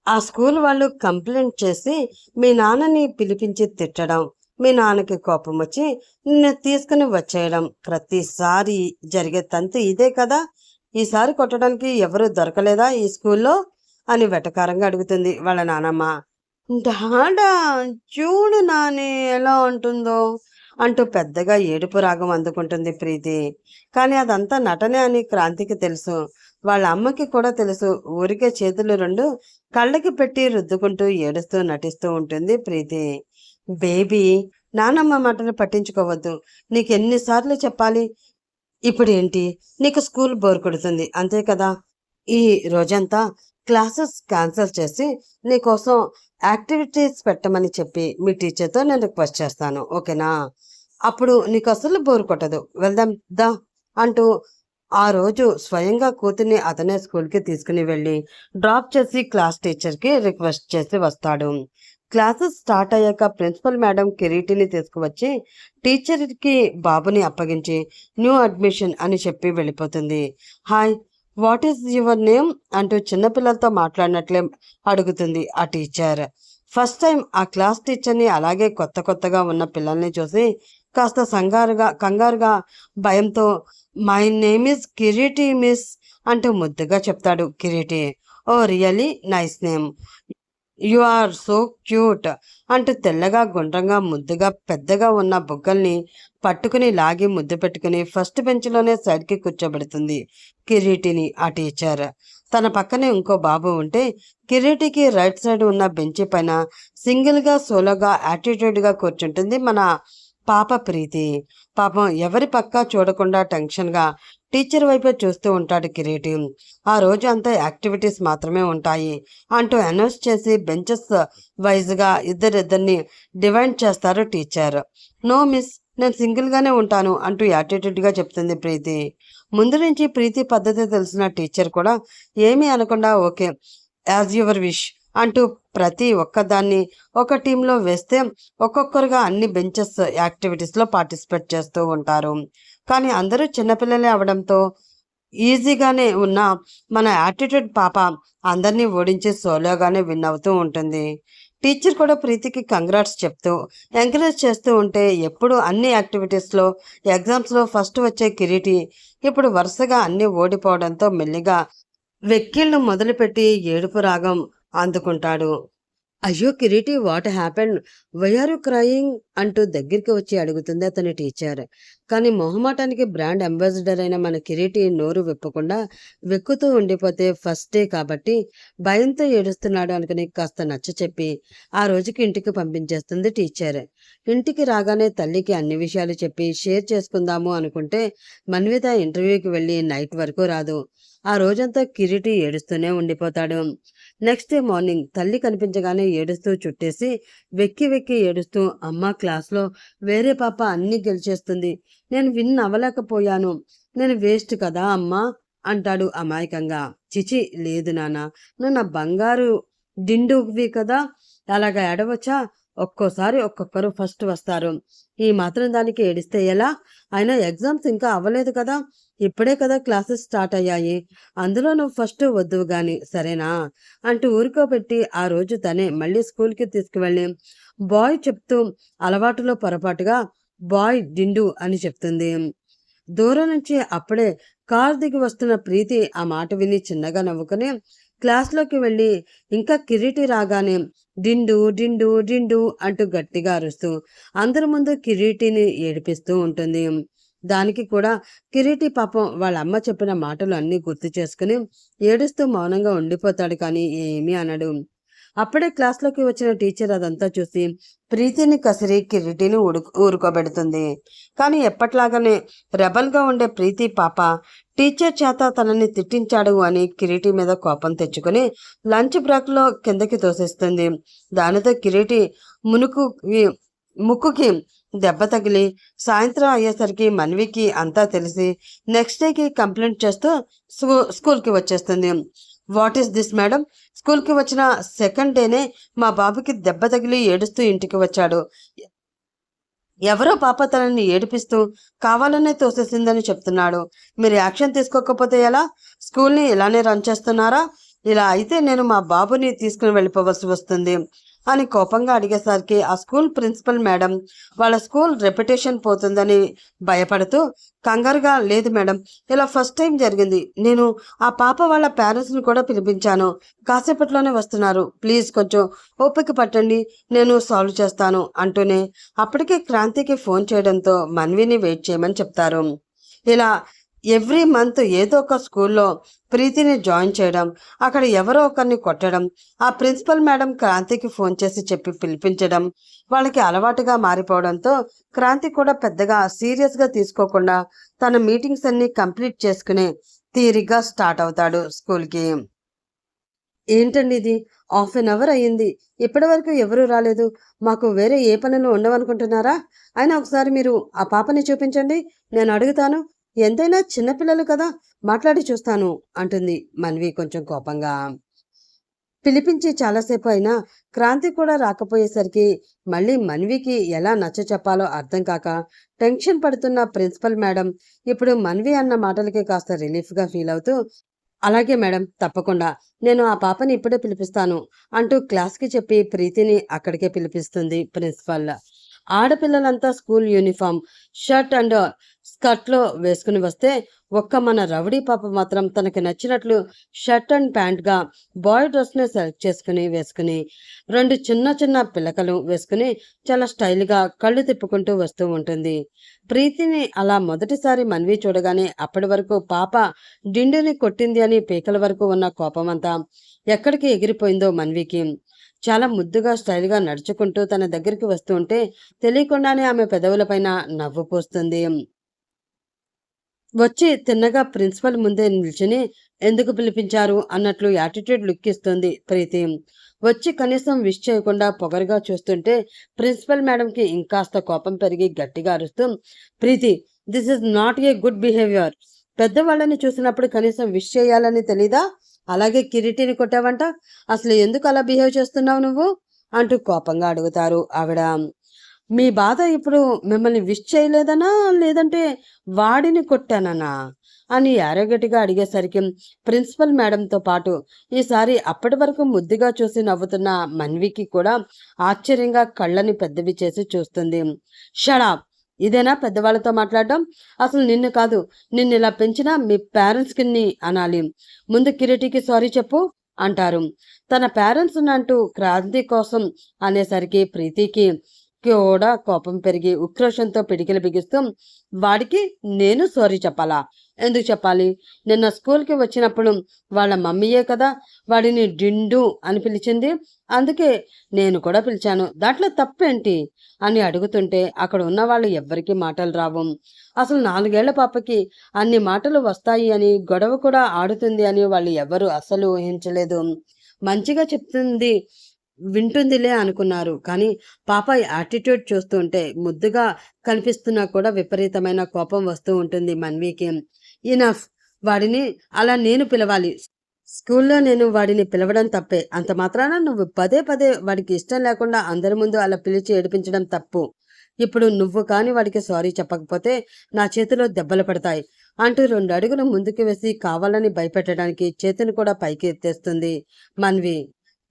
S1: ఆ స్కూల్ వాళ్ళు కంప్లైంట్ చేసి మీ నాన్నని పిలిపించి తిట్టడం, మీ నాన్నకి కోపం వచ్చి నిన్ను తీసుకుని వచ్చేయడం. ప్రతిసారి జరిగే తంతు ఇదే కదా! ఈసారి కొట్టడానికి ఎవరు దొరకలేదా ఈ స్కూల్లో అని వెటకారంగా అడుగుతుంది వాళ్ళ నానమ్మ. డాడా, చూడు నాని ఎలా ఉంటుందో అంటూ పెద్దగా ఏడుపు రాగం అందుకుంటుంది ప్రీతి. కానీ అదంతా నటనే అని క్రాంతికి తెలుసు. వాళ్ళ అమ్మకి కూడా తెలుసు. ఊరికే చేతులు 2 కళ్ళకి పెట్టి రుద్దుకుంటూ ఏడుస్తూ నటిస్తూ ఉంటుంది ప్రీతి. బేబీ, నానమ్మ మాటలు పట్టించుకోవద్దు. నీకెన్నిసార్లు చెప్పాలి? ఇప్పుడేంటి? నీకు స్కూల్ బోర్ కొడుతుంది అంతే కదా! ఈ రోజంతా క్లాసెస్ క్యాన్సిల్ చేసి నీకోసం యాక్టివిటీస్ పెట్టమని చెప్పి మీ టీచర్‌తో నేను రిక్వెస్ట్ చేస్తాను. ఓకేనా? అప్పుడు నీకు అస్సలు బోర్ కొట్టదు. వెళ్దాం దా అంటూ ఆ రోజు స్వయంగా కూతుర్ని అతనే స్కూల్కి తీసుకుని వెళ్ళి డ్రాప్ చేసి క్లాస్ టీచర్కి రిక్వెస్ట్ చేసి వస్తాడు. క్లాసెస్ స్టార్ట్ అయ్యాక ప్రిన్సిపల్ మేడం కిరీటిని తీసుకువచ్చి టీచర్కి బాబుని అప్పగించి న్యూ అడ్మిషన్ అని చెప్పి వెళ్ళిపోతుంది. Hi, what is your name అంటూ చిన్నపిల్లలతో మాట్లాడినట్లే అడుగుతుంది ఆ టీచర్. ఫస్ట్ టైం ఆ క్లాస్ టీచర్ని అలాగే కొత్త కొత్తగా ఉన్న పిల్లల్ని చూసి కాస్త కంగారుగా భయంతో my name is Kireeti miss అంటూ ముద్దుగా చెప్తాడు Kireeti. Oh really nice name, you are so cute అంటూ తెల్లగా గుండ్రంగా ముద్దుగా పెద్దగా ఉన్న బుగ్గల్ని పట్టుకుని లాగి ముద్దు పెట్టుకుని ఫస్ట్ బెంచ్లోనే సైడ్కి కూర్చోబెడుతుంది కిరీటిని ఆ టీచర్. తన పక్కనే ఇంకో బాబు ఉంటే కిరీటికి రైట్ సైడ్ ఉన్న బెంచి పైన సింగిల్గా సోలోగా యాటిట్యూడ్గా కూర్చుంటుంది మన పాప ప్రీతి. పాపం ఎవరి పక్కా చూడకుండా టెన్షన్గా టీచర్ వైపే చూస్తూ ఉంటాడు కిరీటి. ఆ రోజు అంతా యాక్టివిటీస్ మాత్రమే ఉంటాయి అంటూ అనౌన్స్ చేసి బెంచెస్ వైజ్గా ఇద్దరిద్దరిని డివైడ్ చేస్తారు టీచర్. నో మిస్, నేను సింగిల్గానే ఉంటాను అంటూ యాటిట్యూడ్గా చెప్తుంది ప్రీతి. ముందు నుంచి ప్రీతి పద్ధతి తెలిసిన టీచర్ కూడా ఏమీ అనకుండా ఓకే, యాజ్ యువర్ విష్ అంటూ ప్రతి ఒక్కదాన్ని ఒక టీంలో వేస్తే ఒక్కొక్కరుగా అన్ని బెంచెస్ యాక్టివిటీస్లో పార్టిసిపేట్ చేస్తూ ఉంటారు. కానీ అందరూ చిన్నపిల్లలే అవడంతో ఈజీగానే ఉన్న మన యాటిట్యూడ్ పాప అందరినీ ఓడించి సోలోగానే విన్ అవుతూ ఉంటుంది. టీచర్ కూడా ప్రీతికి కంగ్రాట్స్ చెప్తూ ఎంకరేజ్ చేస్తూ ఉంటే ఎప్పుడు అన్ని యాక్టివిటీస్లో ఎగ్జామ్స్లో ఫస్ట్ వచ్చే కిరీటి ఇప్పుడు వరుసగా అన్నీ ఓడిపోవడంతో మెల్లిగా వెక్కిళ్ళు మొదలుపెట్టి ఏడుపు రాగం అందుకుంటాడు. అయ్యో Kireeti, what happened, why are you crying అంటూ దగ్గరికి వచ్చి అడుగుతుంది అతని టీచర్. కానీ మొహమాటానికి బ్రాండ్ అంబాసిడర్ అయిన మన కిరీటి నోరు విప్పకుండా వెక్కుతూ ఉండిపోతే ఫస్ట్ డే కాబట్టి భయంతో ఏడుస్తున్నాడు అనుకుని కాస్త నచ్చ చెప్పి ఆ రోజుకి ఇంటికి పంపించేస్తుంది టీచర్. ఇంటికి రాగానే తల్లికి అన్ని విషయాలు చెప్పి షేర్ చేసుకుందాము అనుకుంటే మన్విత ఇంటర్వ్యూకి వెళ్ళి నైట్ వరకు రాదు. ఆ రోజంతా కిరీటి ఏడుస్తూనే ఉండిపోతాడు. నెక్స్ట్ డే మార్నింగ్ తల్లి కనిపించగానే ఏడుస్తూ చుట్టేసి వెక్కి వెక్కి ఏడుస్తూ అమ్మ క్లాస్లో వేరే పాప అన్నీ గెలిచేస్తుంది, నేను విన్ అవ్వలేకపోయాను, నేను వేస్ట్ కదా అమ్మా అంటాడు అమాయకంగా. చిచి లేదు నాన్న, నువ్వు నా బంగారు డిండువి కదా, అలాగా ఏడవచ్చా? ఒక్కోసారి ఒక్కొక్కరు ఫస్ట్ వస్తారు, ఈ మాత్రం దానికి ఏడిస్తే ఎలా? అయినా ఎగ్జామ్స్ ఇంకా అవ్వలేదు కదా, ఇప్పుడే కదా క్లాసెస్ స్టార్ట్ అయ్యాయి, అందులో నువ్వు ఫస్ట్ వద్దువు గాని సరేనా అంటూ ఊరుకోబెట్టి ఆ రోజు తనే మళ్ళీ స్కూల్కి తీసుకువెళ్ళి బాయ్ చెప్తూ అలవాటులో పొరపాటుగా బాయ్ డిండు అని చెప్తుంది. దూరం నుంచి అప్పుడే కార్ దిగి వస్తున్న ప్రీతి ఆ మాట విని చిన్నగా నవ్వుకుని క్లాస్లోకి వెళ్ళి ఇంకా కిరీటి రాగానే డిండు డిండు డిండు అంటూ గట్టిగా అరుస్తూ అందరి ముందు కిరీటిని ఏడిపిస్తూ ఉంటుంది. దానికి కూడా కిరీటి పాపం వాళ్ళ అమ్మ చెప్పిన మాటలు అన్నీ గుర్తు చేసుకుని ఏడుస్తూ మౌనంగా ఉండిపోతాడు, కానీ ఏమీ అనడు. అప్పుడే క్లాస్లోకి వచ్చిన టీచర్ అదంతా చూసి ప్రీతిని కసిరి కిరీటిని ఊరుకోబెడుతుంది. కానీ ఎప్పట్లాగానే రెబల్గా ఉండే ప్రీతి పాప టీచర్ చేత తనని తిట్టించాడు అని కిరీటి మీద కోపం తెచ్చుకుని లంచ్ బ్రేక్లో కిందకి తోసేస్తుంది. దానితో కిరీటి ముక్కుకి దెబ్బ తగిలి సాయంత్రం అయ్యేసరికి మన్వికి అంతా తెలిసి నెక్స్ట్ డేకి కంప్లైంట్ చేస్తూ స్కూల్కి వచ్చేస్తుంది. వాట్ ఈస్ దిస్ మేడం, స్కూల్కి వచ్చిన సెకండ్ డేనే మా బాబుకి దెబ్బ తగిలి ఏడుస్తూ ఇంటికి వచ్చాడు, ఎవరో పాప తనని ఏడిపిస్తూ కావాలనే తోసేసిందని చెప్తున్నాడు, మీరు యాక్షన్ తీసుకోకపోతే ఎలా? స్కూల్ని ఇలానే రన్ చేస్తున్నారా? ఇలా అయితే నేను మా బాబుని తీసుకుని వెళ్ళిపోవలసి వస్తుంది అని కోపంగా అడిగేసరికి ఆ స్కూల్ ప్రిన్సిపల్ మేడం వాళ్ళ స్కూల్ రెప్యుటేషన్ పోతుందని భయపడుతూ కంగారుగా, లేదు మేడం, ఇలా ఫస్ట్ టైం జరిగింది, నేను ఆ పాప వాళ్ళ పేరెంట్స్ని కూడా పిలిపించాను, కాసేపట్లోనే వస్తున్నారు, ప్లీజ్ కొంచెం ఓపిక పట్టండి, నేను సాల్వ్ చేస్తాను అంటూనే అప్పటికే క్రాంతికి ఫోన్ చేయడంతో మన్విని వెయిట్ చేయమని చెప్తారు. ఇలా ఎవ్రీ మంత్ ఏదో ఒక స్కూల్లో ప్రీతిని జాయిన్ చేయడం, అక్కడ ఎవరో ఒకరిని కొట్టడం, ఆ ప్రిన్సిపల్ మేడం క్రాంతికి ఫోన్ చేసి చెప్పి పిలిపించడం వాళ్ళకి అలవాటుగా మారిపోవడంతో క్రాంతి కూడా పెద్దగా సీరియస్గా తీసుకోకుండా తన మీటింగ్స్ అన్ని కంప్లీట్ చేసుకుని తీరిగ్గా స్టార్ట్ అవుతాడు స్కూల్కి. ఏంటండి ఇది, హాఫ్ అన్ అవర్ అయ్యింది, ఇప్పటి వరకు ఎవరూ రాలేదు, మాకు వేరే ఏ పనులు ఉండవనుకుంటున్నారా? అయినా ఒకసారి మీరు ఆ పాపని చూపించండి, నేను అడుగుతాను ఎంతైనా చిన్నపిల్లలు కదా, మాట్లాడి చూస్తాను అంటుంది మన్వి కొంచెం కోపంగా. పిలిపించి చాలాసేపు అయినా క్రాంతి కూడా రాకపోయేసరికి మళ్ళీ మన్వికి ఎలా నచ్చ చెప్పాలో అర్థం కాక టెన్షన్ పడుతున్న ప్రిన్సిపల్ మేడం ఇప్పుడు మన్వి అన్న మాటలకి కాస్త రిలీఫ్గా ఫీల్ అవుతూ, అలాగే మేడం, తప్పకుండా నేను ఆ పాపని ఇప్పుడే పిలిపిస్తాను అంటూ క్లాస్కి చెప్పి ప్రీతిని అక్కడికే పిలిపిస్తుంది ప్రిన్సిపల్. ఆడపిల్లలంతా స్కూల్ యూనిఫామ్ షర్ట్ అండ్ స్కర్ట్లో వేసుకుని వస్తే ఒక్క మన రౌడీ పాప మాత్రం తనకి నచ్చినట్లు షర్ట్ అండ్ ప్యాంట్గా బాయ్ డ్రెస్ని సెలెక్ట్ చేసుకుని వేసుకుని రెండు చిన్న చిన్న పిలకలు వేసుకుని చాలా స్టైల్గా కళ్ళు తిప్పుకుంటూ వస్తూ ఉంటుంది. ప్రీతిని అలా మొదటిసారి మన్వి చూడగానే అప్పటి వరకు పాప డిండుని కొట్టింది అని పీకల వరకు ఉన్న కోపమంతా ఎక్కడికి ఎగిరిపోయిందో మన్వికి. చాలా ముద్దుగా స్టైల్గా నడుచుకుంటూ తన దగ్గరికి వస్తూ ఉంటే తెలియకుండానే ఆమె పెదవులపైన నవ్వు పోస్తుంది. వచ్చి తిన్నగా ప్రిన్సిపల్ ముందే నిల్చుని ఎందుకు పిలిపించారు అన్నట్లు యాటిట్యూడ్ లుక్ ఇస్తుంది ప్రీతి. వచ్చి కనీసం విష్ చేయకుండా పొగరుగా చూస్తుంటే ప్రిన్సిపల్ మేడంకి ఇంకాస్త కోపం పెరిగి గట్టిగా అరుస్తూ, Preethi, this is not a good behaviour. పెద్దవాళ్ళని చూసినప్పుడు కనీసం విష్ చేయాలని తెలీదా? అలాగే కిరీటిని కొట్టావంట, అసలు ఎందుకు అలా బిహేవ్ చేస్తున్నావు నువ్వు అంటూ కోపంగా అడుగుతారు ఆవిడ. మీ బాధ ఇప్పుడు మిమ్మల్ని విష్ చేయలేదనా, లేదంటే వాడిని కొట్టాననా అని యారగటిగా అడిగేసరికి ప్రిన్సిపల్ మేడంతో పాటు ఈసారి అప్పటి వరకు ముద్దుగా చూసి నవ్వుతున్న మన్వికి కూడా ఆశ్చర్యంగా కళ్ళని పెద్దవి చేసి చూస్తుంది. షడాప్, ఇదేనా పెద్దవాళ్ళతో మాట్లాడడం? అసలు నిన్ను కాదు, నిన్ను ఇలా పెంచినా మీ పేరెంట్స్కి అనాలి. ముందు కిరీటికి సారీ చెప్పు అంటారు. తన పేరెంట్స్ అంటూ క్రాంతి కోసం అనేసరికి ప్రీతికి కూడా కోపం పెరిగి ఉక్రోషంతో పిడికిలు బిగిస్తూ, వాడికి నేను సారీ చెప్పాలా? ఎందుకు చెప్పాలి? నిన్న స్కూల్కి వచ్చినప్పుడు వాళ్ళ మమ్మీయే కదా వాడిని డిండు అని పిలిచింది, అందుకే నేను కూడా పిలిచాను, దాంట్లో తప్పేంటి అని అడుగుతుంటే అక్కడ ఉన్న వాళ్ళు ఎవ్వరికీ మాటలు రావు. అసలు 4 ఏళ్ల పాపకి అన్ని మాటలు వస్తాయి అని, గొడవ కూడా ఆడుతుంది అని వాళ్ళు ఎవరు అసలు ఊహించలేదు. మంచిగా చెప్తుంది వింటుందిలే అనుకున్నారు. కానీ పాప యాటిట్యూడ్ చూస్తుంటే ముద్దుగా కనిపిస్తున్నా కూడా విపరీతమైన కోపం వస్తూ ఉంటుంది మన్వికి. ఇనఫ్, వాడిని అలా నేను పిలవాలి? స్కూల్లో నేను వాడిని పిలవడం తప్పే, అంత మాత్రాన నువ్వు పదే పదే వాడికి ఇష్టం లేకుండా అందరి ముందు అలా పిలిచి ఏడిపించడం తప్పు. ఇప్పుడు నువ్వు కాని వాడికి సారీ చెప్పకపోతే నా చేతిలో దెబ్బలు పడతాయి అంటూ 2 అడుగులు ముందుకు వేసి కావాలని భయపెట్టడానికి చేతిని కూడా పైకి ఎత్తేస్తుంది మన్వి.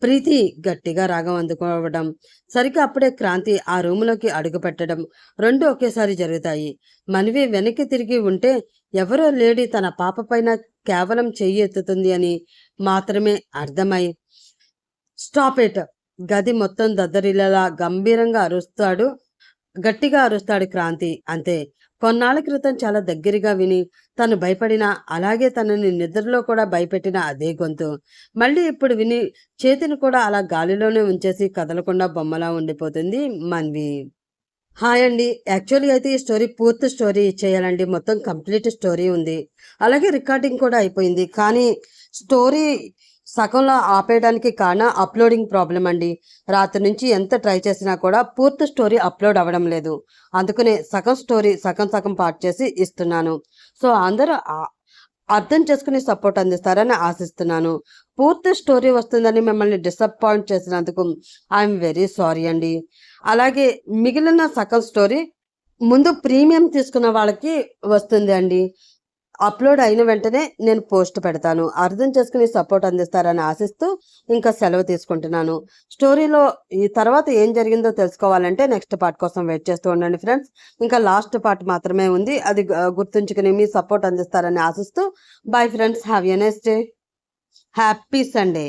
S1: ప్రీతి గట్టిగా రాగం అందుకోవడం, సరిగ్గా అప్పుడే క్రాంతి ఆ రూములోకి అడుగు పెట్టడం రెండు ఒకేసారి జరుగుతాయి. మన్వి వెనక్కి తిరిగి ఉంటే ఎవరో లేడీ తన పాప పైన కేవలం చెయ్యి ఎత్తుతుంది అని మాత్రమే అర్థమై, స్టాప్ ఇట్, గది మొత్తం దద్దరిల్లేలా గట్టిగా అరుస్తాడు క్రాంతి. అంతే. కొన్నాళ్ల క్రితం చాలా దగ్గరగా విని తను భయపడినా, అలాగే తనని నిద్రలో కూడా భయపెట్టిన అదే గొంతు మళ్ళీ ఇప్పుడు విని చేతిని కూడా అలా గాలిలోనే ఉంచేసి కదలకుండా బొమ్మలా ఉండిపోతుంది మన్వి. హాయ్ అండి. యాక్చువల్లీ అయితే ఈ స్టోరీ పూర్తి స్టోరీ ఇచ్చేయాలండి, మొత్తం కంప్లీట్ స్టోరీ ఉంది, అలాగే రికార్డింగ్ కూడా అయిపోయింది. కానీ స్టోరీ సగంలో ఆపేయడానికి కారణం అప్లోడింగ్ ప్రాబ్లం అండి. రాత్రి నుంచి ఎంత ట్రై చేసినా కూడా పూర్తి స్టోరీ అప్లోడ్ అవ్వడం లేదు. అందుకనే సగం స్టోరీ సగం సగం పార్ట్ చేసి ఇస్తున్నాను. సో అందరూ అర్థం చేసుకుని సపోర్ట్ అందిస్తారని ఆశిస్తున్నాను. పూర్తి స్టోరీ వస్తుందని మిమ్మల్ని డిసప్పాయింట్ చేసినందుకు ఐఎమ్ వెరీ సారీ అండి. అలాగే మిగిలిన సగం స్టోరీ ముందు ప్రీమియం తీసుకున్న వాళ్ళకి వస్తుంది అండి. అప్లోడ్ అయిన వెంటనే నేను పోస్ట్ పెడతాను. అర్థం చేసుకుని సపోర్ట్ అందిస్తారని ఆశిస్తూ ఇంకా సెలవు తీసుకుంటున్నాను. స్టోరీలో ఈ తర్వాత ఏం జరిగిందో తెలుసుకోవాలంటే నెక్స్ట్ పార్ట్ కోసం వెయిట్ చేస్తూ ఉండండి ఫ్రెండ్స్. ఇంకా లాస్ట్ పార్ట్ మాత్రమే ఉంది, అది గుర్తుంచుకుని మీ సపోర్ట్ అందిస్తారని ఆశిస్తూ bye friends. Have a nice day. Happy Sunday.